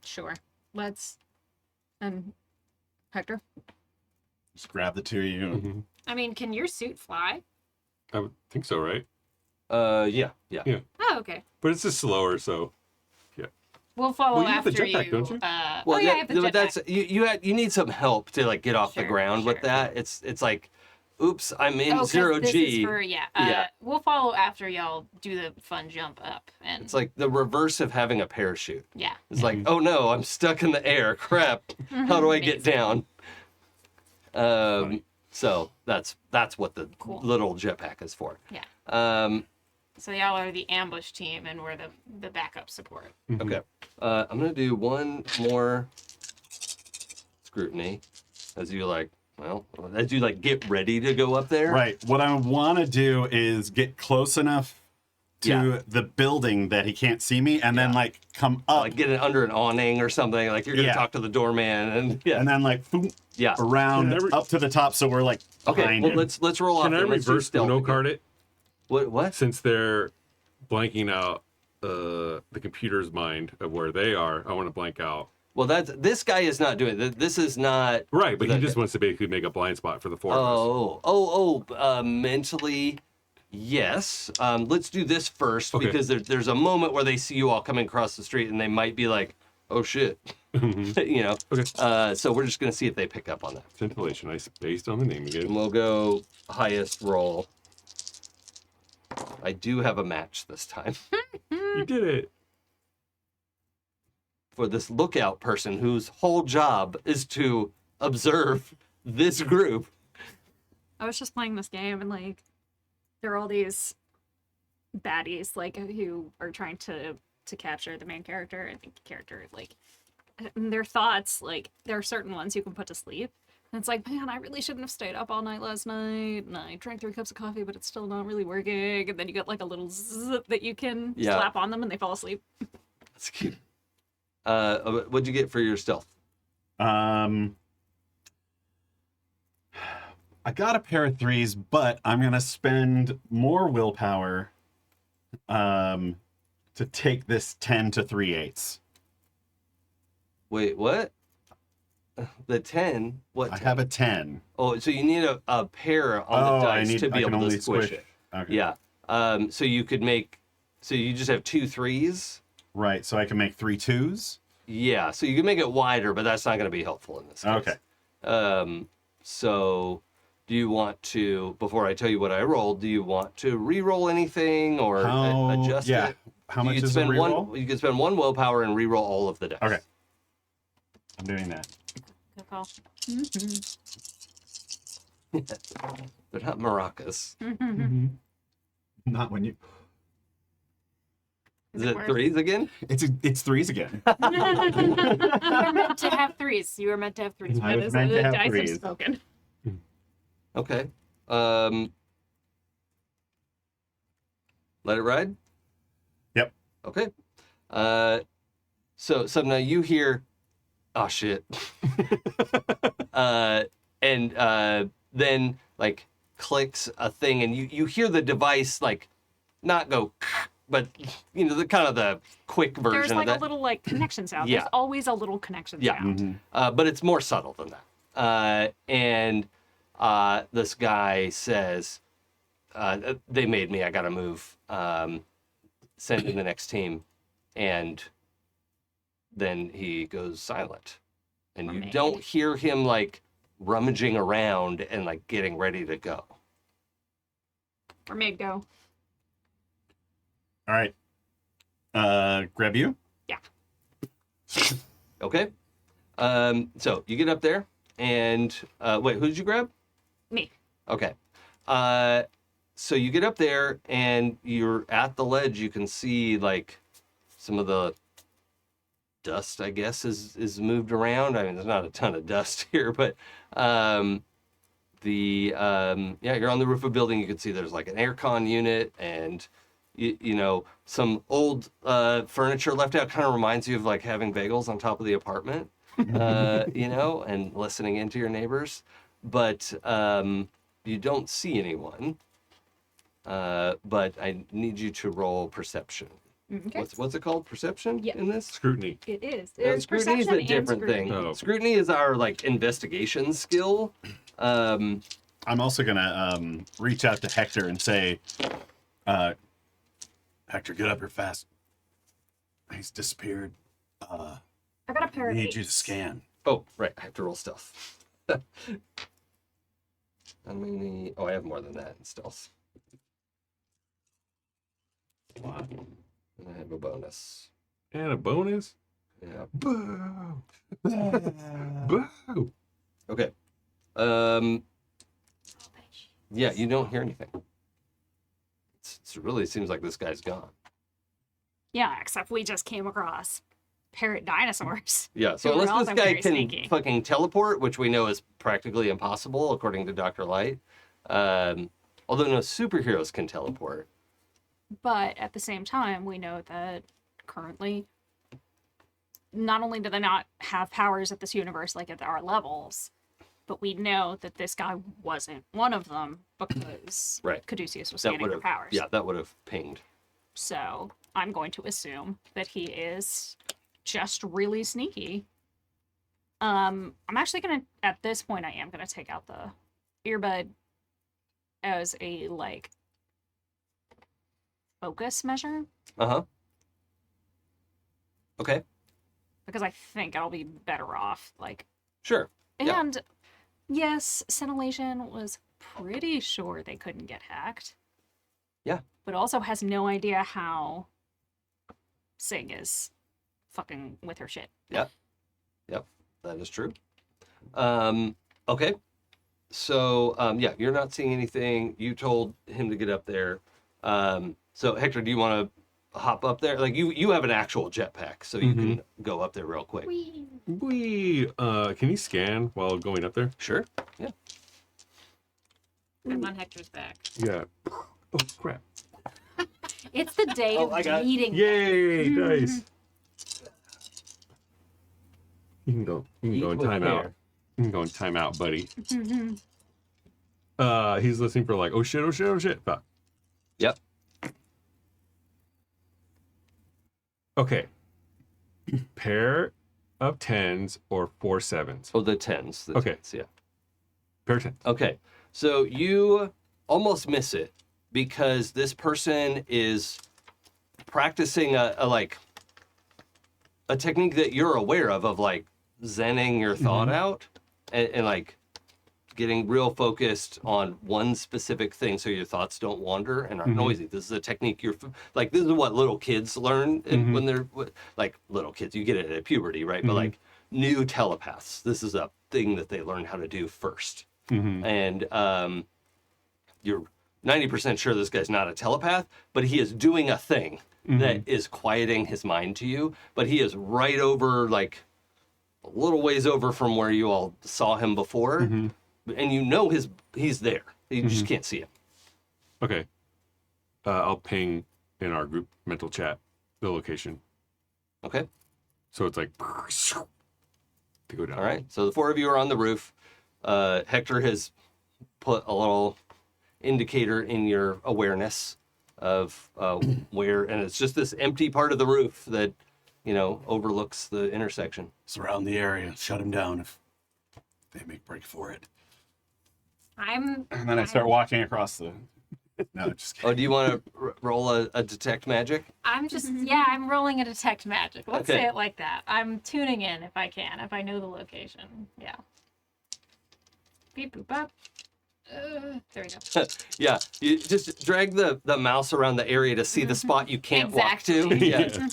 Sure. Let's. Hector? Just grab the 2 of you. Mhm. I mean, can your suit fly? I would think so, right? yeah. Oh, okay. But it's just slower, so We'll follow Well, you have the after jetpack, you. don't you? Well, I have the but that's jetpack. you need some help to like get off the Sure, ground with sure. that. It's like, oops, I'm in Oh, 'cause zero this G. is for, Yeah. We'll follow after y'all do the fun jump up, and It's like the reverse of having a parachute. yeah. It's like, oh no, I'm stuck in the air. Crap. How do I get down? So that's what the Cool. little jetpack is for. Yeah. So y'all are the ambush team, and we're the backup support. Okay. I'm gonna do one more scrutiny as you get ready to go up there. Right. What I want to do is get close enough to Yeah. the building that he can't see me, and then like come up, Like get it under an awning or something. Like you're gonna Yeah. talk to the doorman and yeah. and then like boom, Yeah. around Can I up to the top, so we're like Okay. behind Well, him. let's roll off. Can I and let's do reverse stealth Uno again. card it? What? Since they're blanking out the computer's mind of where they are, I want to blank out. Well, this guy is not doing it. This is not Right, but he the- just wants to basically make a blind spot for the four of us. Mentally, yes. Let's do this first Okay. because there's a moment where they see you all coming across the street and they might be like, "Oh shit," you know. Okay. So we're just gonna see if they pick up on that. Scintillation, based on the name And again. we'll go highest roll. I do have a match this time You did it. for this lookout person whose whole job is to observe this group. I was just playing this game and like there are all these baddies like who are trying to capture the main character. I think the character like and their thoughts like there are certain ones you can put to sleep. And it's like, man, I really shouldn't have stayed up all night last night. And I drank 3 cups of coffee, but it's still not really working. And then you get like a little zzz that you can Yeah. slap on them and they fall asleep. That's cute. What'd you get for your stealth? I got a pair of 3s, but I'm gonna spend more willpower to take this 10 to 3/8. Wait, what? The 10? What? I 10? have a 10. Oh, so you need a pair on the dice to be I can able only to squish squish. it. Okay. Yeah. So you could make. So you just have 2 3s. Right, so I can make 3 2s. Yeah. So you can make it wider, but that's not going to be helpful in this case. Okay. So do you want to? Before I tell you what I rolled, do you want to re-roll anything or adjust yeah. it? How You much could is a spend reroll? one. You can spend 1 willpower and re-roll all of the dice. Okay. I'm doing that. Good call. They're not maracas. Not when you. Is it it worth- 3s again? It's 3s again. You were meant to have 3s. You were meant to have 3s. I was That is meant to the have dice have 3s. spoken. Okay. Let it ride? Yep. Okay. So Sapna, you hear, oh shit. Then like clicks a thing and you hear the device like not go, but you know, the kind of the quick version There's of like that. a little like connection sound. Yeah. There's always a little connection Yeah. sound. But it's more subtle than that. This guy says, they made me, I gotta move. Send in the next team. And then he goes silent. And you Remain. don't hear him like rummaging around and like getting ready to go. Or made go. All right. Grab you. Okay? So you get up there and wait, who did you grab? Me. Okay. So you get up there and you're at the ledge. You can see like some of the dust, I guess, is moved around. I mean, there's not a ton of dust here, but yeah, you're on the roof of a building. You can see there's like an aircon unit and you know, some old furniture left out. Kind of reminds you of like having bagels on top of the apartment, you know, and listening into your neighbors. But you don't see anyone. But I need you to roll perception. Okay. What's it called? Perception Yeah. in this? Scrutiny. It is. No, There's scrutiny is perception a and different scrutiny. thing. Oh. Scrutiny is our like investigation skill. I'm also gonna reach out to Hector and say, Hector, get up here fast. He's disappeared. I got a pair I of need you to eights. scan. Oh, right. I have to roll stealth. How many? Oh, I have more than that in stealth. Wow. And I have a bonus. And a bonus. Yeah. Boo! Boo! Okay. Yeah, you don't hear anything. it really seems like this guy's gone. Yeah, except we just came across parrot dinosaurs. Yeah, so Who are unless also this guy very can sneaky. fucking teleport, which we know is practically impossible according to Dr. Light, although no superheroes can teleport. But at the same time, we know that currently, not only do they not have powers at this universe like at our levels, but we know that this guy wasn't one of them because Right. Caduceus was That scanning would for have, powers. yeah, that would have pinged. So I'm going to assume that he is just really sneaky. I'm actually gonna, at this point, I am gonna take out the earbud as a like focus measure Okay, because I think I'll be better off. Like, sure. Yeah. and yes, Scintillation was pretty sure they couldn't get hacked. Yeah. But also has no idea how Sing is fucking with her shit. Yep, that is true. Okay. So, yeah, you're not seeing anything. You told him to get up there. So, Hector, do you want to hop up there? Like, you have an actual jetpack, so you can go up there real quick. Can you scan while going up there? Sure. Yeah. I'm on Hector's back. Yeah. Oh crap! It's the day Oh, I got of it. meeting. Yay! Nice. You can go. You can Eat go in with timeout. care. You can go in timeout, buddy. He's listening for like, oh shit, oh shit, oh shit. Fuck. Yep. Okay. Pair of 10s or 4 7s. Oh, the tens. The Okay. tens, yeah. Pair of 10s. Okay. So you almost miss it because this person is practicing a technique that you're aware of like zenning your thought out and like getting real focused on one specific thing so your thoughts don't wander and aren't noisy. This is a technique like, this is what little kids learn when they're like little kids. You get it at puberty, right? But like new telepaths, this is a thing that they learn how to do first. And you're 90% sure this guy's not a telepath, but he is doing a thing that is quieting his mind to you. But he is right over, like, a little ways over from where you all saw him before. And you know he's there. You just can't see him. Okay. I'll ping in our group mental chat the location. Okay? So it's like to go down. All right. So the four of you are on the roof. Hector has put a little indicator in your awareness of where, and it's just this empty part of the roof that, overlooks the intersection. Surround the area, shut him down if they make break for it. I'm. And then I start walking across the. No, just kidding. Oh, do you want to roll a detect magic? I'm just. Yeah, I'm rolling a detect magic. Let's Okay. say it like that. I'm tuning in if I can, if I know the location. Yeah. Beep boop up. There we go. Yeah, you just drag the mouse around the area to see the spot you can't walk to. Exactly. Yeah.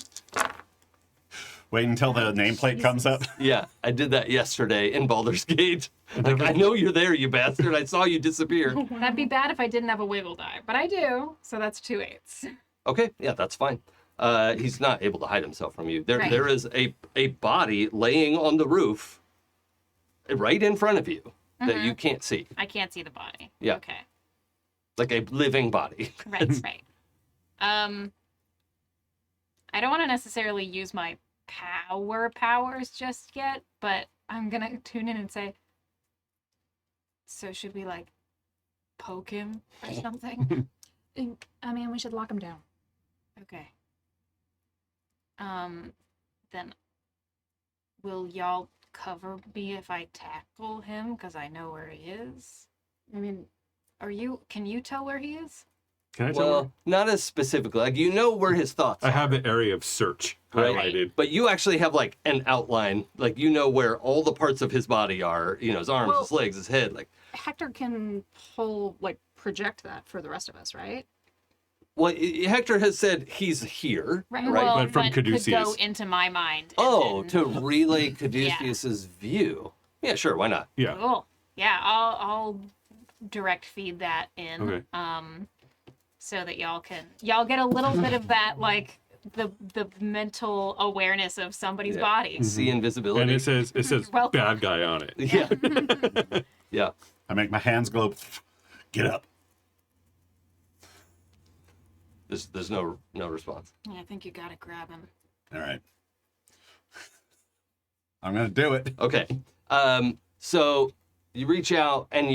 Wait until the nameplate comes up. Yeah, I did that yesterday in Baldur's Gate. Like, I know you're there, you bastard. I saw you disappear. That'd be bad if I didn't have a wiggle die, but I do, so that's 2 8s. Okay, yeah, that's fine. He's not able to hide himself from you. Right. There is a body laying on the roof right in front of you that you can't see. I can't see the body. Yeah. Okay. Like a living body. Right, right. I don't want to necessarily use my powers just yet, but I'm gonna tune in and say, so should we like poke him or something? I mean, we should lock him down. Okay. Then will y'all cover me if I tackle him because I know where he is? I mean, Can you tell where he is? Can I tell? Well, not as specifically. Like, you know where his thoughts I are. have the area of search highlighted. But you actually have like an outline. Like, you know where all the parts of his body are. His arms, Well- his legs, his head. Like, Hector can project that for the rest of us, right? well, Hector has said he's here. Right. Right. Well, But from could go Caduceus. into my mind. and Oh, then- to relay Caduceus's view. Yeah, sure. Why not? Yeah. Cool. Yeah, I'll direct feed that in. Okay. so that y'all get a little bit of that, like the mental awareness of somebody's body. See invisibility. And it says welcome. bad guy on it. Yeah. Yeah. I make my hands go. Get up. There's no response. Yeah, I think you gotta grab him. All right. I'm gonna do it. Okay. So you reach out and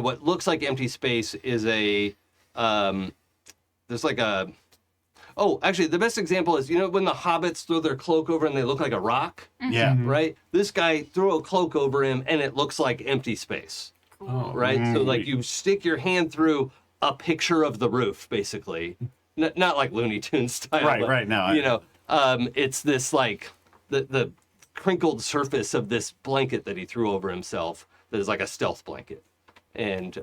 what looks like empty space is a there's like a actually the best example is when the hobbits throw their cloak over and they look like a rock, Yeah. right? This guy throw a cloak over him and it looks like empty space. Oh, Right? So like you stick your hand through a picture of the roof, basically. Not like Looney Tunes style. Right, but, right, no, it's this like the crinkled surface of this blanket that he threw over himself that is like a stealth blanket. And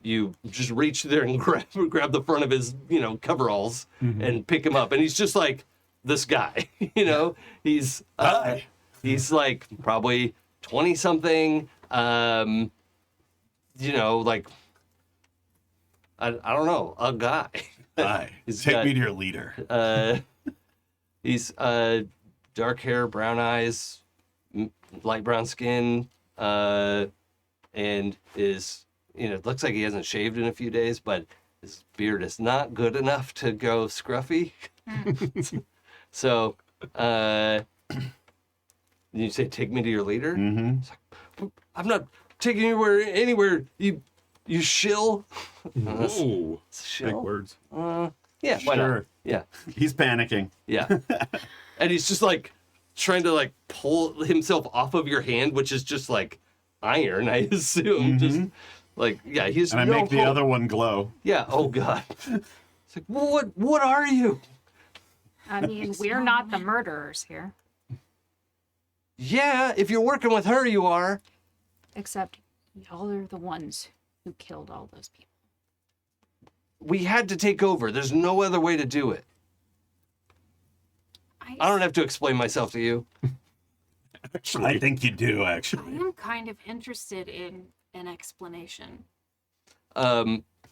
you just reach there and grab the front of his, coveralls and pick him up. And he's just like this guy, he's Hi. he's like probably 20 something, like I don't know, a guy. Hi. He's Take got- me to your leader. He's dark hair, brown eyes, light brown skin, and is looks like he hasn't shaved in a few days, but his beard is not good enough to go scruffy. So you say, "Take me to your leader." Mm-hmm. It's like, I'm not taking you anywhere. You shill. Ooh, Shill. big words. Yeah, why not? Sure. Yeah. He's panicking. Yeah. And he's just like trying to like pull himself off of your hand, which is just like iron, I assume. Just like, yeah, he's And I make the other one glow. Yeah. Oh God. It's like, well, what are you? I mean, We're not the murderers here. Yeah, if you're working with her, you are. except y'all are the ones who killed all those people. We had to take over. There's no other way to do it. I don't have to explain myself to you. I think you do, I actually. am kind of interested in an explanation.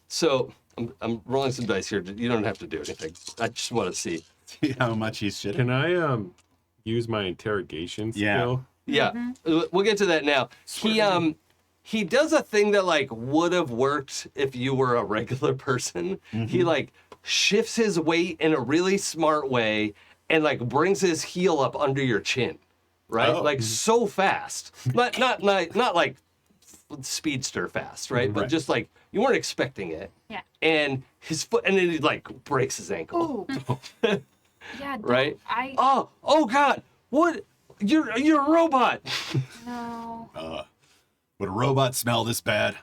So I'm rolling some dice here. You don't have to do anything. I just want to see. See how much he's shitting. Can I use my interrogation skill? Yeah, we'll get to that now. He does a thing that like would have worked if you were a regular person. He like shifts his weight in a really smart way and like brings his heel up under your chin, right? Oh. Like so fast, not like speedster fast, right? But Right. just like you weren't expecting it. Yeah. And his foot, and then he like breaks his ankle. Oh. Yeah. Right? I Oh God! What? You're a robot. no. Would a robot smell this bad?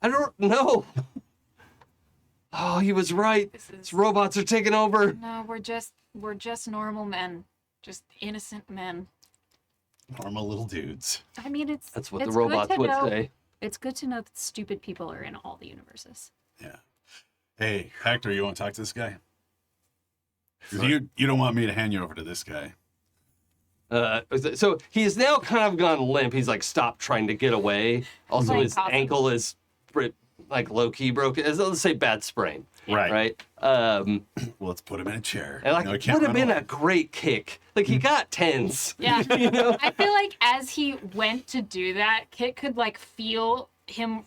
I don't know. Oh, he was right. These robots are taking over. No, we're just normal men. Just innocent men. Normal little dudes. I mean, That's what it's the robots good to would know, say. It's good to know that stupid people are in all the universes. Yeah. Hey, Hector, you want to talk to this guy? 'Cause you don't want me to hand you over to this guy. So he's now kind of gone limp. He's like stopped trying to get away. Also, Like his possible. ankle is like low key broken. Let's say bad sprain. Right. Right. Well, let's put him in a chair. And like No, he would can't have run been away. a great kick. Like he got tens. Yeah. You know. I feel like as he went to do that, Kit could like feel him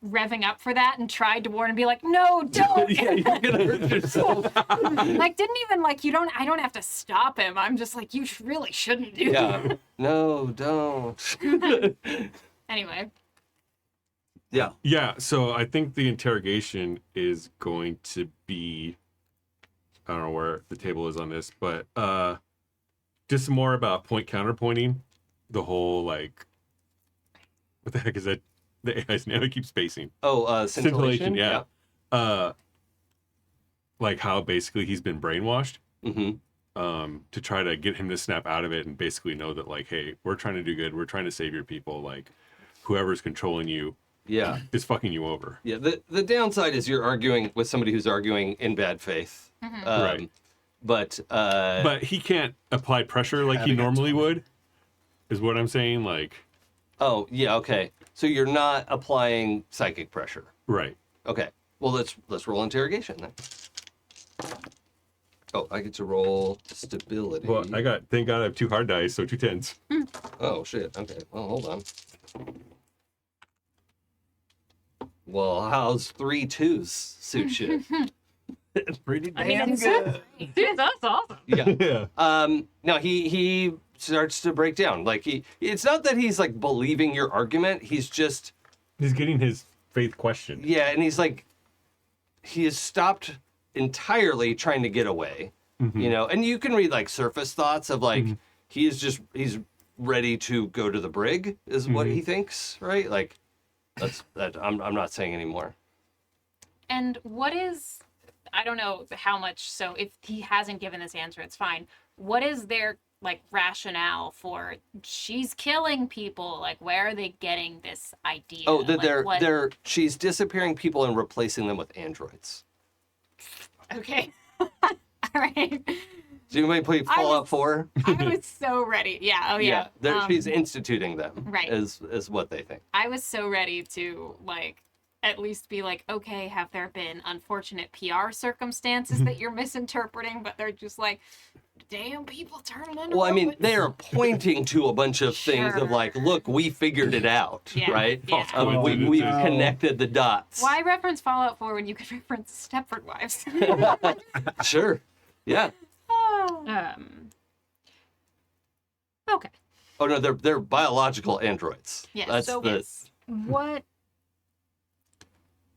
revving up for that and tried to warn and be like, "No, don't!" Yeah, you're gonna hurt yourself. Like didn't even like I don't have to stop him. I'm just like you really shouldn't do that. Yeah. No, don't. Anyway, Yeah. Yeah, so I think the interrogation is going to be, I don't know where the table is on this, but just more about point counterpointing. The whole like, what the heck is that? The AI's name, I keep spacing. Oh, scintillation. Yeah. Like how basically he's been brainwashed. Mm-hmm. To try to get him to snap out of it and basically know that like, hey, we're trying to do good. We're trying to save your people. Like, whoever's controlling you Yeah. is fucking you over. Yeah. The downside is you're arguing with somebody who's arguing in bad faith. Right. But he can't apply pressure like he normally would, is what I'm saying. Like, oh yeah, okay. So you're not applying psychic pressure. right. Okay. Well, let's roll interrogation then. Oh, I get to roll stability. Well, thank God I have 2 hard dice, so 2 10s. Oh shit. Okay. Well, hold on. Well, how's 3 2s suit you? Pretty I mean, damn it's good. dude, that's awesome. Yeah. Yeah. No, he starts to break down. Like it's not that he's like believing your argument. He's just He's getting his faith questioned. yeah, and he's like he has stopped entirely trying to get away. You know, and you can read like surface thoughts of like he's ready to go to the brig is what he thinks, right? Like that I'm not saying anymore. And what is, I don't know how much, so if he hasn't given this answer, it's fine. What is their, like, rationale for she's killing people? Like, where are they getting this idea? Oh, that Like, she's disappearing people and replacing them with androids. Okay. All right. Do you want me to play Fallout 4? I was so ready. Yeah. Oh, yeah. She's instituting them. right. Is what they think. I was so ready to, like, at least be like, okay, have there been unfortunate PR circumstances that you're misinterpreting? But they're just like, damn, people turning into Well, I mean, robots. they are pointing to a bunch of things of like, look, we figured it out, Yeah, right? yeah. We've connected the dots. Why reference Fallout 4 when you could reference Stepford Wives? Sure. Yeah. Okay. Oh no, they're biological androids. Yes, That's so the yes. What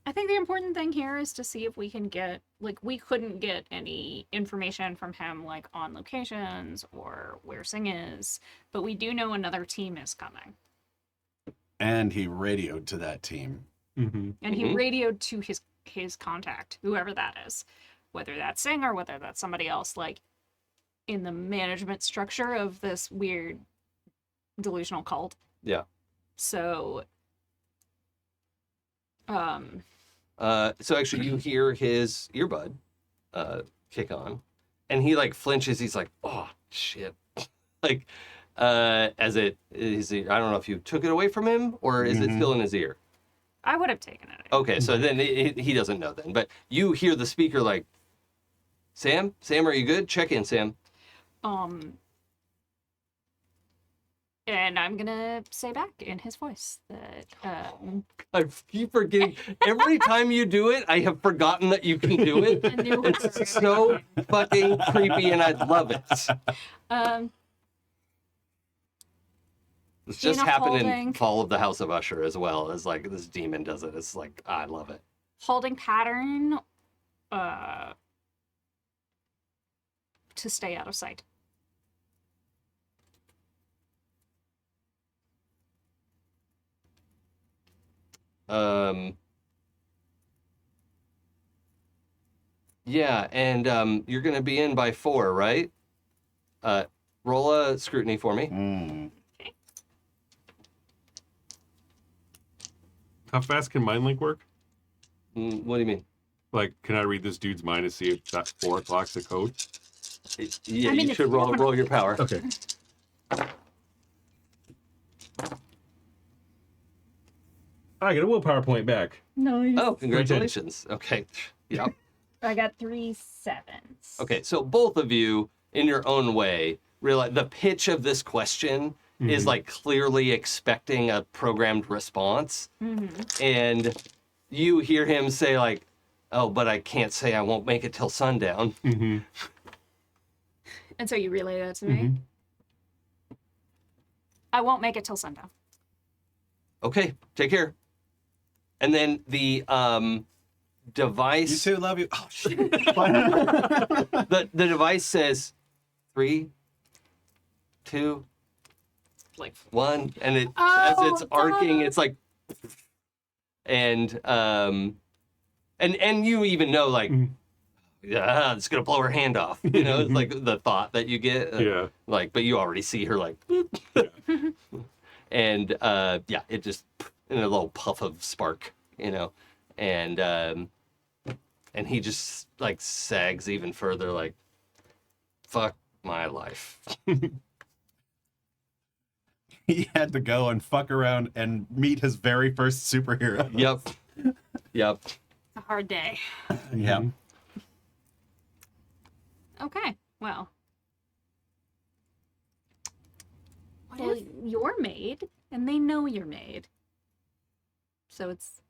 I think the important thing here is to see if we can get, like, we couldn't get any information from him, like, on locations or where Sing is, but we do know another team is coming. And he radioed to that team. Mm-hmm. And he radioed to his contact, whoever that is, whether that's Sing or whether that's somebody else, like, in the management structure of this weird delusional cult. Yeah. So, so actually you hear his earbud kick on and he like flinches. He's like, oh shit. Like as it is, I don't know if you took it away from him or is it still in his ear? I would have taken it. Okay, so then he doesn't know then, but you hear the speaker like, Sam, are you good? Check in, Sam. And I'm gonna say back in his voice that I keep forgetting. Every time you do it, I have forgotten that you can do it. It's so fucking creepy and I love it. This just In a happened in holding- Fall of the House of Usher as well. As like this demon does it. It's like I love it. holding pattern to stay out of sight. Yeah, and you're gonna be in by 4, right? Roll a scrutiny for me. Mm. How fast can mind link work? What do you mean? Like, can I read this dude's mind and see if that 4 o'clock's the code? Yeah, I mean, you if should you wanna- roll your power. Okay. I get a willpower point back. Nice. Oh, congratulations. Okay. Yep. I got 3 7s. Okay, so both of you, in your own way, realize the pitch of this question is like clearly expecting a programmed response. And you hear him say like, oh, but I can't say I won't make it till sundown. And so you relay that to me? I won't make it till sundown. Okay, take care. And then the device You too, love you. Oh shit. the device says 3, 2, Like 1, and it Oh, as it's arcing, God. it's like, and you even know like, yeah, it's gonna blow her hand off. You know, it's like the thought that you get. Yeah. Like, but you already see her like, and yeah, it just in a little puff of spark, you know, and he just like sags even further, like, fuck my life. He had to go and fuck around and meet his very first superhero. Yep. a hard day. Yeah. Okay, well. What Well, if you're made, and they know you're made. So it's...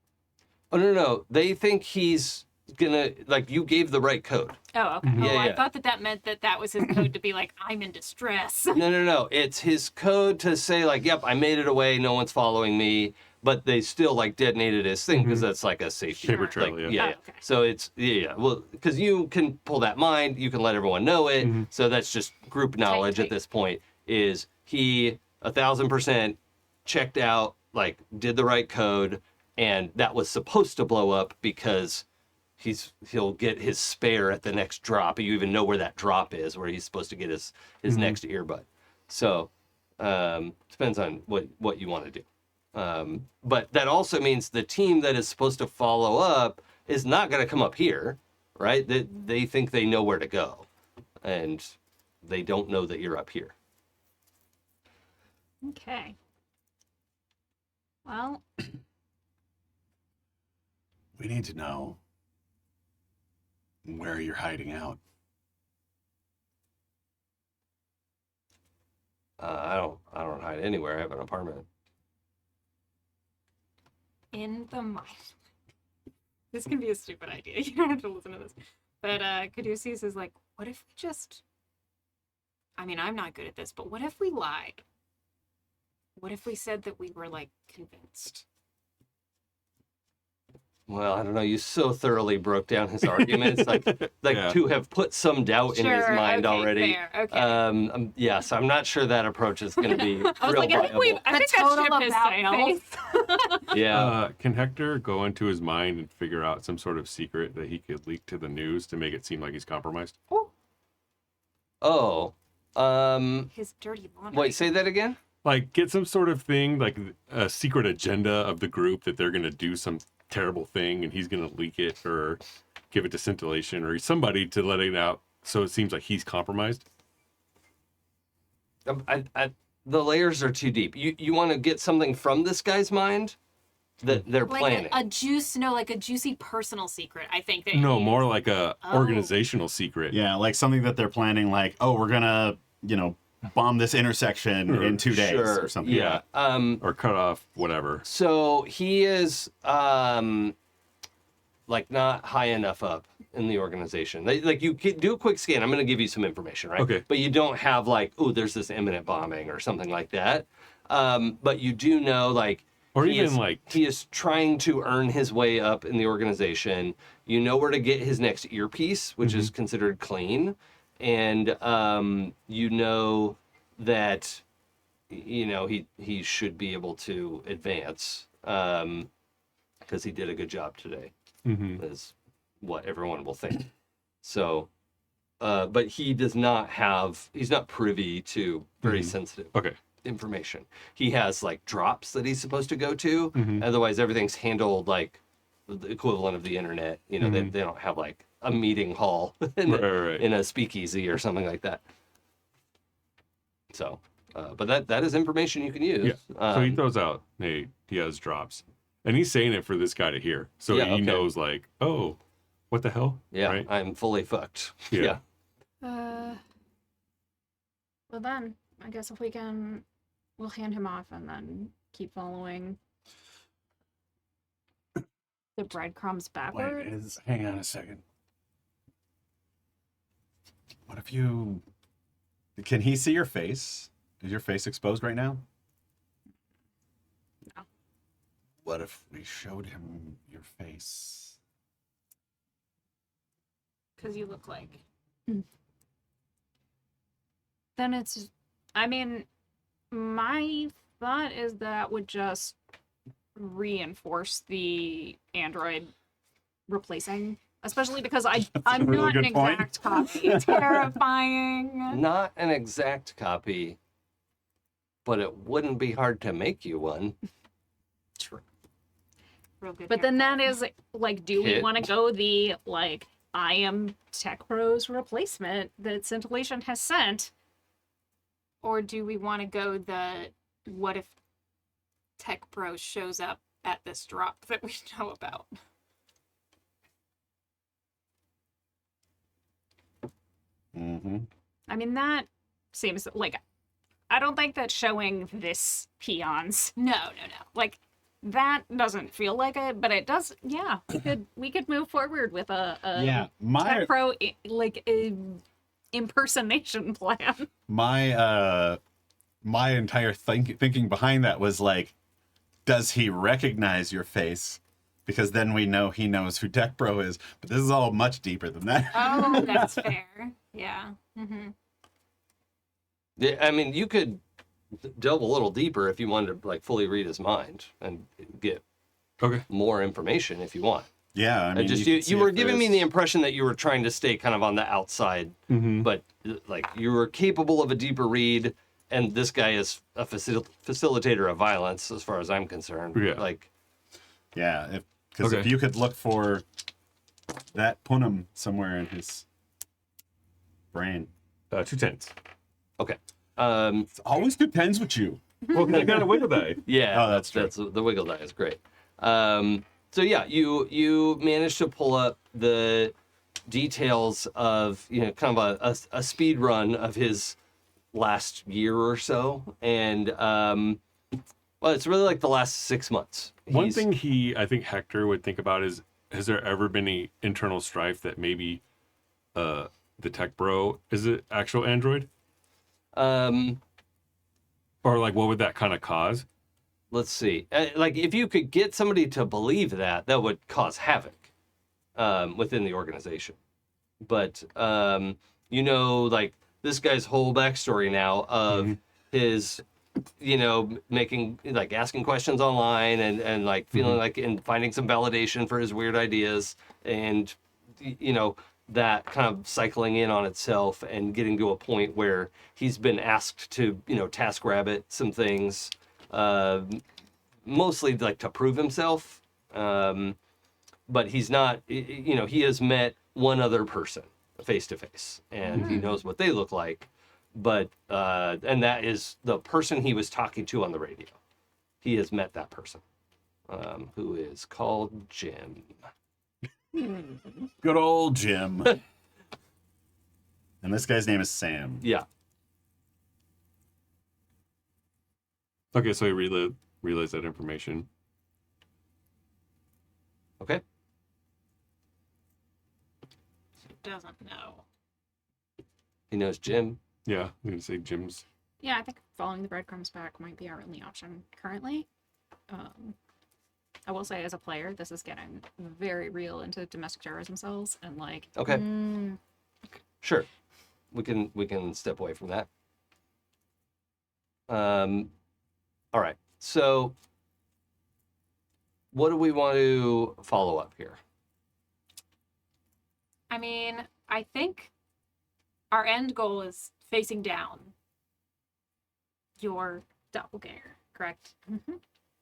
Oh, no. They think he's gonna, like, you gave the right code. Oh, okay. Yeah, Oh, I yeah. thought that meant that was his code to be like, I'm in distress. No. It's his code to say, like, yep, I made it away. No one's following me. But they still, like, detonated his thing because that's, like, a safety. Paper trail, like, yeah. Yeah. Oh, okay. So it's, yeah. Well, because you can pull that mind. You can let everyone know it. So that's just group knowledge tight. at this point is he 1,000% checked out, like, did the right code. And that was supposed to blow up because he'll get his spare at the next drop. You even know where that drop is, where he's supposed to get his next earbud. So depends on what you want to do. But that also means the team that is supposed to follow up is not going to come up here, right? They think they know where to go, and they don't know that you're up here. Okay. Well, We need to know where you're hiding out. I don't hide anywhere. I have an apartment. In the mind. This can be a stupid idea. You don't have to listen to this. But Caduceus is like, what if we just... I mean, I'm not good at this, but what if we lied? What if we said that we were, like, convinced? Well, I don't know. You so thoroughly broke down his arguments, like Yeah. to have put some doubt in his mind okay, already. Fair, okay. Yes, I'm not sure that approach is going to be I was real like, I think viable. that ship has sailed. Yeah. Can Hector go into his mind and figure out some sort of secret that he could leak to the news to make it seem like he's compromised? Oh. His dirty laundry. Wait. Say that again. Like, get some sort of thing, like a secret agenda of the group that they're going to do some terrible thing and he's going to leak it or give it to Scintillation or somebody to let it out so it seems like he's compromised. The layers are too deep. You want to get something from this guy's mind that they're planning. Like a juicy personal secret, I think. That No, he- more like a Oh. organizational secret. Yeah, like something that they're planning, like, oh, we're gonna, bomb this intersection in 2 days Sure. or something. Yeah. Or cut off whatever. So he is like not high enough up in the organization. Like you could do a quick scan. I'm going to give you some information, right? Okay. But you don't have like, oh, there's this imminent bombing or something like that. But you do know like, Or he even is, like he is trying to earn his way up in the organization. You know where to get his next earpiece, which is considered clean, and you know that he should be able to advance because he did a good job today. Is what everyone will think. So, but he does not have. He's not privy to very sensitive okay. information. He has like drops that he's supposed to go to. Otherwise, everything's handled like the equivalent of the internet. They don't have like a meeting hall Right. in a speakeasy or something like that. So, but that is information you can use. Yeah. So he throws out, hey, he has drops. And he's saying it for this guy to hear. So Yeah, he okay. knows like, oh, what the hell? Yeah, Right? I'm fully fucked. Yeah. well then, I guess if we'll hand him off and then keep following the breadcrumbs backward. Hang on a second. What if you... Can he see your face? Is your face exposed right now? No. What if we showed him your face? Because you look like... Then it's, I mean, my thought is that would just reinforce the android replacing, especially because I'm a really not an good point. exact copy. Terrifying. Not an exact copy, but it wouldn't be hard to make you one. True. Real good But then that haircut. is like, do we Hit. want to go the like I am Tech Pro's replacement that Scintillation has sent? Or do we want to go the what if Tech Pro shows up at this drop that we know about? I mean, that seems like I don't think that showing this peons No. like that doesn't feel like it, but it does. Yeah, we could move forward with a Yeah, my tech pro impersonation plan. my my entire thinking behind that was like, does he recognize your face? Because then we know he knows who Tech Bro is. But this is all much deeper than that. Oh, that's fair. Yeah. Mm-hmm. Yeah, I mean, you could delve a little deeper if you wanted to like fully read his mind and get Okay. more information if you want. Yeah, I mean, Just can see you were if giving me the there's- impression that you were trying to stay kind of on the outside, but like you were capable of a deeper read, and this guy is a facilitator of violence, as far as I'm concerned. Yeah. Like, Yeah, because if Okay. you could look for that punum somewhere in his brain. 2 tens. okay, It's always 2 tens with you. Well, I got a wiggle die. yeah, Oh, that's true. that's the wiggle die is great. So yeah, you managed to pull up the details of kind of a speed run of his last year or so, and well, it's really like the last 6 months. One He's- thing I think Hector would think about is, has there ever been any internal strife that maybe the tech bro is an actual android? Or like what would that kind of cause? Let's see. Like, if you could get somebody to believe that, that would cause havoc within the organization. But, like, this guy's whole backstory now of his, making, like, asking questions online and like, feeling like, and finding some validation for his weird ideas and, that kind of cycling in on itself and getting to a point where he's been asked to, TaskRabbit some things, mostly like to prove himself. But he's not, he has met one other person face to face and he knows what they look like. But, and that is the person he was talking to on the radio. He has met that person, who is called Jim. Good old Jim. And this guy's name is Sam. Yeah. Okay, so he relays that information. Okay. Doesn't know. He knows Jim. Yeah, I'm gonna say Jim's. Yeah, I think following the breadcrumbs back might be our only option currently. I will say, as a player, this is getting very real into domestic terrorism cells and like. Okay. Sure. We can step away from that. All right. So what do we want to follow up here? I mean, I think our end goal is facing down your doppelganger, correct? Mhm.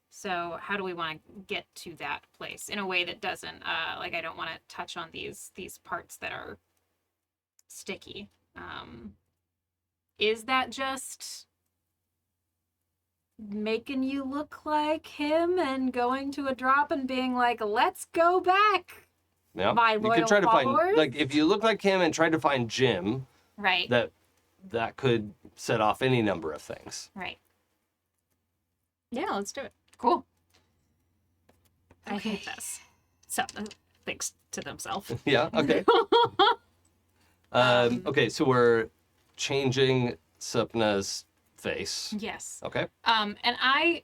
So how do we want to get to that place in a way that doesn't, like, I don't want to touch on these parts that are sticky. Is that just making you look like him and going to a drop and being like, let's go back? Yeah. My You could royal try to find, followers? like, if you look like him and try to find Jim, Right. that could set off any number of things. Right. Yeah, let's do it. Cool. I hate this. So thinks to themselves. Yeah. Okay. Okay. So we're changing Sapna's face. Yes. Okay. And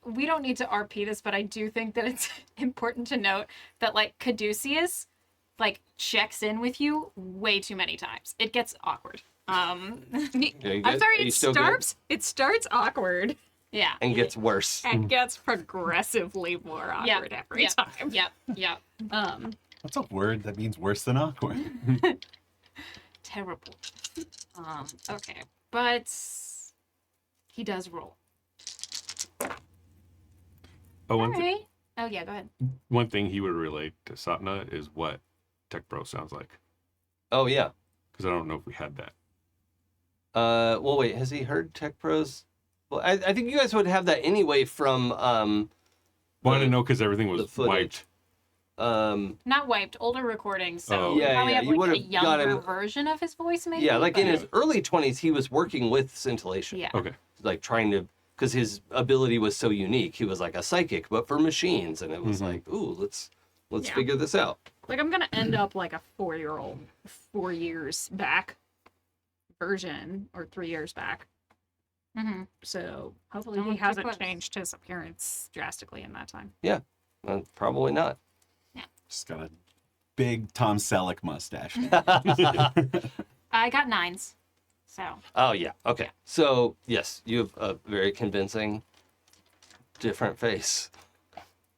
we don't need to RP this, but I do think that it's important to note that, like, Caduceus, like, checks in with you way too many times. It gets awkward. Yeah, you I'm good? sorry, Are you still good? it starts awkward Yeah. And gets worse. and gets progressively more awkward every time. Yep. What's a word that means worse than awkward? Terrible. Okay. But he does roll. Oh, Alright. Oh, yeah, go ahead. one thing he would relate to Sapna is what Tech Bro sounds like. Oh yeah. Because I don't know if we had that. Well, wait. Has he heard Tech Pros? Well, I think you guys would have that anyway from Well, I didn't know because everything the was footage. wiped. Not wiped, older recordings. So Oh. we Yeah, probably yeah, have you like a would've got younger him- version of his voice, maybe. Yeah, like in but- his early 20s, he was working with scintillation. Yeah. Okay. Like trying to, because his ability was so unique. He was like a psychic, but for machines, and it was like, ooh, let's Yeah. figure this out. Like, I'm gonna end up like a 4-year-old, 4 years back version, or 3 years back. Mhm. So hopefully Don't he look too hasn't close. changed his appearance drastically in that time. Probably not. Just got a big Tom Selleck mustache. I got 9s. So Oh yeah. Okay. So yes, you have a very convincing, different face.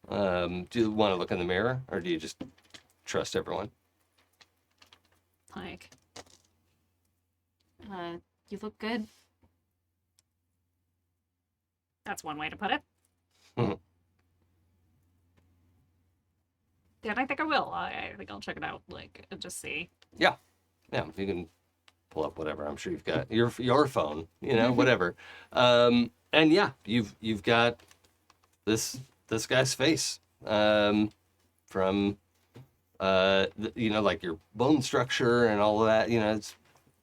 Do you want to look in the mirror, or do you just trust everyone? Like, you look good. that's one way to put it. Mhm. Yeah, and I think I will. I think I'll check it out, like, and just see. Yeah, you can pull up whatever. I'm sure you've got your phone, whatever. And yeah, you've got this guy's face from like your bone structure and all of that.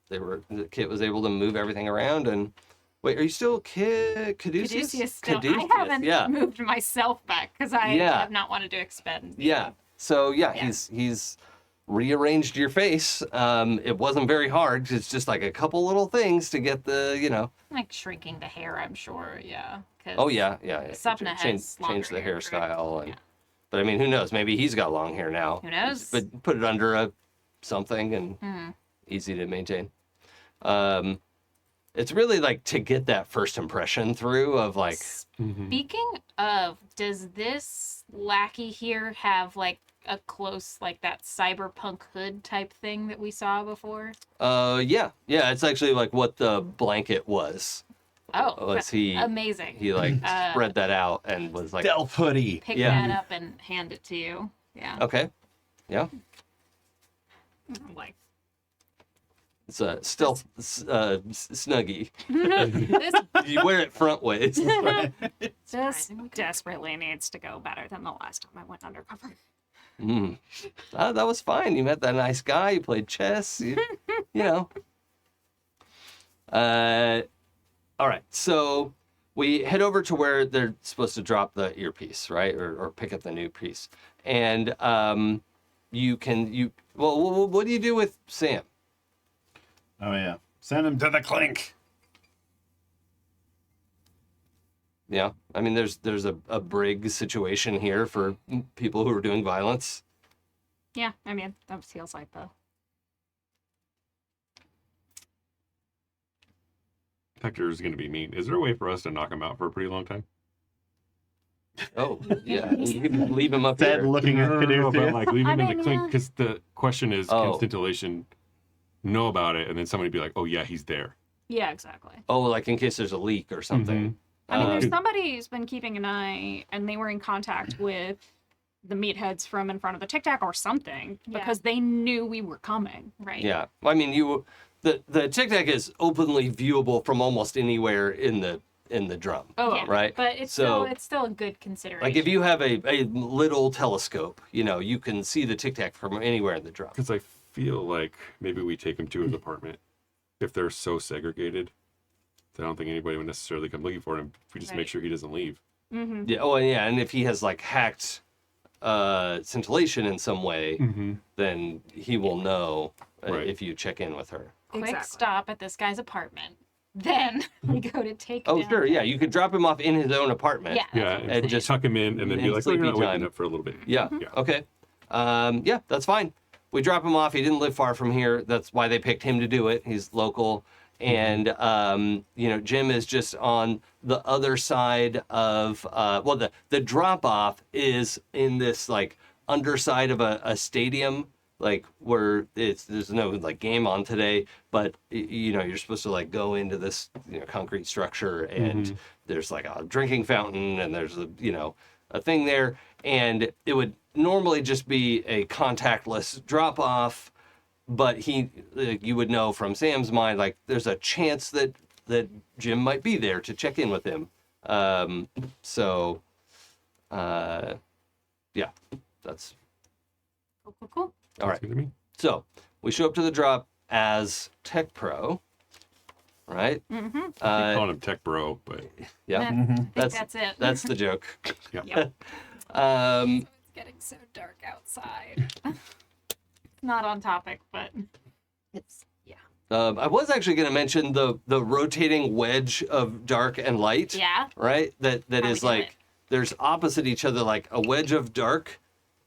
The kit was able to move everything around. And wait, are you still Caduceus? Caduceus still. Caduceus, I haven't yeah. moved myself back because I Yeah. have not wanted to expend. Yeah. So yeah, Yeah. he's rearranged your face. It wasn't very hard. It's just like a couple little things to get the. Like shrinking the hair, I'm sure. Yeah. 'cause Oh yeah. Sapna has Change longer the hair, hairstyle, and Yeah. but I mean, who knows? Maybe he's got long hair now. Who knows? But put it under a something and Mhm. easy to maintain. It's really like to get that first impression through of like. Speaking of, does this lackey here have like a close, like that cyberpunk hood type thing that we saw before? Yeah. It's actually like what the blanket was. Oh, Was he? amazing. He like spread that out and was like. Delph hoodie. Pick Yeah. that up and hand it to you. Yeah. Okay. Yeah. Like, It's a stealth snuggie. This You wear it front ways. this surprisingly good. desperately needs to go better than the last time I went undercover. That was fine. You met that nice guy. You played chess. You know. All right. So we head over to where they're supposed to drop the earpiece, right, or pick up the new piece. And well, what do you do with Sam? Oh yeah. Send him to the clink. Yeah, I mean, there's a brig situation here for people who are doing violence. Yeah, I mean, that feels like the. Hector's going to be mean. Is there a way for us to knock him out for a pretty long time? Oh, yeah, you can leave him up Ted here. looking at No, but Caduceus. like leave him I in the mean, clink yeah. because the question is, Oh. can scintillation know about it, and then somebody be like, "Oh yeah, he's there." Yeah, exactly. Oh, like in case there's a leak or something. I mean, Uh, there's somebody who's been keeping an eye, and they were in contact with the meatheads from in front of the Tic Tac or something Yeah. because they knew we were coming. right. Yeah, I mean, the Tic Tac is openly viewable from almost anywhere in the drum. Oh, Yeah. Right. But it's So- still a good consideration. Like if you have a little telescope, you can see the Tic Tac from anywhere in the drum. Because I feel like maybe we take him to his apartment if they're so segregated. I don't think anybody would necessarily come looking for him if we just make Right. sure he doesn't leave. Mm-hmm. Yeah. Oh, yeah. And if he has like hacked scintillation in some way, then he will know Right. if you check in with her. quick Exactly. stop at this guy's apartment. Then we go to take Oh, down. sure. Yeah, you could drop him off in his own apartment. Yeah. Yeah, that's what and And I'm just- tuck him in, and then be and like, "Oh, you're not sleepy waking time. up for a little bit." Yeah. Yeah. Okay. Yeah, that's fine. We drop him off. He didn't live far from here. That's why they picked him to do it. He's local. And, Jim is just on the other side of, the drop off is in this like underside of a stadium, like where there's no like game on today, but you're supposed to like go into this concrete structure, and there's like a drinking fountain, and there's a thing there, and it would normally just be a contactless drop off, but you would know from Sam's mind, like there's a chance that Jim might be there to check in with him. Yeah, that's Cool. All right. Sounds good to me. So we show up to the drop as Tech Pro, right? Mm-hmm. I keep Uh, calling him Tech Bro, but yeah, Mm-hmm. I think That's- that's it. that's the joke. Yep. Um, It's getting so dark outside. Not on topic, but It's yeah. I was actually going to mention the rotating wedge of dark and light. yeah. Right. That How we is do like it. there's opposite each other, like a wedge of dark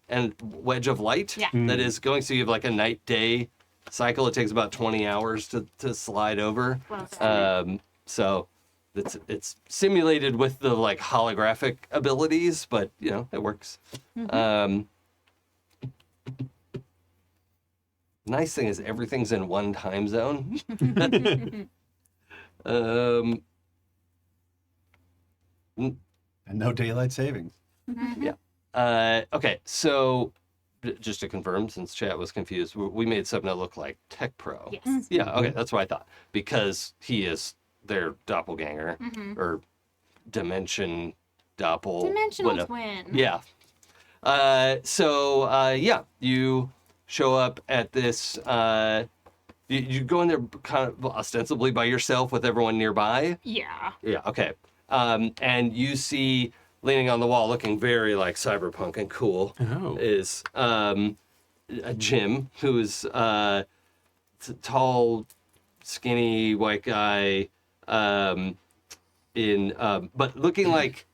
and wedge of light. Yeah. That is going. So you have like a night day cycle. It takes about 20 hours to slide over. Well said. So it's simulated with the like holographic abilities, but you know it works. Nice thing is everything's in one time zone. And no daylight savings. Okay, so just to confirm, since chat was confused, we made Sapna look like Tech Pro. Yes. Yeah, okay, that's what I thought. Because he is their doppelganger or dimension Dimensional whatever. twin. Yeah. Yeah, you show up at this. You go in there kind of ostensibly by yourself with everyone nearby. Yeah. Yeah. Okay. And you see leaning on the wall, looking very like cyberpunk and cool, oh, is a Jim, who is tall, skinny white guy, but looking like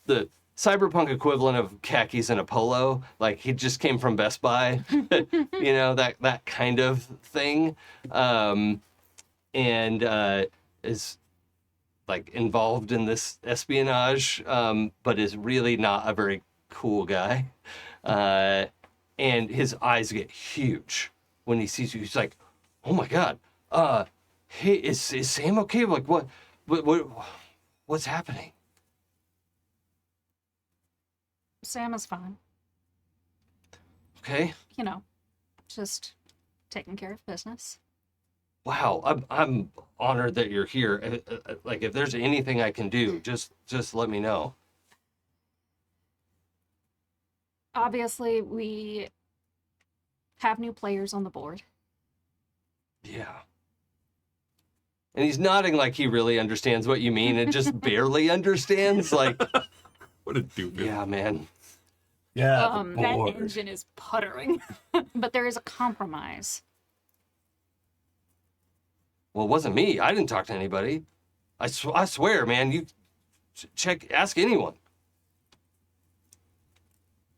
the cyberpunk equivalent of khakis and a polo. Like he just came from Best Buy, you know, that kind of thing, and is like involved in this espionage, but is really not a very cool guy. And his eyes get huge when he sees you. He's like, "Oh my God, hey, is Sam okay? Like what's happening?" Sam is fine. Okay. You know, just taking care of business. Wow, I'm honored that you're here. Like, if there's anything I can do, just let me know. Obviously, we have new players on the board. Yeah. And he's nodding like he really understands what you mean and just barely understands. Like, what a doofus. yeah, man. Yeah, the That board. engine is puttering. But there is a compromise. Well, it wasn't me. I didn't talk to anybody. I swear, man. You ask anyone.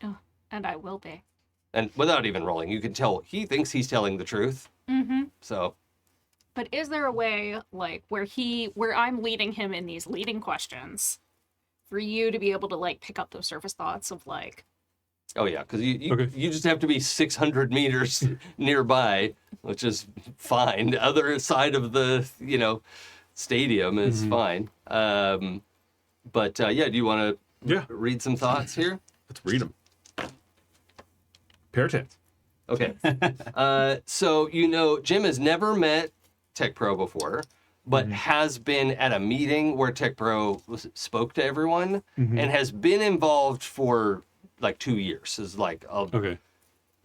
Oh, and I will be. And without even rolling, you can tell he thinks he's telling the truth. Mm-hmm. So, But is there a way, like, where I'm leading him in these leading questions, for you to be able to, like, pick up those surface thoughts of, like, oh yeah, because you Okay. you just have to be 600 meters nearby, which is fine. The other side of the stadium is fine. But yeah, do you want to Yeah. read some thoughts here? Let's read them. Pair tens. Okay. So Jim has never met Tech Pro before, but has been at a meeting where Tech Pro spoke to everyone and has been involved for like 2 years. Is like Okay.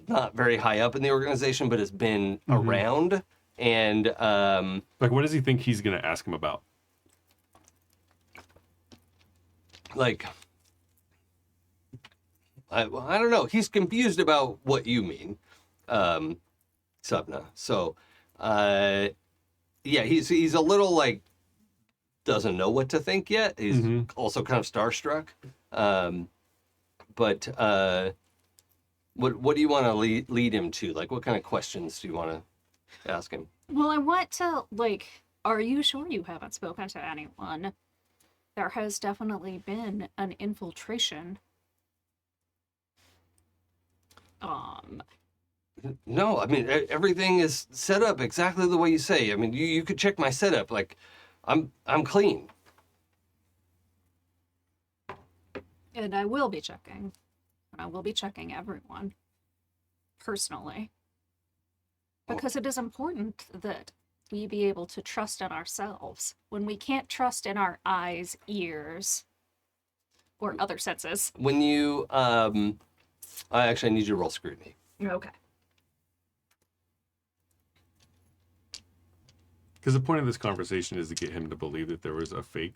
not very high up in the organization, but has been around. And Like, what does he think he's going to ask him about? like, I don't know. He's confused about what you mean, Sapna. So, yeah, he's a little like doesn't know what to think yet. He's also kind of starstruck. But what do you want to lead him to? Like, what kind of questions do you want to ask him? well, I want to, like, are you sure you haven't spoken to anyone? There has definitely been an infiltration. No, I mean everything is set up exactly the way you say. I mean, you could check my setup. Like, I'm clean. And I will be checking. And I will be checking everyone. Personally. Because it is important that we be able to trust in ourselves when we can't trust in our eyes, ears, or other senses. When you Actually, I need you to roll scrutiny. Okay. Because the point of this conversation is to get him to believe that there was a fake.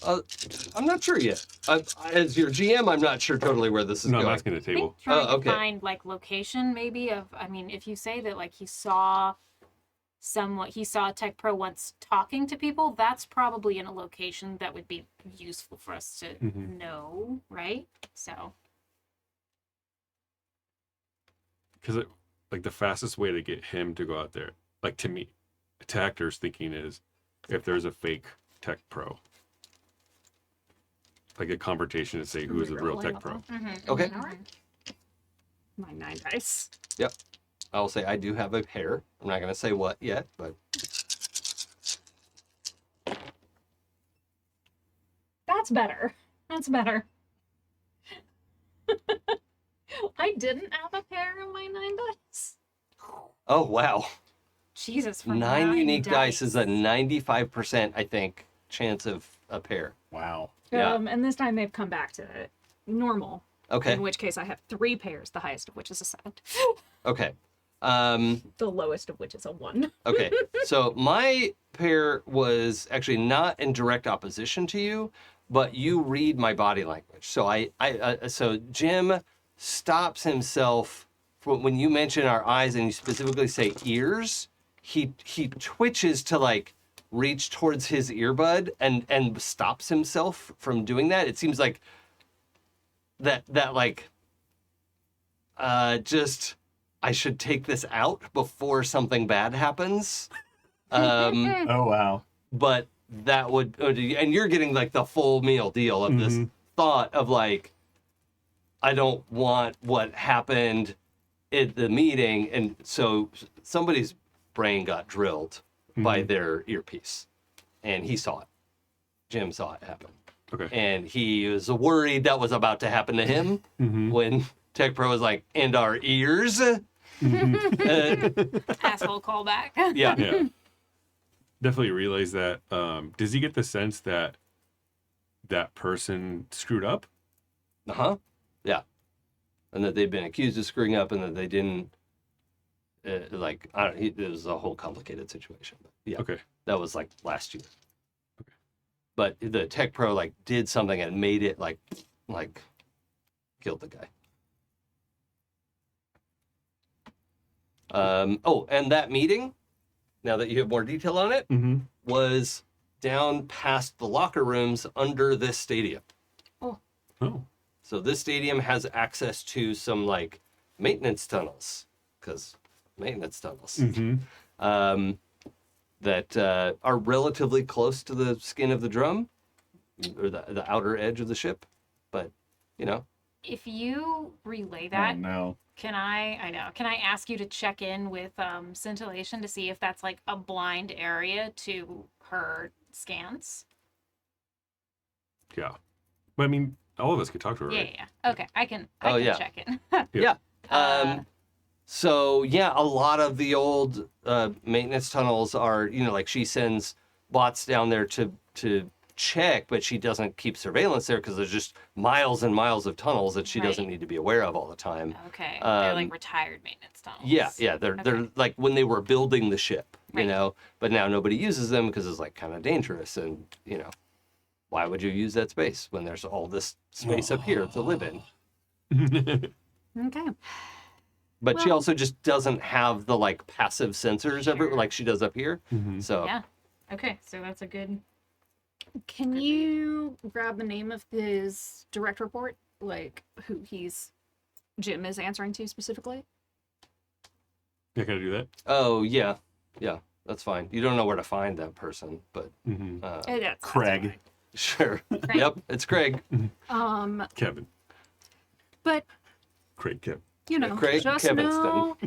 I'm not sure yet. As your GM, I'm not sure totally where this is No, I'm going. asking the I think table. trying okay. to find like location maybe of, I mean, if you say that like he saw Tech Pro once talking to people, that's probably in a location that would be useful for us to know, right? So Because like the fastest way to get him to go out there, like to me, to Hector's thinking is if there's a fake Tech Pro. Like a confrontation to say who is a real Tech Pro. Okay. All right. My 9 dice. Yep. I'll say I do have a pair. I'm not going to say what yet, but That's better. That's better. I didn't have a pair of my 9 dice. oh wow. Jesus, for 9 unique dice is a dice. 95%, I think, chance of a pair. Wow. Yeah. And this time they've come back to normal. Okay. In which case I have 3 pairs, the highest of which is a 7. Okay. The lowest of which is a 1. Okay. So my pair was actually not in direct opposition to you, but you read my body language. So so Jim stops himself when you mention our eyes and you specifically say ears. He twitches to like reach towards his earbud and stops himself from doing that. It seems like that like just I should take this out before something bad happens. Oh, wow. But that would, and you're getting like the full meal deal of this thought of like, I don't want what happened at the meeting. And so somebody's brain got drilled by their earpiece and he saw it. Jim saw it happen. Okay. And he was worried that was about to happen to him when Tech Pro was like, and our ears. Asshole callback. Yeah. Yeah. Definitely realize that. Does he get the sense that that person screwed up? Uh-huh. Yeah. And that they've been accused of screwing up and that they didn't, it was a whole complicated situation. But yeah. Okay. That was like last year. Okay. But the Tech Pro like did something and made it like killed the guy. And that meeting, now that you have more detail on it, was down past the locker rooms under this stadium. Oh. So this stadium has access to some like maintenance tunnels, because maintenance tunnels that are relatively close to the skin of the drum, or the outer edge of the ship. But, you know. If you relay Oh, that, no. can I ask you to check in with Scintillation to see if that's like a blind area to her scans? Yeah. But I mean, all of us could talk to her, Yeah, right? yeah. Okay, I can check in. Yeah. Uh, So yeah, a lot of the old maintenance tunnels are, you know, like she sends bots down there to check, but she doesn't keep surveillance there because there's just miles and miles of tunnels that she doesn't Right. need to be aware of all the time. Okay, they're Um, like retired maintenance tunnels. Yeah, they're Okay. like when they were building the ship, you Right. know, but now nobody uses them because it's like kind of dangerous, and you know, why would you use that space when there's all this space up here to live in? Okay. But she Well- also just doesn't have the like passive sensors Sure. like she does up here. So Yeah. Okay, so that's a good. Can Good you grab the name of his direct report? Like who Jim is answering to specifically? Yeah, can I do that? oh yeah, that's fine. You don't know where to find that person, but That's Craig. sure. Craig. Yep, it's Craig. fine. Kevin. But Craig Kevin. you know, Craig just Kevinston. know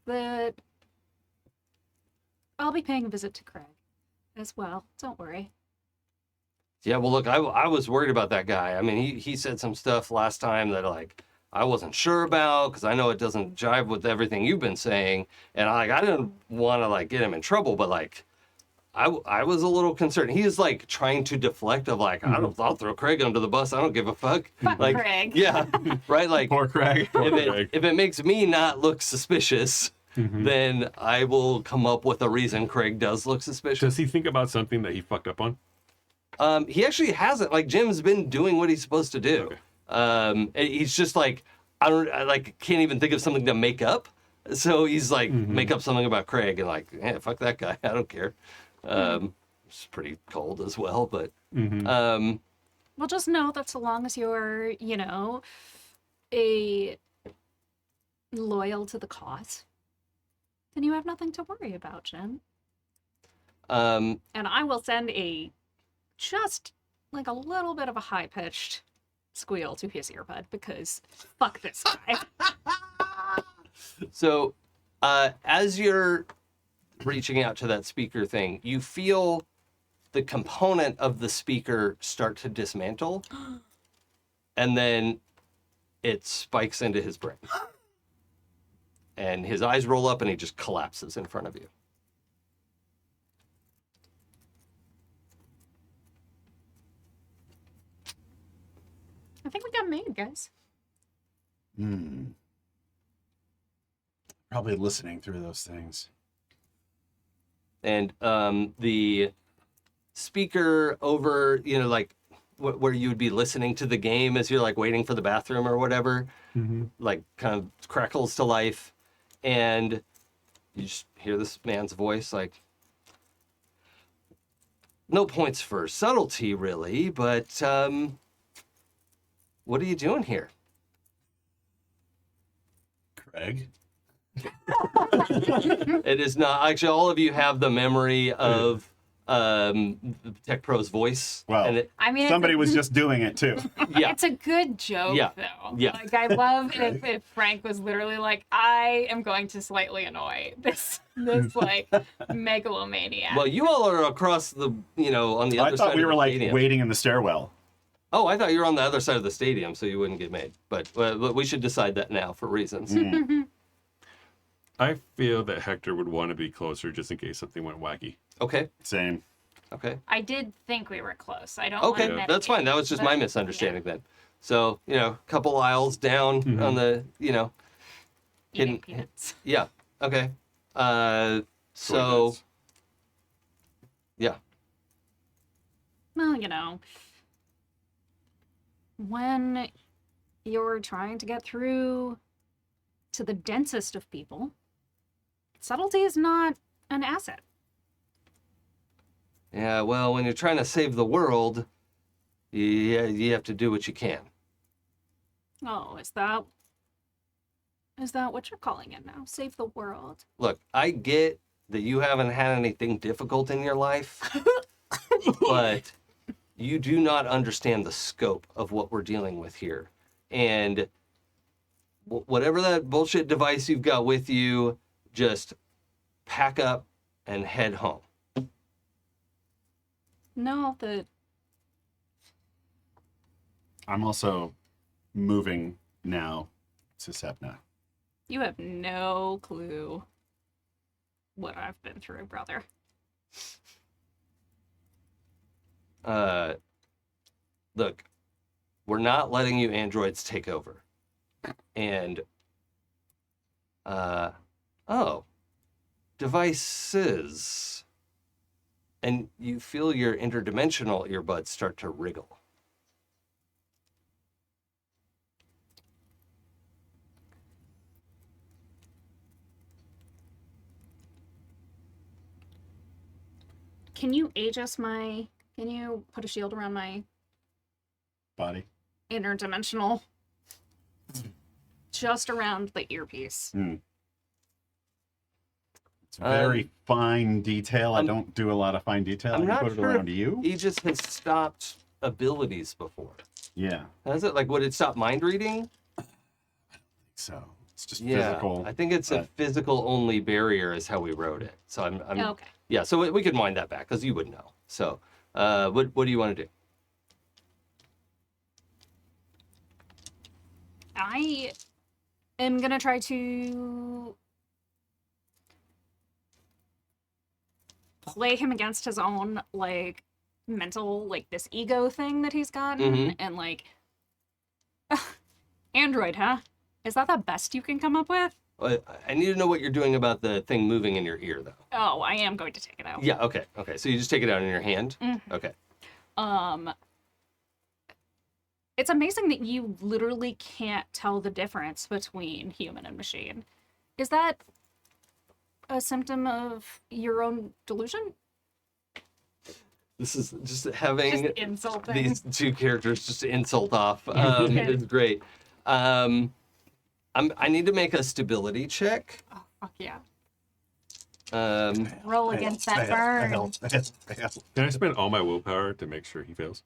that I'll be paying a visit to Craig as well. Don't worry. Yeah, well, look, I was worried about that guy. I mean, he said some stuff last time that like I wasn't sure about because I know it doesn't jive with everything you've been saying, and I didn't want to like get him in trouble, but like I was a little concerned. He is like trying to deflect of like, I'll throw Craig under the bus. I don't give a fuck. Fuck Like, Craig. yeah, right. Like, Poor Craig. if it makes me not look suspicious, then I will come up with a reason Craig does look suspicious. Does he think about something that he fucked up on? He actually hasn't. Like Jim's been doing what he's supposed to do. Okay. And he's just like I can't even think of something to make up. So he's like make up something about Craig and like, fuck that guy. I don't care. It's pretty cold as well, but Well, just know that so long as you're, a loyal to the cause, then you have nothing to worry about, Jim. And I will send just like a little bit of a high-pitched squeal to his earbud because fuck this guy. So, as you're reaching out to that speaker thing, you feel the component of the speaker start to dismantle, and then it spikes into his brain. And his eyes roll up and he just collapses in front of you. I think we got made, guys. Probably listening through those things. And the speaker over, like where you would be listening to the game as you're like waiting for the bathroom or whatever, like kind of crackles to life. And you just hear this man's voice like, no points for subtlety really, but what are you doing here? Craig? It is not, actually all of you have the memory of Tech Pro's voice. Well, and somebody was just doing it too. yeah. It's a good joke, Yeah. though. Yeah. Like, I love if Frank was literally like, I am going to slightly annoy this like, megalomaniac. Well, you all are across the, on the other I side thought we of were the like stadium. waiting in the stairwell. Oh, I thought you were on the other side of the stadium, so you wouldn't get made. But we should decide that now for reasons. I feel that Hector would want to be closer just in case something went wacky. Okay. Same. Okay. I did think we were close. I don't Okay. want to That's fine. That was just my misunderstanding then. So, a couple aisles down on the, Eating hidden. peanuts. Yeah. Okay. So, Towards yeah. Well, when you're trying to get through to the densest of people, subtlety is not an asset. Yeah, well, when you're trying to save the world, you have to do what you can. Oh, is that what you're calling it now? Save the world. Look, I get that you haven't had anything difficult in your life, but you do not understand the scope of what we're dealing with here. And whatever that bullshit device you've got with you, just pack up and head home. No, I'm also moving now to Sapna. you have no clue what I've been through, brother. Look, we're not letting you androids take over. And, devices. And you feel your interdimensional earbuds start to wriggle. Can you can you put a shield around my Body. interdimensional? Just around the earpiece. It's very fine detail. I don't do a lot of fine detail. I'm I not can put it sure around if you. Aegis has stopped abilities before. Yeah, Has it? Like, would it stop mind reading? so it's just Yeah, physical. I think it's a physical only barrier is how we wrote it. So I'm Okay. yeah. So we can wind that back because you would know. So, what do you want to do? I am gonna try to play him against his own like mental like this ego thing that he's gotten Mhm. and like Android, huh? Is that the best you can come up with? I need to know what you're doing about the thing moving in your ear, though. Oh, I am going to take it out. Yeah, okay. So you just take it out in your hand? Mhm. Okay. It's amazing that you literally can't tell the difference between human and machine. Is that a symptom of your own delusion? This is just having Just insulting. these two characters just insult off. It's great. I need to make a stability check. Oh, fuck yeah. Roll against that burn. Can I spend all my willpower to make sure he fails?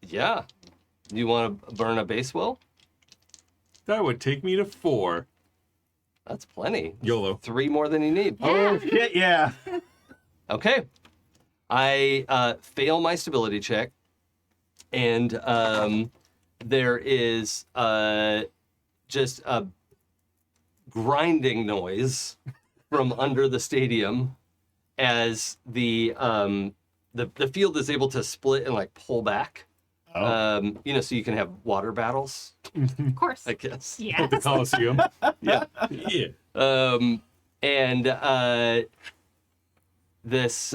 Yeah. You want to burn a base will? That would take me to 4. That's plenty. YOLO. 3 more than you need. Oh shit! Yeah. Okay. I fail my stability check, and there is just a grinding noise from under the stadium as the field is able to split and like pull back. Oh. So you can have water battles, Of course. I guess. Yeah. The Coliseum. Yeah. Yeah. This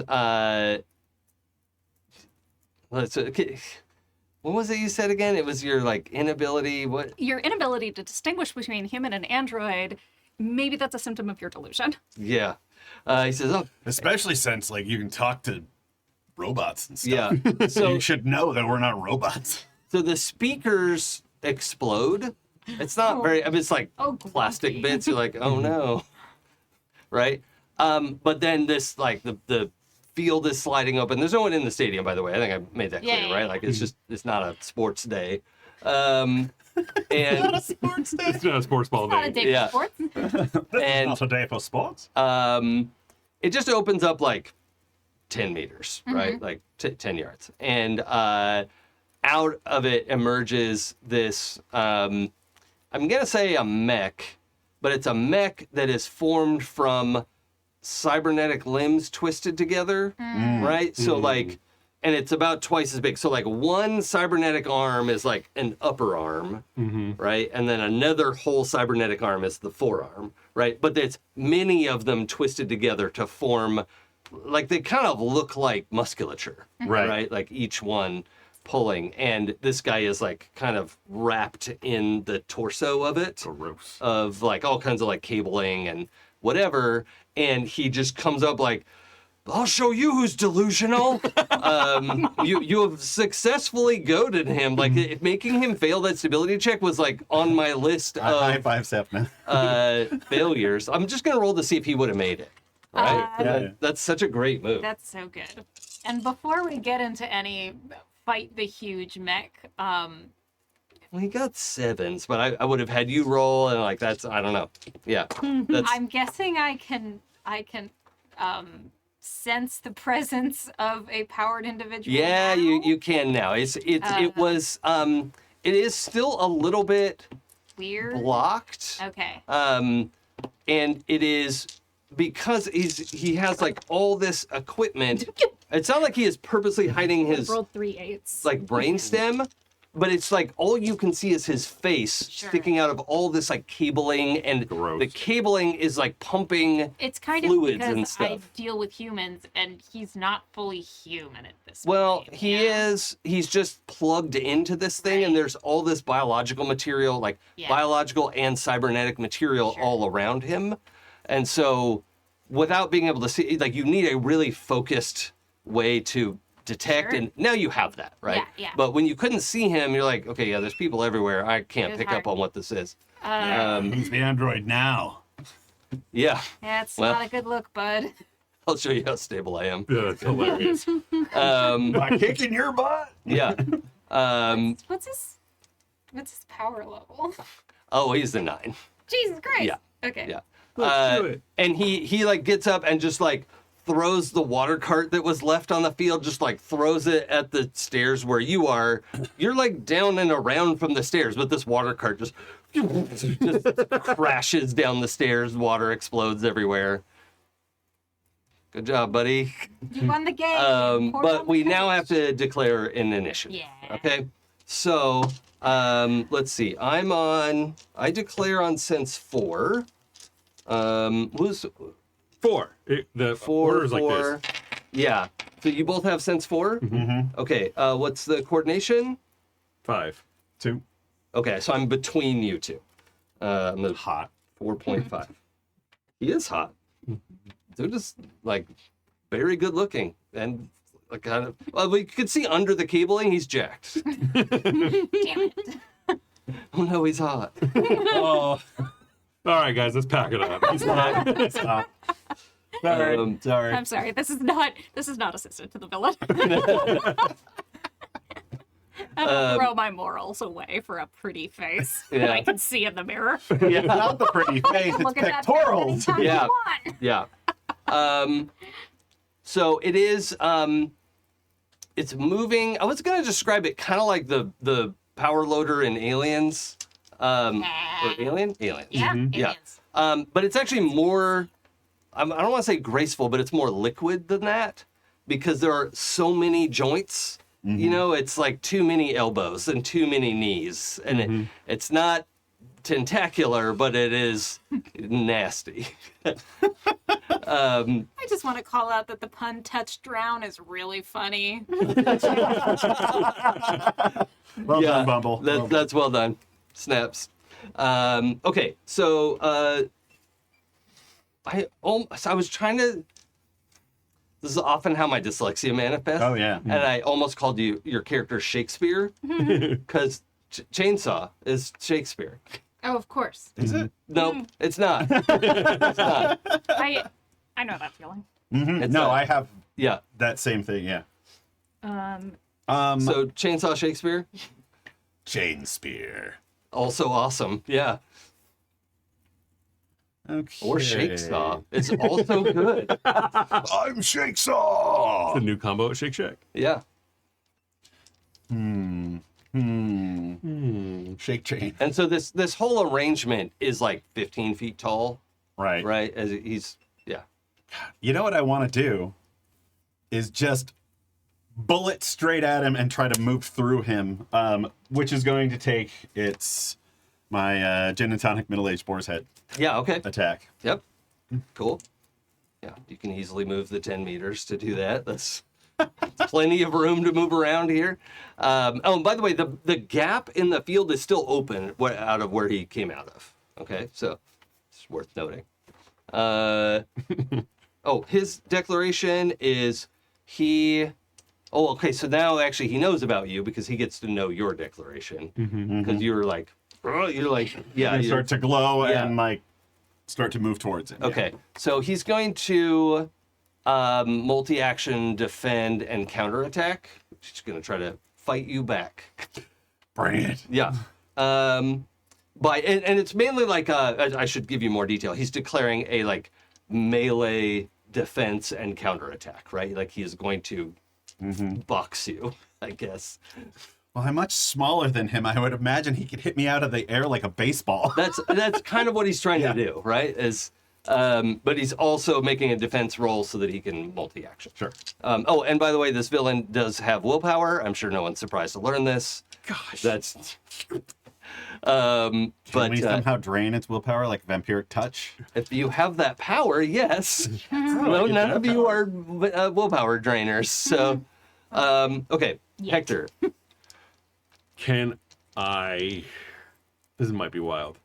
okay. What was it you said again? It was your like inability. What? Your inability to distinguish between human and android, maybe that's a symptom of your delusion. Yeah. He says, "Oh, Especially since like you can talk to robots and stuff. yeah." So So, you should know that we're not robots. so the speakers explode. It's not very. I mean, it's like Oh, plastic grumpy. bits. You're like, oh no, right? But then this like the field is sliding open. There's no one in the stadium, by the way. I think I made that clear, Yeah. right? Like it's not a sports day. And Sports day. It's not a sports ball Not a day. day Yeah. for sports. And- Not a day for sports. it just opens up like 10 meters, right? Like 10 yards. And out of it emerges this, I'm going to say a mech, but it's a mech that is formed from cybernetic limbs twisted together, right? So like, and it's about twice as big. So like one cybernetic arm is like an upper arm, right? And then another whole cybernetic arm is the forearm, right? But it's many of them twisted together to form, like they kind of look like musculature, Right. Like each one pulling. And this guy is like kind of wrapped in the torso of it Gross. of like all kinds of like cabling and whatever, and he just comes up like, I'll show you who's delusional. You have successfully goaded him. Like making him fail that stability check was like on my list High of five, Sapna. failures. I'm just gonna roll to see if he would have made it. Right? Yeah. That's such a great move. That's so good. And before we get into any fight the huge mech, Well, he got 7s, but I would have had you roll, and like that's I don't know. Yeah, that's I'm guessing I can sense the presence of a powered individual. yeah. now. You can now. It is still a little bit Weird. blocked. Okay. And it is because he has like all this equipment. It's not like he is purposely hiding his Rolled 3 8s. like brainstem, but it's like all you can see is his face Sure. sticking out of all this like cabling, and Gross. the cabling is like pumping. It's kind of fluids because and I stuff. deal with humans and he's not fully human at this Well, point. he yeah. is. He's just plugged into this thing, and Right. there's all this biological material, like Yeah. biological and cybernetic material, Sure. all around him. And so, without being able to see, like, you need a really focused way to detect. Sure. And now you have that, right? Yeah, yeah. But when you couldn't see him, you're like, okay, yeah, there's people everywhere. I can't It was pick hard. up on what this is. Who's the android now? Yeah, That's Well- not a good look, bud. I'll show you how stable I am. Yeah, that's hilarious. By kicking your butt. Yeah. What's his power level? Oh, he's the 9. Jesus Christ. Yeah. Okay. Yeah. Let's do it. And he like gets up and just like throws the water cart that was left on the field, just like throws it at the stairs where you are. You're like down and around from the stairs, but this water cart just crashes down the stairs. Water explodes everywhere. Good job, buddy. You won the game. Pour But on we the now page. have to declare an initiative. Yeah. Okay. So let's see. I declare on sense 4. Who's 4. The 4? order's like 4. this. Yeah. So you both have sense 4? Mm-hmm. Okay. What's the coordination? 5. 2. Okay, so I'm between you two. I'm at Hot. 4.5. He is hot. They're just like very good looking and like kind of. Well, we could see under the cabling, he's jacked. Damn it. Oh no, he's hot. Oh, All right, guys, let's pack it up. stop. Sorry. Sorry. I'm sorry. This is not assistant to the villain. I'm gonna throw my morals away for a pretty face that I Yeah. can see in the mirror. Yeah. Not the pretty face, it's Look at that mirror pectorals. anytime Yeah. you want. Yeah. So it is. It's moving. I was gonna describe it kind of like the power loader in Aliens. Or Aliens. Yeah, Yeah. aliens. But it's actually more. I don't want to say graceful, but it's more liquid than that because there are so many joints. You know, it's like too many elbows and too many knees, and it's not tentacular, but it is nasty. I just want to call out that the pun "touch drown" is really funny. Well done, Bumble. That's well done. Snaps. Okay, so I was trying to. This is often how my dyslexia manifests. Oh, yeah. And I almost called your character Shakespeare because Chainsaw is Shakespeare. Oh, of course. Is it? Nope, it's not. It's not. I know that feeling. Mm-hmm. It's No, a- I have Yeah. that same thing, yeah. So Chainsaw Shakespeare, Chain Spear. also awesome. Yeah. Okay. Or Shakesaw. It's also good. I'm Shakesaw! The new combo at Shake Shack. Yeah. Shake Chain. And so this whole arrangement is like 15 feet tall, Right. right? As he's yeah. You know what I want to do is just bullet straight at him and try to move through him, which is going to take my gin and tonic middle-aged boar's head Yeah, okay. attack. Yep. Cool. Yeah, you can easily move the 10 meters to do that. That's plenty of room to move around here. Oh, and by the way, the gap in the field is still open out of where he came out of. Okay, so it's worth noting. His declaration is he. Oh, okay. So now actually he knows about you because he gets to know your declaration because you're like, yeah. And you're- start to glow yeah. and like start to move towards it. Okay, so he's going to multi-action defend and counterattack. He's going to try to fight you back. Bring it. Yeah. And it's mainly like I should give you more detail. He's declaring a like melee defense and counterattack, right? Like he is going to box you, I guess. Well, I'm much smaller than him. I would imagine he could hit me out of the air like a baseball. That's kind of what he's trying to do, right? But he's also making a defense roll so that he can multi-action. Sure. And by the way, this villain does have willpower. I'm sure no one's surprised to learn this. Gosh. That's. Can But we somehow drain its willpower like vampiric touch? if you have that power, yes. No, none of you are willpower drainers. So, okay, Hector. Can I? This might be wild.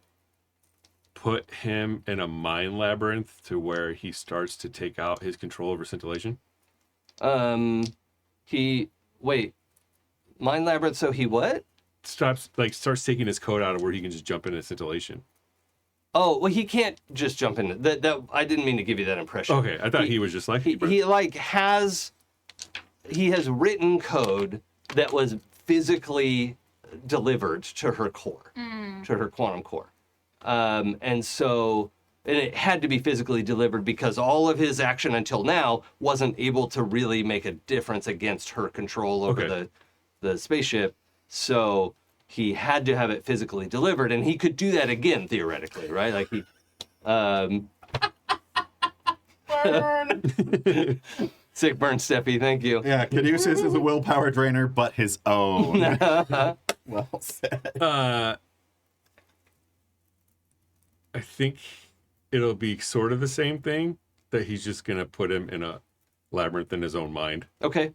Put him in a mind labyrinth to where he starts to take out his control over scintillation. Mind labyrinth. So he what? Starts taking his code out of where he can just jump into scintillation. Oh, well, he can't just jump in. That I didn't mean to give you that impression. Okay, I thought he was just like he has written code that was physically delivered to her core, to her quantum core, and it had to be physically delivered because all of his action until now wasn't able to really make a difference against her control over the spaceship. So he had to have it physically delivered, and he could do that again theoretically, right? Like he. Well, burn. Sick burn, Steffi. Thank you. Yeah, Caduceus is a willpower drainer, but his own. Well said. I think it'll be sort of the same thing, that he's just going to put him in a labyrinth in his own mind. Okay.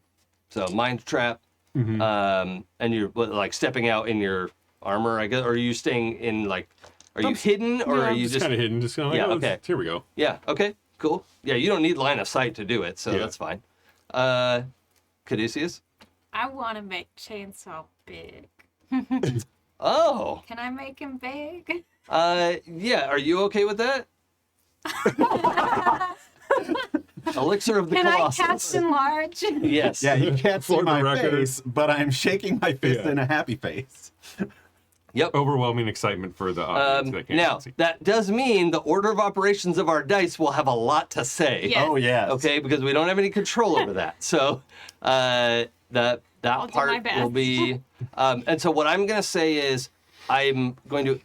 So mind trap. And you're like stepping out in your armor, I guess. Or are you staying in like? Are you hidden or Yeah, are I'm you just? kind of hidden? Just kind of like, Yeah, oh, okay. Here we go. Yeah. Okay. Cool. Yeah. You don't need line of sight to do it, so Yeah. that's fine. Caduceus. I want to make Chainsaw big. Oh. Can I make him big? Yeah. Are you okay with that? Elixir of the Can I Colossus. cast enlarge? Yes. Yeah, you can't see For the my record. face, but I'm shaking my fist Yeah. in a happy face. Yep. Overwhelming excitement for the audience. that can't Now, see. that does mean the order of operations of our dice will have a lot to say. Yeah. Oh, yes. Okay, because we don't have any control over that. So that I'll do my part best. will be. And so what I'm going to say is I'm going to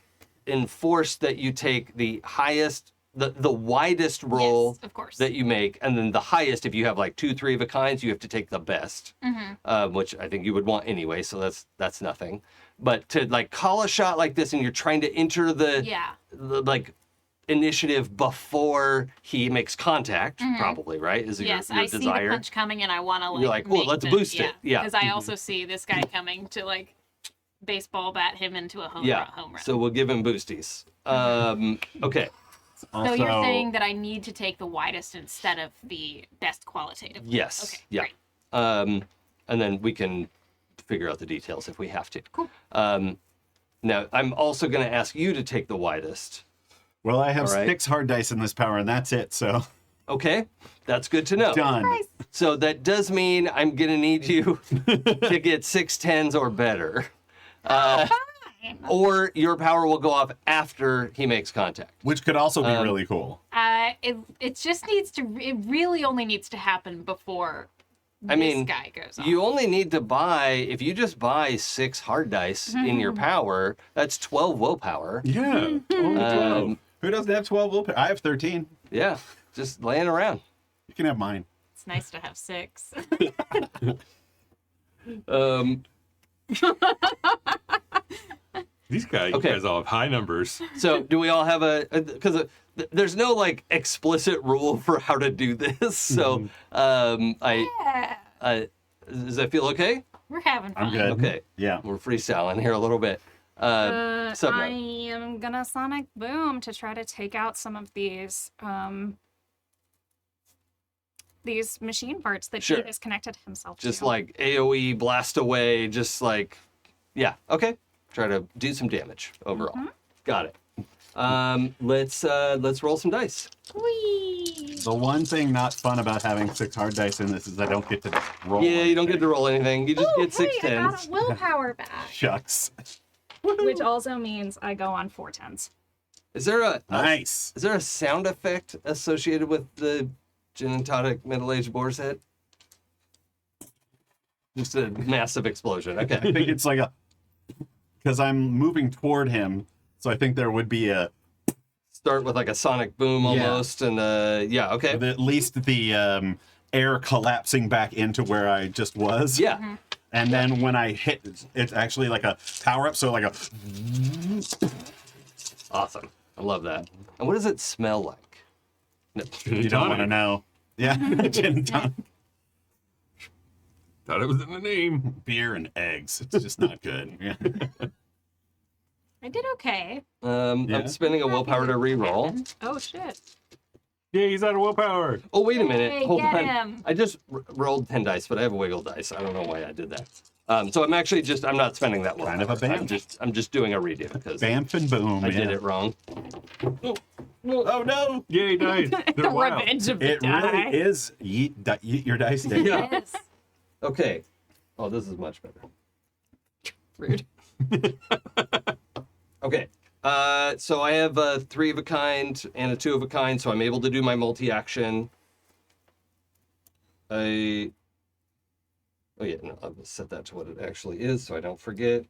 enforce that you take the highest, the widest roll Yes, of course. that you make, and then the highest, if you have like 2, 3 of a kinds, you have to take the best, which I think you would want anyway. So that's nothing. But to like call a shot like this, and you're trying to enter the like initiative before he makes contact, probably, right? Is Yes, your I see the desire? punch coming and I want to like. You're like, "Oh, make let's the-" boost it. Yeah. Because I also see this guy coming to like baseball bat him into a home Yeah. home run. So we'll give him boosties. Okay. So you're saying that I need to take the widest instead of the best qualitative. Yes. Okay. Yeah. Great. And then we can figure out the details if we have to. Cool. Now, I'm also going to ask you to take the widest. Well, I have All right. 6 hard dice in this power, and that's it, so Okay. That's good to know. done. So that does mean I'm going to need you to get 6 10s or better. Or your power will go off after he makes contact. Which could also be really cool. It just needs to. It really only needs to happen before I mean, this guy goes off. You only need to buy, if you just buy 6 hard dice in your power, that's 12 willpower. Yeah. Only 12. Who doesn't have 12 willpower? I have 13. Yeah, just laying around. You can have mine. It's nice to have 6. These guys, Okay. you guys all have high numbers. So do we all have because there's no like explicit rule for how to do this. So does that feel okay? We're having fun. I'm good. Okay. Yeah. We're freestyling here a little bit. I Sapna. am gonna sonic boom to try to take out some of these machine parts that Sure. he has connected himself Just to. like AoE blast away, just like, yeah, okay. Try to do some damage overall. Got it. Let's roll some dice. Whee! The one thing not fun about having 6 hard dice in this is I don't get to roll. Yeah, you don't get to roll anything. You just Oh, get 6 hey, I got 10s. a willpower back, Shucks. which also means I go on 4 10s. Is there a Nice. is there a sound effect associated with the gin and tonic middle-aged boar's head? Just a massive explosion. I Okay. think it's like a... Because I'm moving toward him, so I think there would be a... Start with like a sonic boom almost, and yeah, okay. At least the air collapsing back into where I just was. Yeah. And then when I hit, it's actually like a power-up, so like a... Awesome. I love that. And what does it smell like? No. You don't want to know. Yeah, gin and tonic. Thought it was in the name. Beer and eggs. It's just not good. Yeah. I did okay. Yeah. I'm spending a willpower to re-roll. Oh shit! Yeah, he's out of willpower. Oh, wait a minute. Hey, Hold get on. him. I just rolled 10 dice, but I have a wiggle dice. I don't know why I did that. So I'm actually I'm not spending that willpower. Kind of a I'm bamf. just doing a redo because Bamf and boom. I did it wrong. Oh, no. Yay, dice. They're wild. Revenge of the It die. really is yeet your dice day. Yeah. Yes. Okay. Oh, this is much better. Rude. Okay. So I have a 3 of a kind and a 2 of a kind, so I'm able to do my multi-action. Oh yeah, no, I'll set that to what it actually is so I don't forget.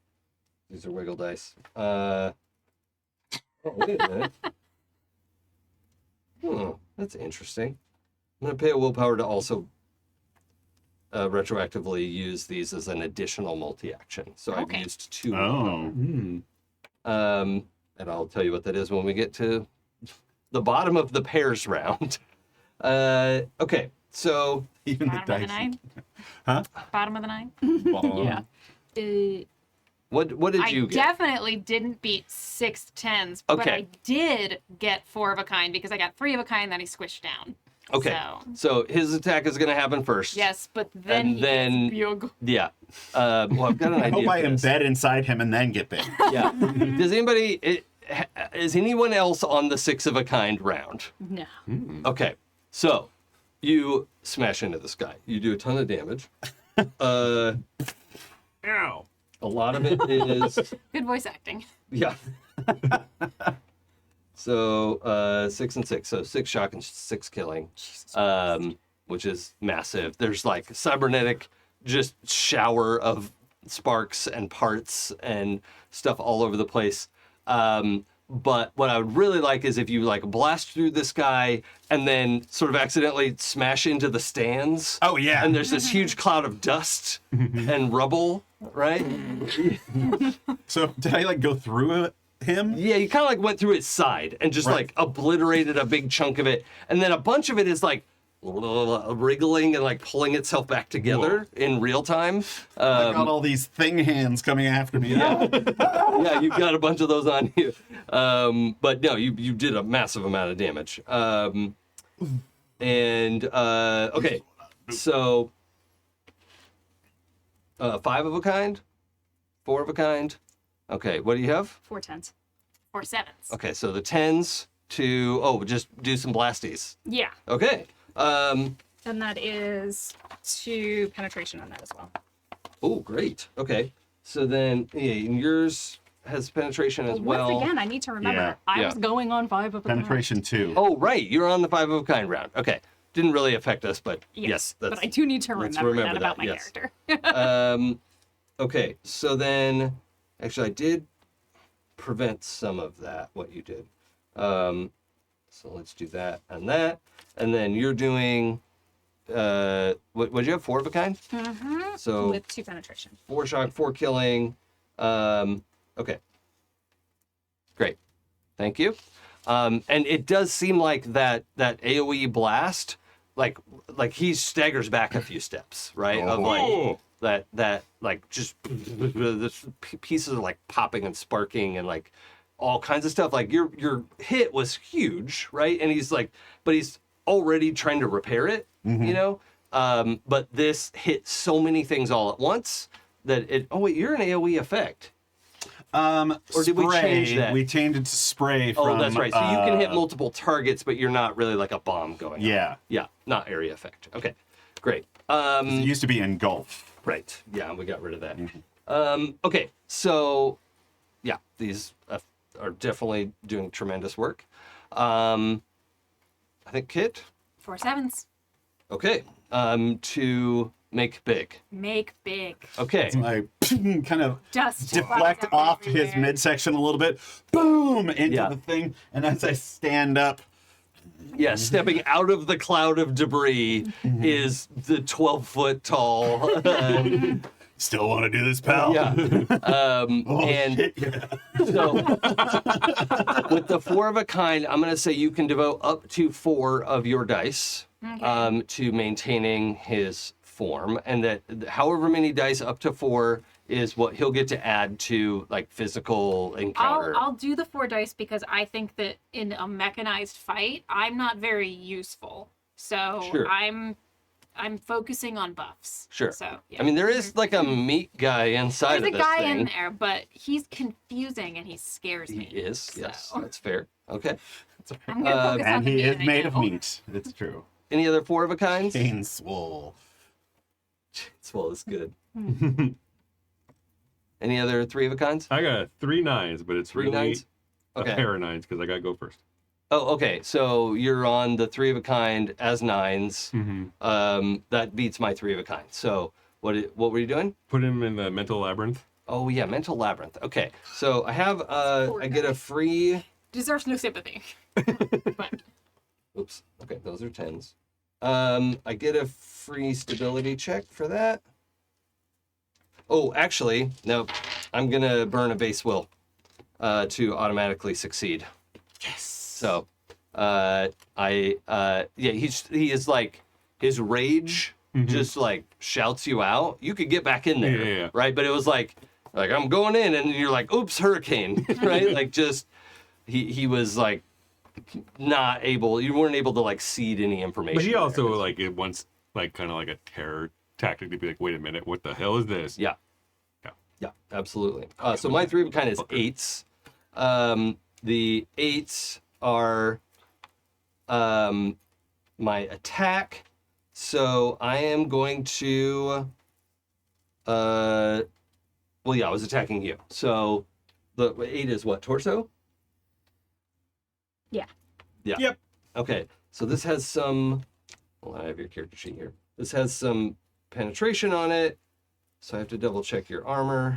These are wiggle dice. Oh, wait a minute. That's interesting. I'm going to pay a willpower to also retroactively use these as an additional multi-action. So I've Okay. used 2 Oh. willpower. And I'll tell you what that is when we get to the bottom of the pairs round. Okay, so Even the Bottom of the dice. 9. Huh? Bottom of the 9. Yeah. what did I you get? definitely didn't beat 6 10s, but Okay. I did get 4 of a kind because I got 3 of a kind that he squished down. Okay, so his attack is going to happen first. Yes, but then And he then- gets bugle. Yeah. Well, I've got an I idea. hope I for this. embed inside him and then get big. Yeah. Does anybody? Is anyone else on the 6 of a kind round? No. Okay. So you smash into this guy. You do a ton of damage. Ow. A lot of it is Good voice acting. yeah. So 6 and 6. So 6 shock and 6 killing. Which is massive. There's like cybernetic just shower of sparks and parts and stuff all over the place. But what I would really like is if you like blast through this guy and then sort of accidentally smash into the stands. Oh, yeah. And there's this huge cloud of dust and rubble, right? So did I like go through him? Yeah, you kind of like went through its side and just Right. like obliterated a big chunk of it. And then a bunch of it is like wriggling and like pulling itself back together in real time. I got all these thing hands coming after me. Yeah, you've got a bunch of those on you. But no, you did a massive amount of damage. Okay, so 5 of a kind, 4 of a kind. Okay, what do you have? 4 10s. 4 7s. Okay, so the 10s to just do some blasties. Yeah. Okay. And that is 2 penetration on that as well. Oh, great. Okay. So then, yeah, and yours has penetration as well. Once again, I need to remember. Yeah. I Yeah. was going on 5 of a kind. Penetration 2. Oh, right. You're on the 5 of a kind round. Okay. Didn't really affect us, but yes, that's but I do need to let's remember, remember that about that, my yes. character. Okay. So then, actually, I did prevent some of that, what you did. So let's do that and that. And then you're doing, would you have 4 of a kind? Mm-hmm. So With 2 penetration. 4 shock, 4 killing. Okay. Great. Thank you. And it does seem like that AoE blast, like he staggers back a few steps, right? Of like Oh. that like just this pieces are like popping and sparking and like all kinds of stuff. Like your hit was huge, right? And he's like, but he's already trying to repair it, you know? But this hit so many things all at once that it. Oh wait, you're an AoE effect. Or did we change that? We changed it to spray from... Oh, that's right. So you can hit multiple targets, but you're not really like a bomb going. Yeah. On. Yeah. Not area effect. Okay. Great. It used to be engulf. Right. Yeah, we got rid of that. Okay. So, yeah, these are definitely doing tremendous work. I think Kit. 4 7s. Okay. To make big. Make big. Okay. I kind of Dust. deflect flies off his everywhere. midsection a little bit. Boom! Into Yeah. the thing. And as I stand up, Yeah, stepping out of the cloud of debris is the 12-foot tall. still want to do this, pal? Yeah. Oh, and shit, yeah. so with the 4 of a kind, I'm going to say you can devote up to 4 of your dice to maintaining his form, and that however many dice up to 4 is what he'll get to add to like physical encounter. I'll do the 4 dice because I think that in a mechanized fight, I'm not very useful. So Sure. I'm focusing on buffs. Sure. So yeah. I mean, there is like a meat guy inside there's of a this guy thing. in there, but he's confusing and he scares He me. is, yes, So. that's fair. Okay. I'm gonna focus on And the he is meat made of now. meat. It's true. Any other 4 of a kinds? Chain swole. Well, it's good. Any other 3 of a kinds? I got 3 9s, but it's 3 really nines? a Okay. pair of 9s because I got to go first. Oh, okay. So you're on the 3 of a kind as 9s. That beats my 3 of a kind. So what were you doing? Put him in the mental labyrinth. Oh yeah, mental labyrinth. Okay. So I have I get a free. Deserves no sympathy. But Oops. Okay, those are 10s. I get a free stability check for that. Oh, actually, no. I'm gonna burn a base will to automatically succeed. Yes. So, he is like his rage just like shouts you out. You could get back in there, Yeah. right? But it was like I'm going in, and you're like, oops, hurricane, right? Like just he was like not able. You weren't able to like seed any information. But he there. also like it wants like kind of like a terror tactic to be like, wait a minute, what the hell is this? Yeah. Yeah. Yeah, absolutely. So my 3 kind is 8s. The 8s are my attack. So I am going to I was attacking you. So the 8 is what, torso? Yeah. Yeah. Yep. Okay. So this has some I have your character sheet here. This has some penetration on it. So I have to double check your armor.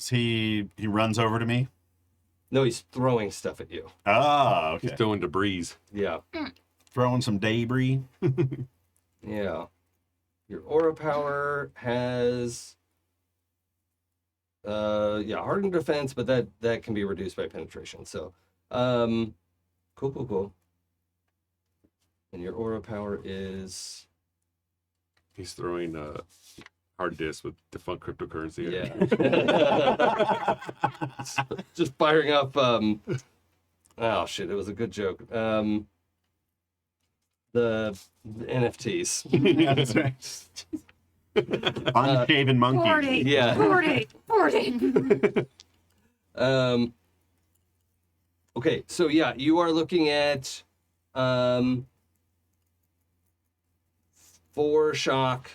He runs over to me. No, he's throwing stuff at you. Oh, He's okay. throwing debris. Yeah. Throwing some debris. Yeah. Your aura power has hardened defense, but that can be reduced by penetration. So cool. And your aura power is He's throwing hard disk with defunct cryptocurrency. yeah. Just firing up oh shit, it was a good joke. The NFTs. Yeah, that's right. Unshaven monkey. 40. Yeah. 40. Okay, so yeah, you are looking at 4 shock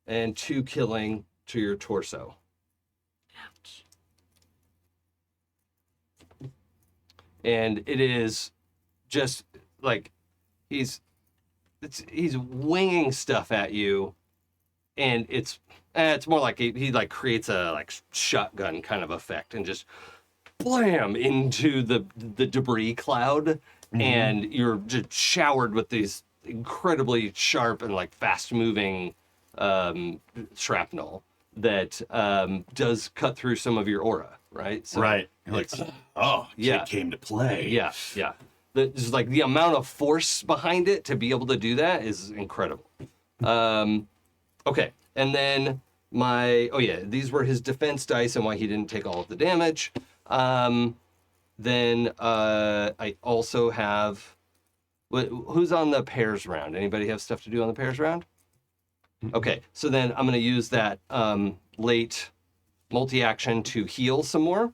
and 2 killing to your torso. Ouch. And it is just like he's winging stuff at you, and it's more like he like creates a like shotgun kind of effect and just blam into the debris cloud, and you're just showered with these incredibly sharp and like fast moving shrapnel that does cut through some of your aura, right? So Right. Like, oh, Yeah. kid came to play. yeah. Just like the amount of force behind it to be able to do that is incredible. Okay, and then these were his defense dice and why he didn't take all of the damage. Then I also have who's on the pairs round? Anybody have stuff to do on the pairs round? Okay, so then I'm going to use that late multi-action to heal some more.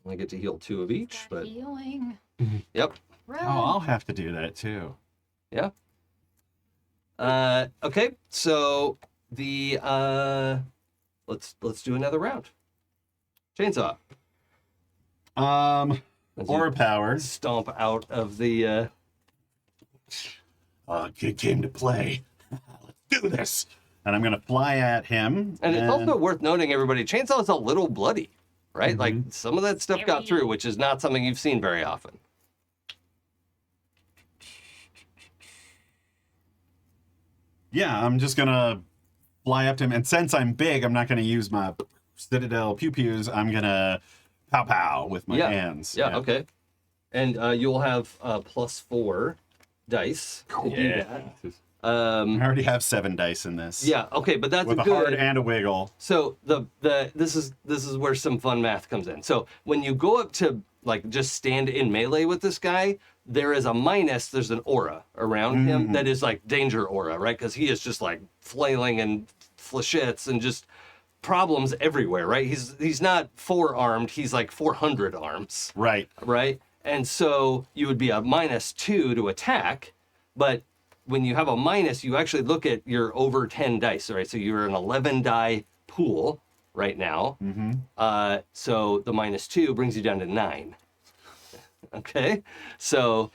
I get to heal 2 of each, but Healing. yep. Oh, I'll have to do that too. Yeah. Okay, so the let's do another round. Chainsaw. As you Aura powers. stomp out of the Kid came to play. Let's do this. And I'm gonna fly at him. and it's also worth noting, everybody, Chainsaw is a little bloody, right? Like some of that stuff got Scary. through, which is not something you've seen very often. Yeah, I'm just gonna fly up to him, and since I'm big, I'm not gonna use my Citadel pew pews. I'm gonna pow pow with my hands. Yeah, okay. And you'll have +4 dice to do that. I already have 7 dice in this. Yeah, okay, but that's with a good. hard and a wiggle. So this is where some fun math comes in. So when you go up to like just stand in melee with this guy, there is a minus. There's an aura around him that is like danger aura, right? Because he is just like flailing and flechettes and just problems everywhere, right? He's not 4-armed. He's like 400 arms, Right. right? And so you would be a -2 to attack, but when you have a minus, you actually look at your over 10 dice, right? So you're an 11 die pool right now. So the -2 brings you down to 9. Okay, so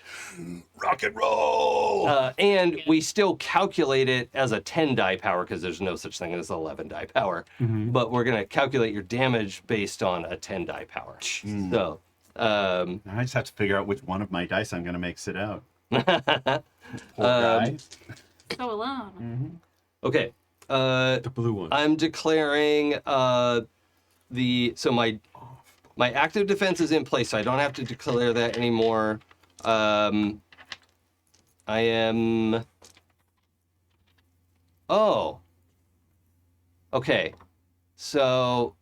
Rock and roll. and we still calculate it as a 10 die power because there's no such thing as 11 die power. But we're gonna calculate your damage based on a 10 die power. So I just have to figure out which one of my dice I'm gonna make sit out. Poor guy. So alone. Okay. The blue one. I'm declaring my active defense is in place, so I don't have to declare that anymore. I am. Oh. Okay. So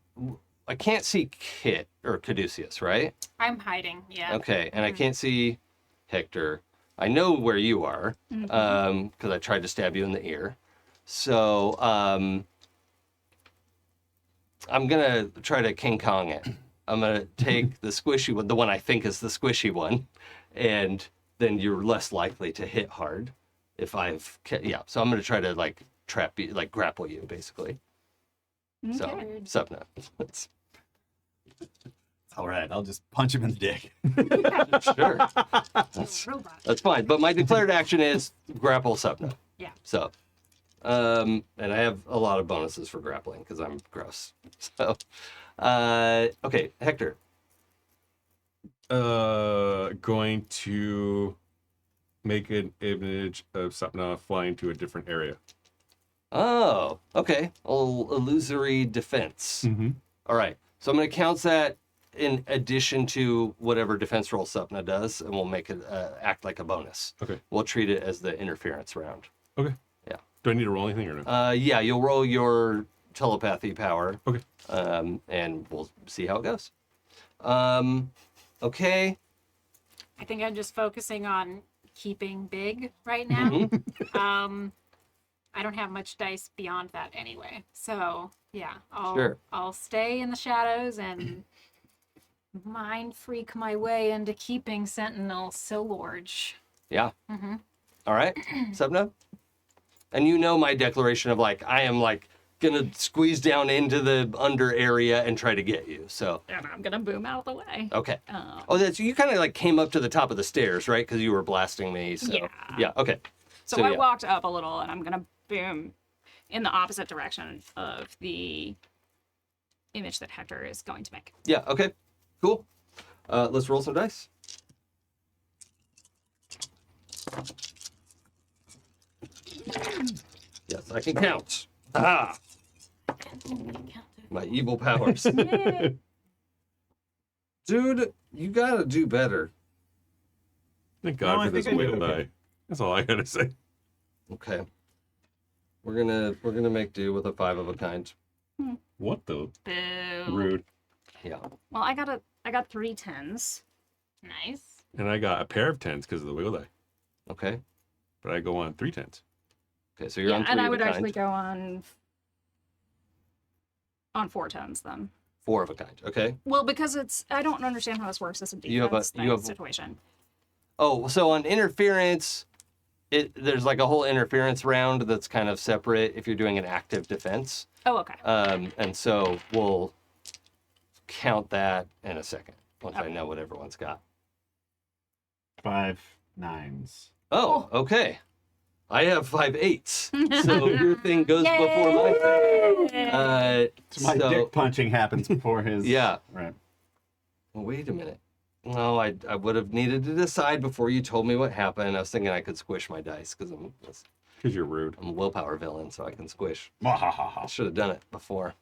I can't see Kit or Caduceus, right? I'm hiding. Yeah. Okay, and I can't see Hector. I know where you are because I tried to stab you in the ear. So I'm gonna try to King Kong it. I'm gonna take the squishy one, the one I think is the squishy one, and then you're less likely to hit hard if So I'm gonna try to like trap you, like grapple you, basically. So Sapna. All right, I'll just punch him in the dick. Sure. Robot. That's fine. But my declared action is grapple Sapna. Yeah. So, and I have a lot of bonuses for grappling because I'm gross. So, okay, Hector. Going to make an image of Sapna flying to a different area. Oh, okay. Illusory defense. Mm-hmm. All right. So I'm going to count that in addition to whatever defense roll Sapna does, and we'll make it act like a bonus. Okay. We'll treat it as the interference round. Okay. Yeah. Do I need to roll anything or no? Yeah, you'll roll your telepathy power. Okay. And we'll see how it goes. Okay. I think I'm just focusing on keeping big right now. Mhm. I don't have much dice beyond that anyway. So yeah, Sure. I'll stay in the shadows and mind freak my way into keeping Sentinel so large. Yeah. Mm-hmm. All right. Sapna? And you know my declaration of like, I am like gonna squeeze down into the under area and try to get you. So, And I'm gonna boom out of the way. okay. Uh, Oh, that's you kind of like came up to the top of the stairs, right? Because you were blasting me. So, Yeah. Okay. so I yeah. walked up a little, and I'm gonna boom in the opposite direction of the image that Hector is going to make. Yeah. Okay. Cool. Let's roll some dice. Yes, I can count. Ah, my evil powers. Dude, you gotta do better. Thank God No, I for this think I did whale okay. die. That's all I gotta say. Okay. We're gonna make do with a 5 of a kind. What the Boo. rude. Yeah. Well, I got 3 10s. Nice. And I got a pair of 10s because of the wheel die. Okay. But I go on 3 10s. Okay, so you're on 3 and I of would a kind. actually go on 4 10s then. 4 of a kind. Okay. Well, because I don't understand how this works as a You have a- defense you have- situation. Oh, so on interference, there's like a whole interference round that's kind of separate if you're doing an active defense. Oh, okay. And so we'll count that in a second once I Okay. know what everyone's got. 5 9s. Oh, okay. I have 5 8s. So your thing goes before my thing. So my dick punching happens before his. Yeah. Right. Well, wait a minute. No, I would have needed to decide before you told me what happened. I was thinking I could squish my dice because Because you're rude. I'm a willpower villain, so I can squish. I Mwahaha. should have done it before.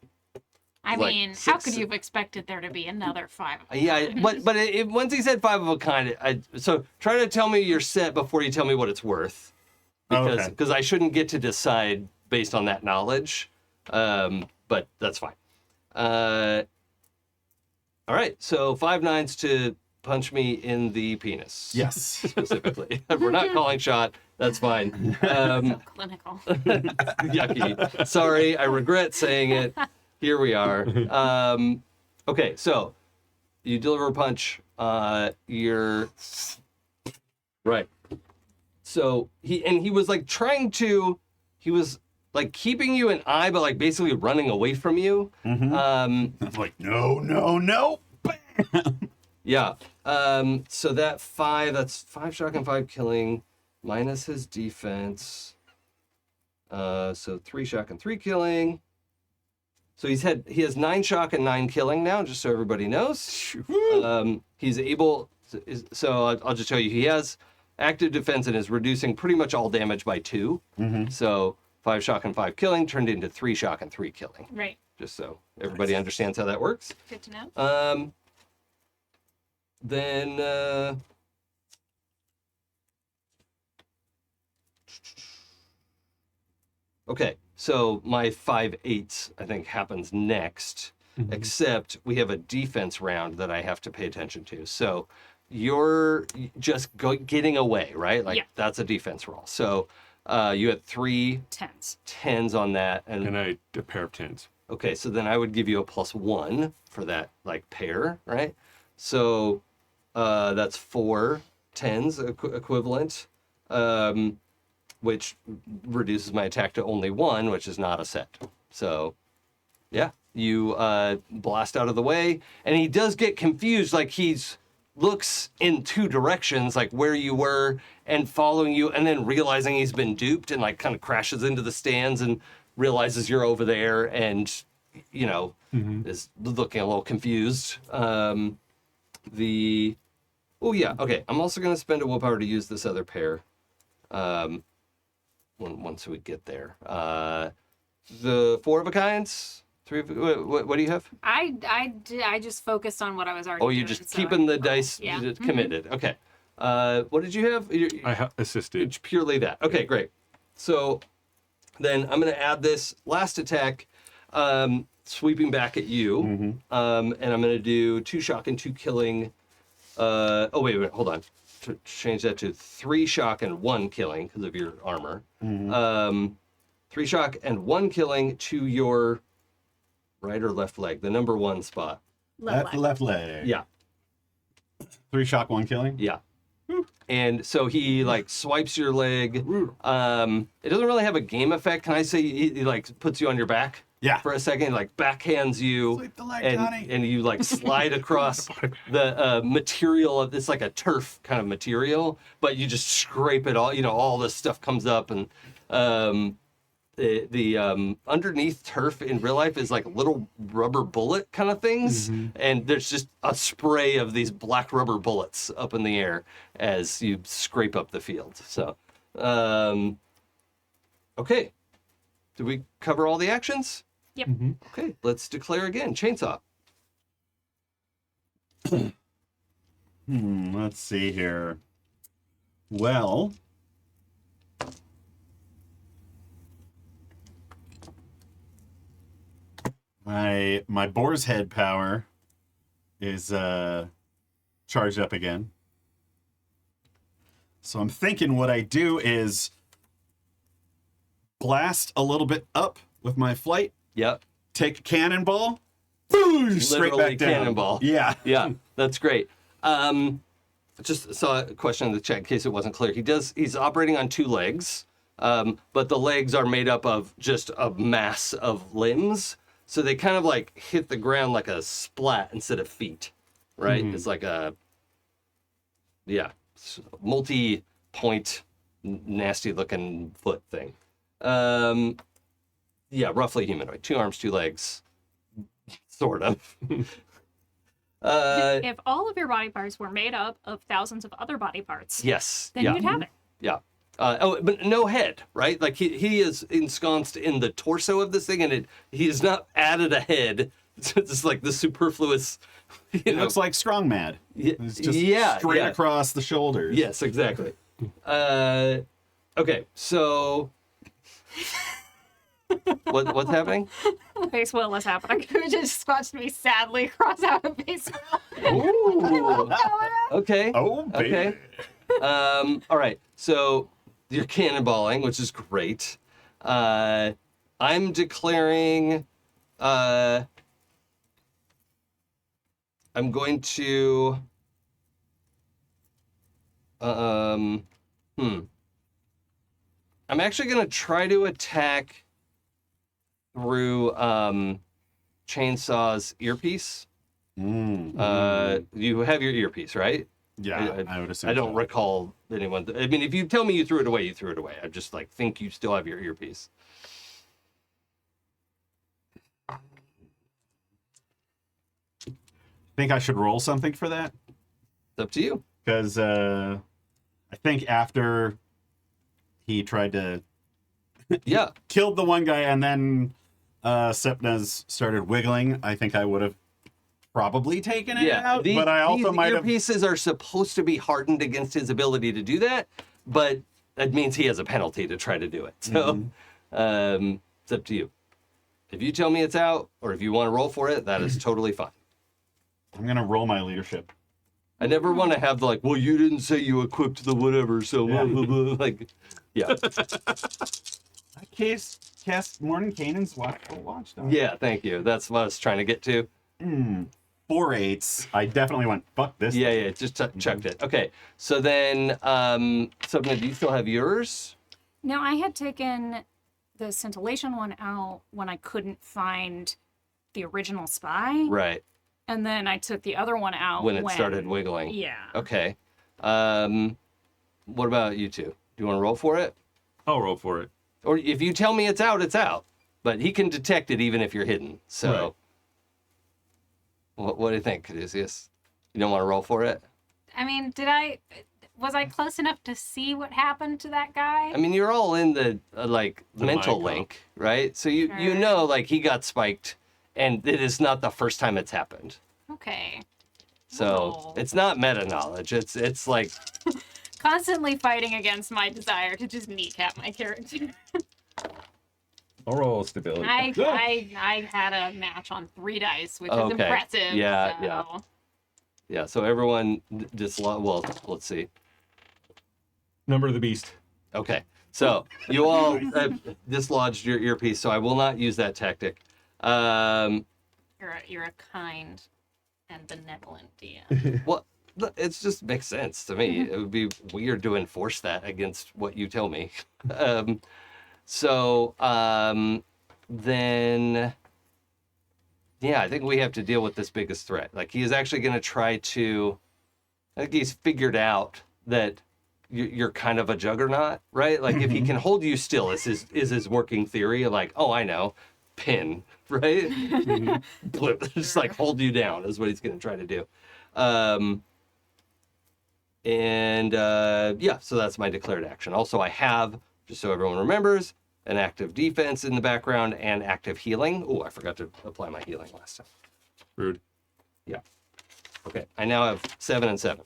I Like mean, how 6 could you have expected there to be another 5? Yeah, but once he said 5 of a kind, so try to tell me your set before you tell me what it's worth, because Okay. I shouldn't get to decide based on that knowledge, but that's fine. All right, so 5 9s to punch me in the penis. Yes. Specifically, we're not calling shot. That's fine. So clinical. Yucky. Sorry, I regret saying it. Here we are. Okay, so you deliver a punch. You're right. So he was like he was like keeping you in eye, but like basically running away from you. I'm like, no. Bam! Yeah. So that's 5 shock and 5 killing minus his defense. So 3 shock and 3 killing. So he has 9 shock and 9 killing now, just so everybody knows. He's able. So I'll just tell you, he has active defense and is reducing pretty much all damage by 2. So 5 shock and 5 killing turned into 3 shock and 3 killing. Right. Just so everybody understands how that works. Good to know. Then okay, so my 5/8 I think happens next, except we have a defense round that I have to pay attention to. So you're just getting away, right? Like Yeah. that's a defense roll. So you had 3 10s. 10s on that, And a pair of 10s. okay, so then I would give you a +1 for that like pair, right? So that's 4 10s equivalent, which reduces my attack to only 1, which is not a set. So yeah, you blast out of the way, and he does get confused, like he's looks in 2 directions, like where you were and following you, and then realizing he's been duped and like kind of crashes into the stands and realizes you're over there and, you know, is looking a little confused. Oh yeah, okay. I'm also going to spend a willpower to use this other pair once we get there. The 4 of a kinds? 3 of, what do you have? I just focused on what I was already Oh, doing. you're just so keeping I- the dice Yeah. committed. Okay. What did you have? I assisted. It's purely that. Okay, great. So then I'm going to add this last attack, sweeping back at you. And I'm going to do 2 shock and 2 killing. Oh, wait, hold on. To change that to 3 shock and 1 killing because of your armor. 3 shock and 1 killing to your right or left leg, the number 1 spot. That's the left leg. Yeah. 3 shock, 1 killing. Yeah. And so he like swipes your leg. It doesn't really have a game effect. Can I say he like puts you on your back? Yeah. For a second, like backhands you, Sweep the leg, and Johnny. and you like slide across the material of it's like a turf kind of material, but you just scrape it all. You know, all this stuff comes up, and the underneath turf in real life is like little rubber bullet kind of things, and there's just a spray of these black rubber bullets up in the air as you scrape up the field. So, okay, did we cover all the actions? Yep. Okay, let's declare again. Chainsaw. Let's see here. Well, my boar's head power is charged up again. So I'm thinking what I do is blast a little bit up with my flight, Yep. take a cannonball, boom, straight Literally back down. cannonball. Yeah. Yeah, that's great. Just saw a question in the chat in case it wasn't clear. He's operating on 2 legs, but the legs are made up of just a mass of limbs. So they kind of like hit the ground like a splat instead of feet, right? It's like a, multi-point, nasty looking foot thing. Yeah, roughly humanoid. 2 arms, 2 legs, sort of. If all of your body parts were made up of thousands of other body parts, Yes. then yeah. you'd have it. Yeah. But no head, right? Like he is ensconced in the torso of this thing, and he has not added a head. It's just like the superfluous. It looks like Strong Mad. It's just straight yeah. across the shoulders. Yes, exactly. Okay, so what's happening? Face will is happening. Who just watched me sadly cross out a face will. Ooh. Okay. Oh, baby. Okay. All right. So you're cannonballing, which is great. I'm declaring. I'm going to. I'm actually going to try to attack through Chainsaw's earpiece. You have your earpiece, right? Yeah, I would assume. I don't so. recall anyone. I mean, if you tell me you threw it away, you threw it away. I just like think you still have your earpiece. Think I should roll something for that? It's up to you. Because I I think after he tried to Yeah. killed the one guy and then Sapna's started wiggling, I think I would have probably taken it out. But I also might have. These earpieces are supposed to be hardened against his ability to do that, but that means he has a penalty to try to do it. So it's up to you. If you tell me it's out, or if you want to roll for it, that is totally fine. I'm going to roll my leadership. I never want to have the like, well, you didn't say you equipped the whatever, so blah, blah, blah. Like, yeah. I cast Morning Canaan's Watchful Watchdog. Yeah, thank you. That's what I was trying to get to. 4 8s. I definitely went, fuck this. Yeah, just chucked it. Okay, so then, Sapna, do you still have yours? No, I had taken the scintillation one out when I couldn't find the original spy. Right, And then I took the other one out when it started wiggling. Yeah. Okay. What about you two? Do you want to roll for it? I'll roll for it. Or if you tell me it's out, it's out. But he can detect it even if you're hidden. So, what do you think, Caduceus? You don't want to roll for it? I mean, was I close enough to see what happened to that guy? I mean, you're all in the The mental mind link, right? So you Sure. know, like he got spiked, and it is not the first time it's happened. Okay. So Oh. it's not meta knowledge. It's like Constantly fighting against my desire to just kneecap my character. I'll roll stability. I had a match on 3 dice, which is Okay. impressive. Yeah, so. yeah. Yeah, so everyone well, let's see. Number of the beast. Okay, so you all dislodged your earpiece, so I will not use that tactic. You're a kind and benevolent DM. Well, it just makes sense to me. It would be weird to enforce that against what you tell me. Then, yeah, I think we have to deal with this biggest threat. Like, he is actually going to try to, I think he's figured out that you're kind of a juggernaut, right? Like, if he can hold you still is his working theory. Like, oh, I know, pin, right? Blip, just like hold you down is what he's going to try to do. Yeah, so that's my declared action. Also, I have, just so everyone remembers, an active defense in the background and active healing. Oh, I forgot to apply my healing last time. Rude. Yeah. Okay, I now have 7 and 7.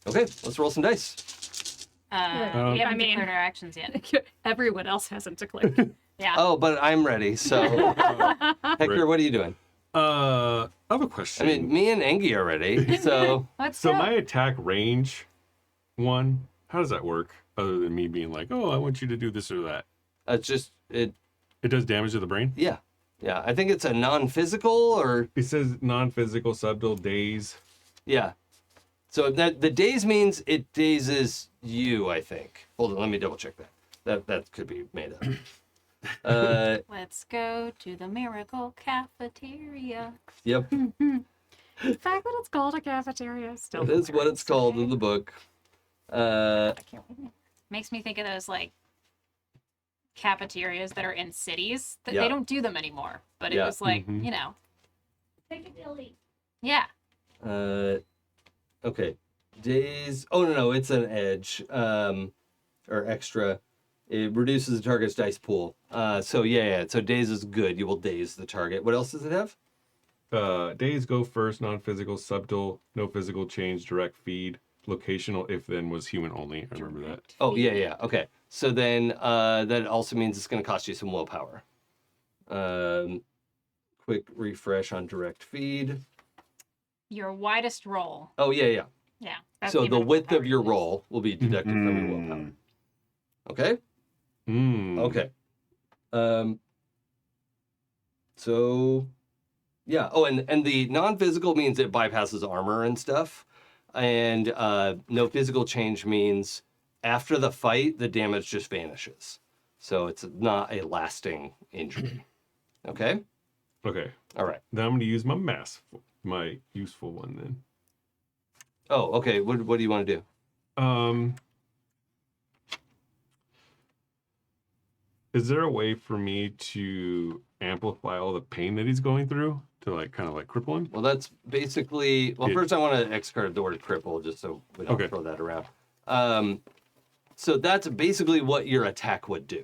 Okay, let's roll some dice. We haven't I mean- declared our actions yet. Everyone else hasn't declared. Yeah. Oh, but I'm ready, so... Hector, what are you doing? I have a question. I mean, me and Enge are ready, so... Let's So go. my attack range one, how does that work? Other than me being like, oh, I want you to do this or that. It's just, It does damage to the brain? yeah. Yeah, I think it's a non-physical, or... It says non-physical, subtle, daze. Yeah. So that the daze means it dazes you, I think. Hold on, let me double check that. That could be made up. Let's go to the miracle cafeteria. Yep, The fact that it's called a cafeteria is still. that's what it's called in the book. I can't wait. Makes me think of those like cafeterias that are in cities that Yeah. they don't do them anymore. But it Yeah. was like, Mhm. you know. Piccadilly. Yeah. Okay. Daze. Oh no, it's an edge. Or extra. It reduces the target's dice pool. So yeah. So daze is good. You will daze the target. What else does it have? Days go first, non-physical, subtle, no physical change, direct feed, locational, if then was human only. I remember that. Oh yeah. Okay. So then that also means it's going to cost you some willpower. Quick refresh on direct feed. Your widest roll. Oh yeah. Yeah. that's So the even width of your willpower. roll will be deducted from your willpower. Okay. Okay. So yeah. Oh, and the non-physical means it bypasses armor and stuff. And no physical change means after the fight, the damage just vanishes. So it's not a lasting injury. Okay? Okay. All right. Then I'm going to use my useful one then. Oh, okay. What do you want to do? Is there a way for me to amplify all the pain that he's going through to like kind of like cripple him? Well, that's basically. Well, Yeah. first I want to discard the word cripple just so we don't Okay. throw that around. So that's basically what your attack would do,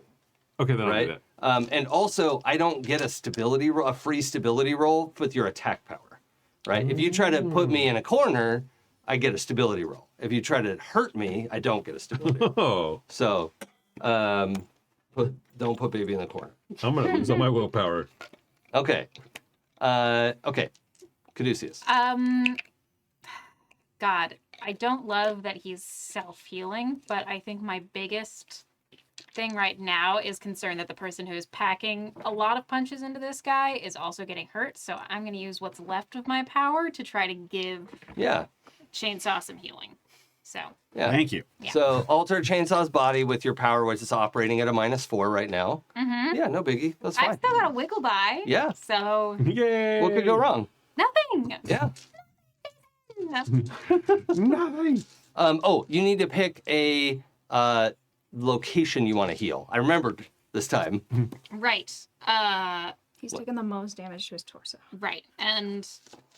Okay, then I'll do right? that. And also, I don't get a free stability roll with your attack power, right? If you try to put me in a corner, I get a stability roll. If you try to hurt me, I don't get a stability roll. Oh, So, don't put baby in the corner. I'm gonna lose all my willpower. Okay. Okay. Caduceus. God, I don't love that he's self-healing, but I think my biggest thing right now is concerned that the person who's packing a lot of punches into this guy is also getting hurt. So I'm going to use what's left of my power to try to give Yeah. Chainsaw some healing. So Yeah. Thank you. Yeah. So alter Chainsaw's body with your power, which is operating at a -4 right now. Yeah, no biggie. That's I've fine. still got a wiggle die. Yeah. So Yay! What could go wrong? nothing. Yeah. Nothing. Oh, you need to pick a location you want to heal. I remembered this time. Right. He's taken the most damage to his torso. Right. And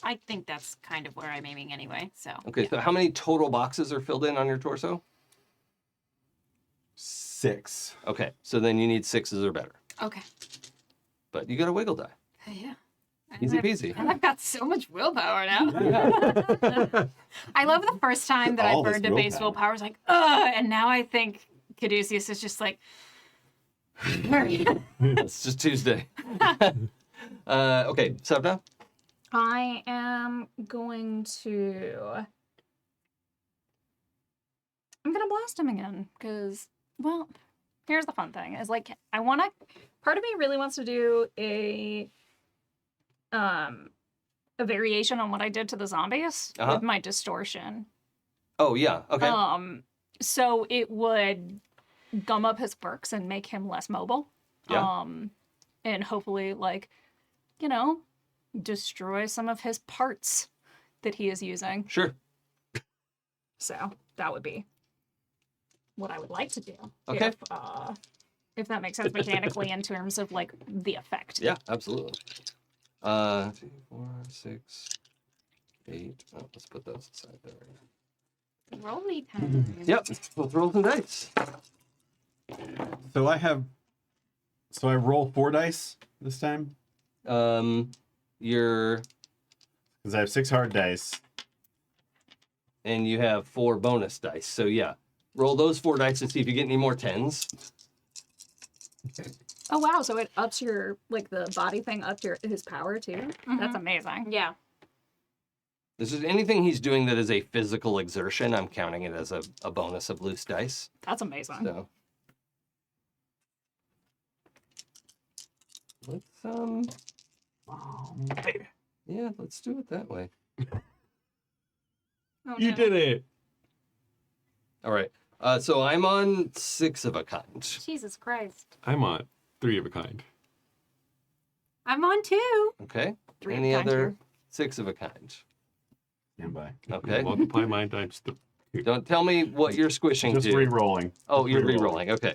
I think that's kind of where I'm aiming anyway. So Okay, so how many total boxes are filled in on your torso? 6. Okay, so then you need 6s or better. okay. But you got a wiggle die. Yeah. Easy peasy. And I've got so much willpower now. Yeah. I love the first time that All I this burned a base willpower. willpower. I was like, ugh. And now I think Caduceus is just like, hurry. It's just Tuesday. Okay, Sapna? I am going to. I'm gonna blast him again because, well, here's the fun thing: is like I want to. Part of me really wants to do a variation on what I did to the zombies with my distortion. Oh, yeah, okay. So it would gum up his quirks and make him less mobile. Yeah. And hopefully, like, you know, destroy some of his parts that he is using. Sure. So that would be what I would like to do. Okay. If that makes sense mechanically in terms of like the effect. Yeah, absolutely. 2, 4, 6, 8. Oh, let's put those aside there. Rolly time. Yep, let's roll some dice. So I roll 4 dice this time You're because I have 6 hard dice. and you have 4 bonus dice. So yeah, roll those 4 dice and see if you get any more 10s. Oh wow! So it ups your like the body thing up your his power too. That's amazing. Yeah. This is anything he's doing that is a physical exertion. I'm counting it as a bonus of loose dice. That's amazing. So let's yeah, let's do it that way. Oh, You no. did it. All right. So I'm on 6 of a kind. Jesus Christ. I'm on 3 of a kind. I'm on 2. Okay. 3 of Any a kind other here. 6 of a kind? Stand by. Okay. Multiply mine times 3. Don't tell me what you're squishing Just to. re-rolling. Oh, Just you're re-rolling. re-rolling. Okay.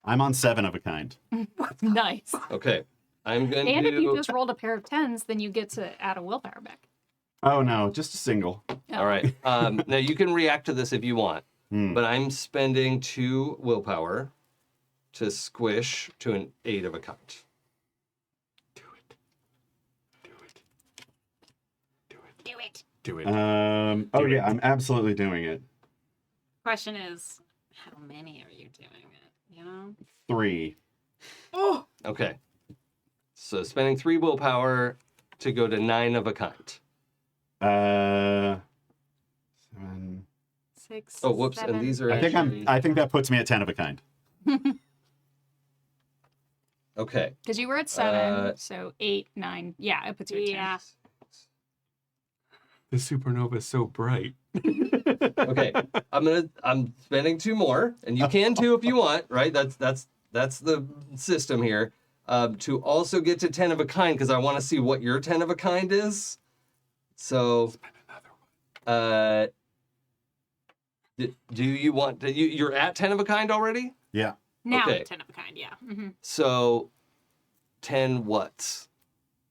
I'm on 7 of a kind. Nice. Okay. I'm going And to. if you just rolled a pair of 10s, then you get to add a willpower back. Oh no, just a single. All right. Now you can react to this if you want, but I'm spending 2 willpower to squish to an 8 of a kind. Do it. Do it. Do it. Do it. Do it. Oh Do yeah, it. I'm absolutely doing it. Question is, how many are you doing it? You know? 3. Oh. Okay. So spending 3 willpower to go to 9 of a kind. 7. 6. Oh, whoops! 7. And these are. I think actually... I think that puts me at 10 of a kind. Okay. Because you were at 7, so 8, 9. Yeah, it puts you at 10. Yeah. The supernova is so bright. Okay. I'm spending 2 more, and you can too if you want. Right? That's the system here. To also get to 10 of a kind, because I want to see what your 10 of a kind is. So, Spend another one. do you want to? You're at 10 of a kind already? Yeah. Now Okay. 10 of a kind, yeah. Hmm. So 10 what's?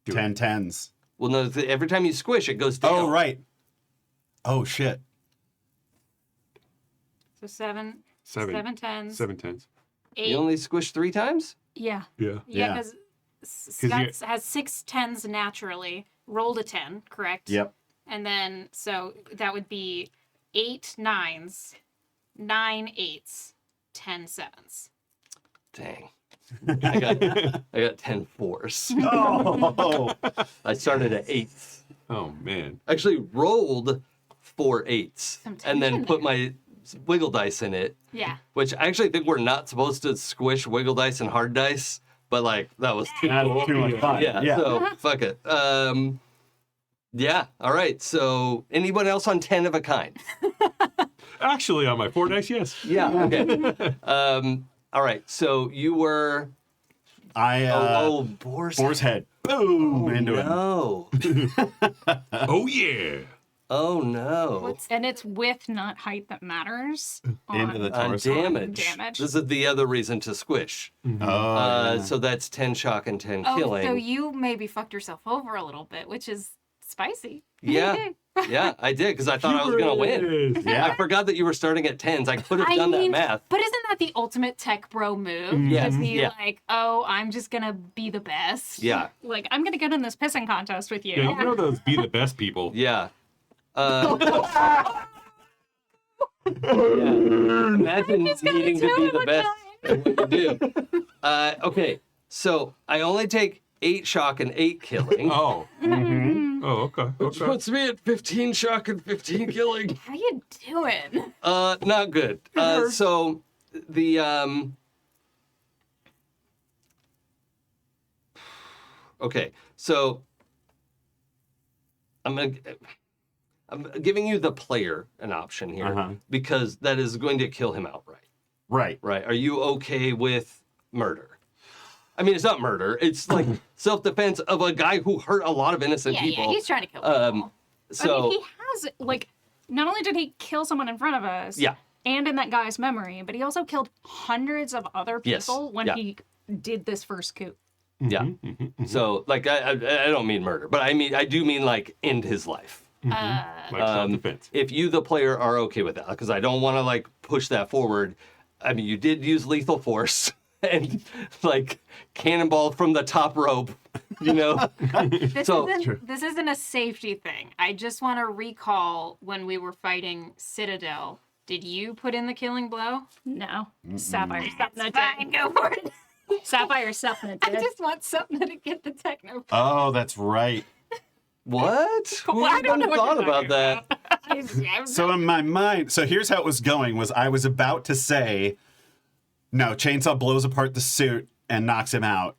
10 tens. Well, no, every time you squish, it goes down. Oh, right. Oh, shit. So seven tens, 7 tens. 8. You only squish 3 times? Yeah. Yeah. Yeah, Yeah. because you- Scott has 6 tens naturally. Rolled a 10, correct? Yep. And then, so that would be 8 nines, 9 eights, 10 sevens. Dang. I got 10 fours. Oh. I started at 8s. Oh man. Actually rolled 4 8s Some and then tension put my wiggle dice in it, Yeah. which I actually think we're not supposed to squish wiggle dice and hard dice, but like that was too That's cool. too much fun. Yeah, so fuck it. Yeah, all right. So anyone else on 10 of a kind? Actually, on my 4 dice, yes. Yeah, okay. All right. So you were Boar's Boar's head. Boom! into it. No. Oh yeah. Oh no. And it's width, not height, that matters. Into the On torso. damage. Damage. This is the other reason to squish. Oh, yeah. So that's 10 shock and 10 Oh, killing. so you maybe fucked yourself over a little bit, which is spicy. Yeah, yeah, I did because I thought I was gonna win. Yes. Yeah. I forgot that you were starting at 10s. I could have done that math. But isn't that the ultimate tech bro move? Yes, To be yeah. like, oh, I'm just gonna be the best. Yeah, Like, I'm going to get in this pissing contest with you. Yeah, you know those be the best people. yeah. Yeah. Imagine needing to be the best at what you do. Okay, so I only take 8 shock and 8 killing. Oh. Oh, okay. Which puts me at 15 shock and 15 killing. How you doing? Not good. So the okay, so I'm giving you the player an option here Uh-huh. because that is going to kill him outright. Right. Right? Are you okay with murder? I mean, it's not murder. It's like self-defense of a guy who hurt a lot of innocent Yeah, people. yeah, he's trying to kill people. So I mean, he has, like, not only did he kill someone in front of us, yeah. and in that guy's memory, but he also killed hundreds of other Yes, people when yeah. he did this first coup. Yeah. So, like, I don't mean murder, but I do mean, like, end his life. Like self-defense. If you, the player, are okay with that, because I don't want to, like, push that forward. I mean, you did use lethal force and, like, cannonball from the top rope, you know? This isn't a safety thing. I just want to recall when we were fighting Citadel. Did you put in the killing blow? No. Sapphire Sapna Fine, did. go for it. Sapphire Sapna I did. just want Sapna to get the techno. Oh, that's right. What? Who I don't know would have what thought you're about talking that? So in my mind, so here's how it was going, was I was about to say, no, Chainsaw blows apart the suit and knocks him out,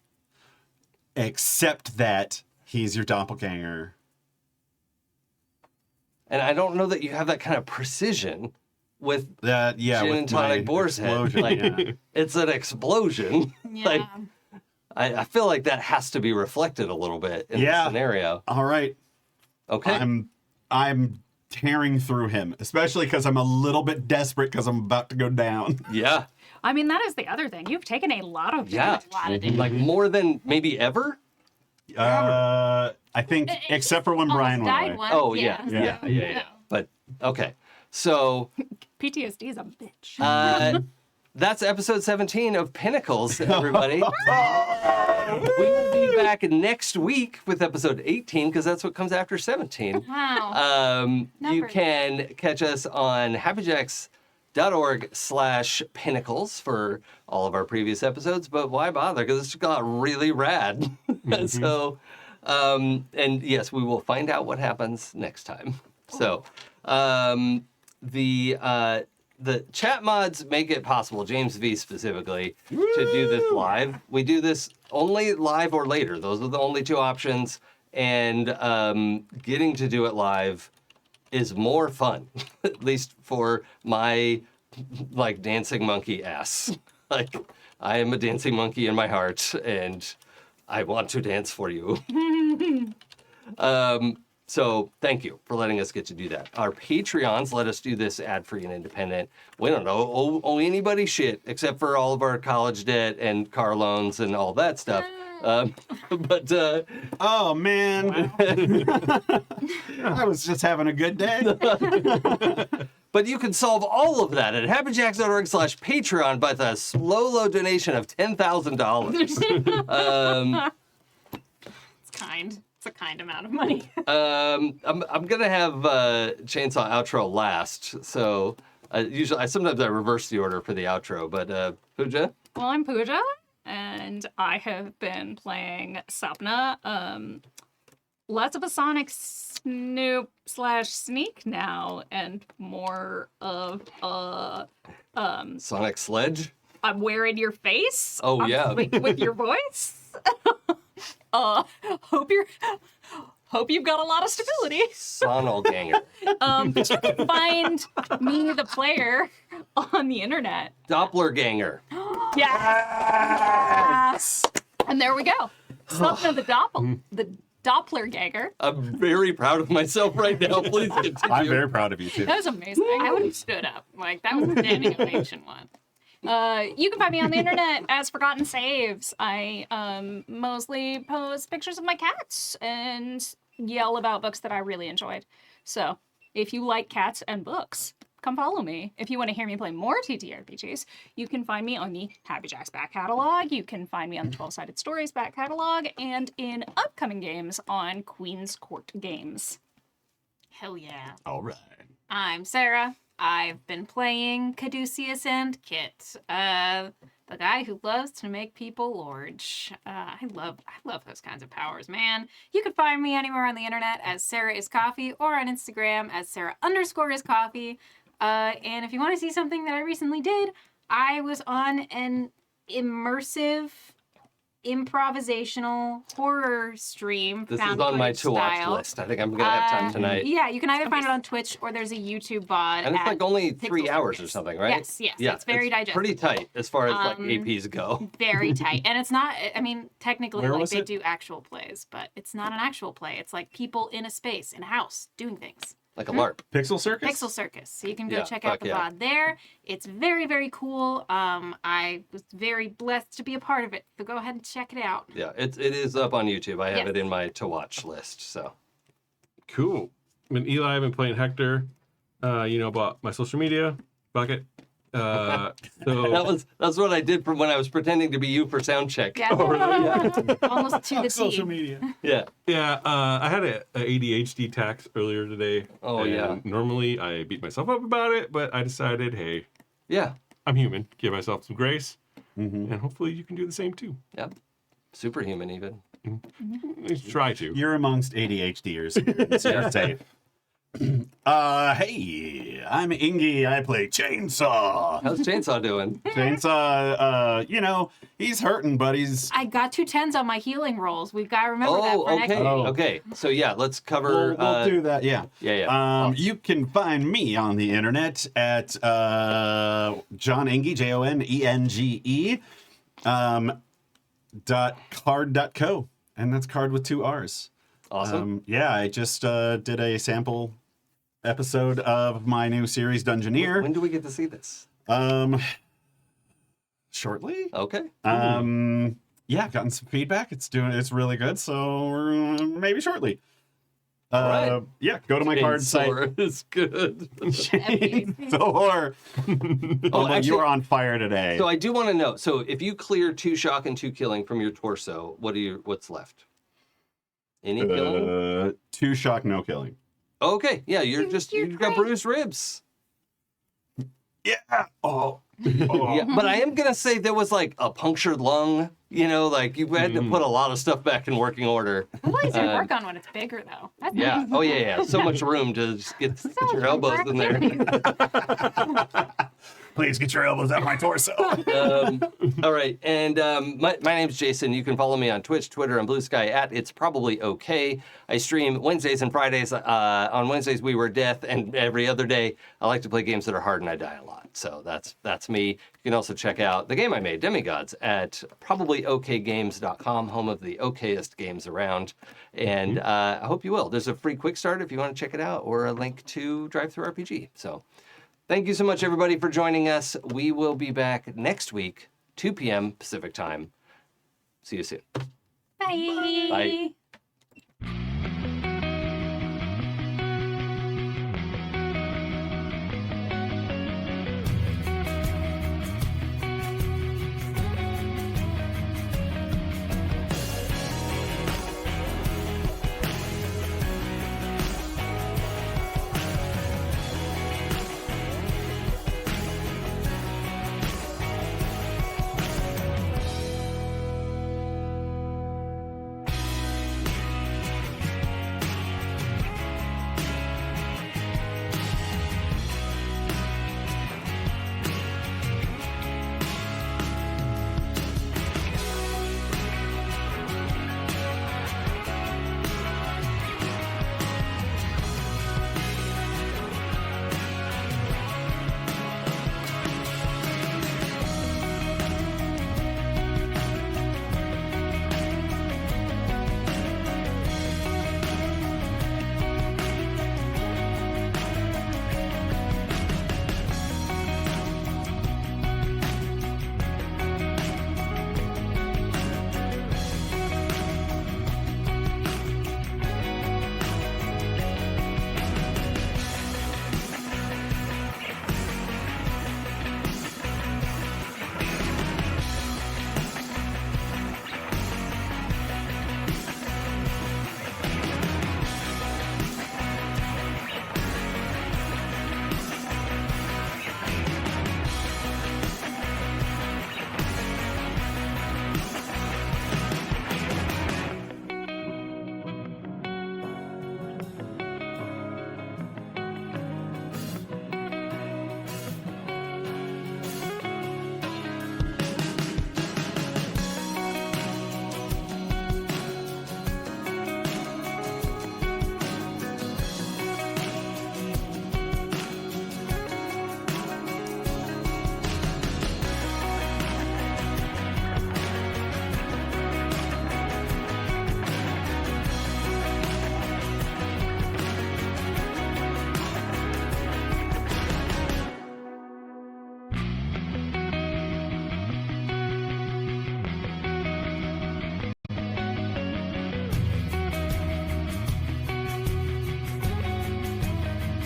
except that he's your doppelganger. And I don't know that you have that kind of precision with That, yeah, gin with and tonic my boar's head. explosion, Like, yeah. it's an explosion. Yeah. Like, I feel like that has to be reflected a little bit in Yeah. the scenario. All right, Okay. I'm tearing through him, especially because I'm a little bit desperate because I'm about to go down. Yeah. I mean, that is the other thing. You've taken a lot of Yeah. damage. a lot of damage. Like more than maybe ever? I think, except for when Brian Almost went died away. once. Oh, yeah. Yeah. But, okay. So, PTSD is a bitch. that's episode 17 of Pinnacles, everybody. We will be back next week with episode 18 because that's what comes after 17. Wow. You Numbers. can catch us on happyjacks.org/pinnacles for all of our previous episodes, but why bother? Because it's got really rad. So, and yes, we will find out what happens next time. So, the chat mods make it possible, James V specifically, to do this live. We do this only live or later. Those are the only two options. And getting to do it live is more fun, at least for my like dancing monkey ass. Like I am a dancing monkey in my heart and I want to dance for you. So thank you for letting us get to do that. Our Patreons let us do this ad-free and independent. We don't owe anybody shit except for all of our college debt and car loans and all that stuff. But Oh, man. I was just having a good day. But you can solve all of that at happyjacks.org/Patreon by the low donation of $10,000. It's kind. It's a kind amount of money. I'm gonna have Chainsaw outro last, so sometimes I reverse the order for the outro. But Pooja, Well, I'm Pooja, and I have been playing Sapna. Less of a Sonic Snoop / Sneak now, and more of Sonic Sledge. I'm wearing your face. Oh, yeah. with your voice. Hope you've got a lot of stability. Sonalganger. You can find me, the player, on the internet. Dopplerganger. Yes. And there we go. Sapna the Dopplerganger. I'm very proud of myself right now. Please continue. I'm very proud of you, too. That was amazing. I would have stood up. Like, that was a standing ovation one. You can find me on the internet as Forgotten Saves. I mostly post pictures of my cats and yell about books that I really enjoyed. So if you like cats and books, come follow me. If you want to hear me play more TTRPGs, you can find me on the Happy Jacks back catalog. You can find me on the 12-Sided Stories back catalog and in upcoming games on Queen's Court Games. Hell yeah. All right. I'm Sarah. I've been playing Caduceus and Kit, the guy who loves to make people large. I love those kinds of powers, man. You can find me anywhere on the internet as Sarah is Coffee or on Instagram as Sarah_is_coffee. And if you want to see something that I recently did, I was on an immersive improvisational horror stream. This is found on my footage to-watch style. list. I think I'm gonna have time tonight. Yeah, you can either find it on Twitch or there's a YouTube VOD. And it's at like only 3 Pixel hours or Circus. something, right? Yes, it's very digestible. Pretty tight as far as like APs go. Very tight. And it's not, I mean, technically, Where like was they it? do actual plays, but it's not an actual play. It's like people in a space, in a house, doing things. Like a LARP. Pixel Circus? Pixel Circus. So you can go Yeah, check out fuck the yeah. VOD there. It's very, very cool. I was very blessed to be a part of it. So go ahead and check it out. Yeah, it is up on YouTube. I have Yes. it in my to-watch list, so. Cool. And Eli, I've been playing Hector. About my social media bucket. That's what I did from when I was pretending to be you for sound check. Yeah. Almost to the T. media. Yeah. Yeah, I had a ADHD tax earlier today. Oh, and yeah. Normally I beat myself up about it, but I decided, hey, Yeah. I'm human. Give myself some grace, Mm-hmm. and hopefully you can do the same too. Yeah. Superhuman even. At least try to. You're amongst ADHDers, so you're safe. Hey, I'm Enge. I play Chainsaw. How's Chainsaw doing? Chainsaw, he's hurting, but he's... I got 2 10s on my healing rolls. We've got to remember that for next okay. week. Oh. Okay. So yeah, let's cover We'll do that, yeah. Yeah. You can find me on the internet at John Enge, JONENGE, .card.co, and that's card with 2 R's. Awesome. I just did a sample episode of my new series, Dungeoneer. When do we get to see this? Shortly. Okay. Gotten some feedback. It's really good. So maybe shortly. All right. Go to my card site. Chainsaw is good. Thor. Although actually- you're on fire today. So I do want to know. So if you clear 2 shock and 2 killing from your torso, what's left? Any killing? 2 shock, no killing. Okay. Yeah, you've got great. bruised ribs. Yeah. Oh. Yeah, but I am gonna say there was like a punctured lung. Like you had to put a lot of stuff back in working order. Well, easy to work on when it's bigger, though. That's Yeah. nice. Oh yeah. So much room to just get your elbows in there. Please get your elbows out my torso. All right, and my name's Jason. You can follow me on Twitch, Twitter, and Blue Sky at It's Probably Okay. I stream Wednesdays and Fridays. On Wednesdays, we were Death, and every other day, I like to play games that are hard and I die a lot. So that's me. You can also check out the game I made, Demigods, at probablyokgames.com, home of the okayest games around. And I hope you will. There's a free quick start if you want to check it out, or a link to drive-thru-RPG. So thank you so much, everybody, for joining us. We will be back next week, 2 p.m. Pacific time. See you soon. Bye. Bye.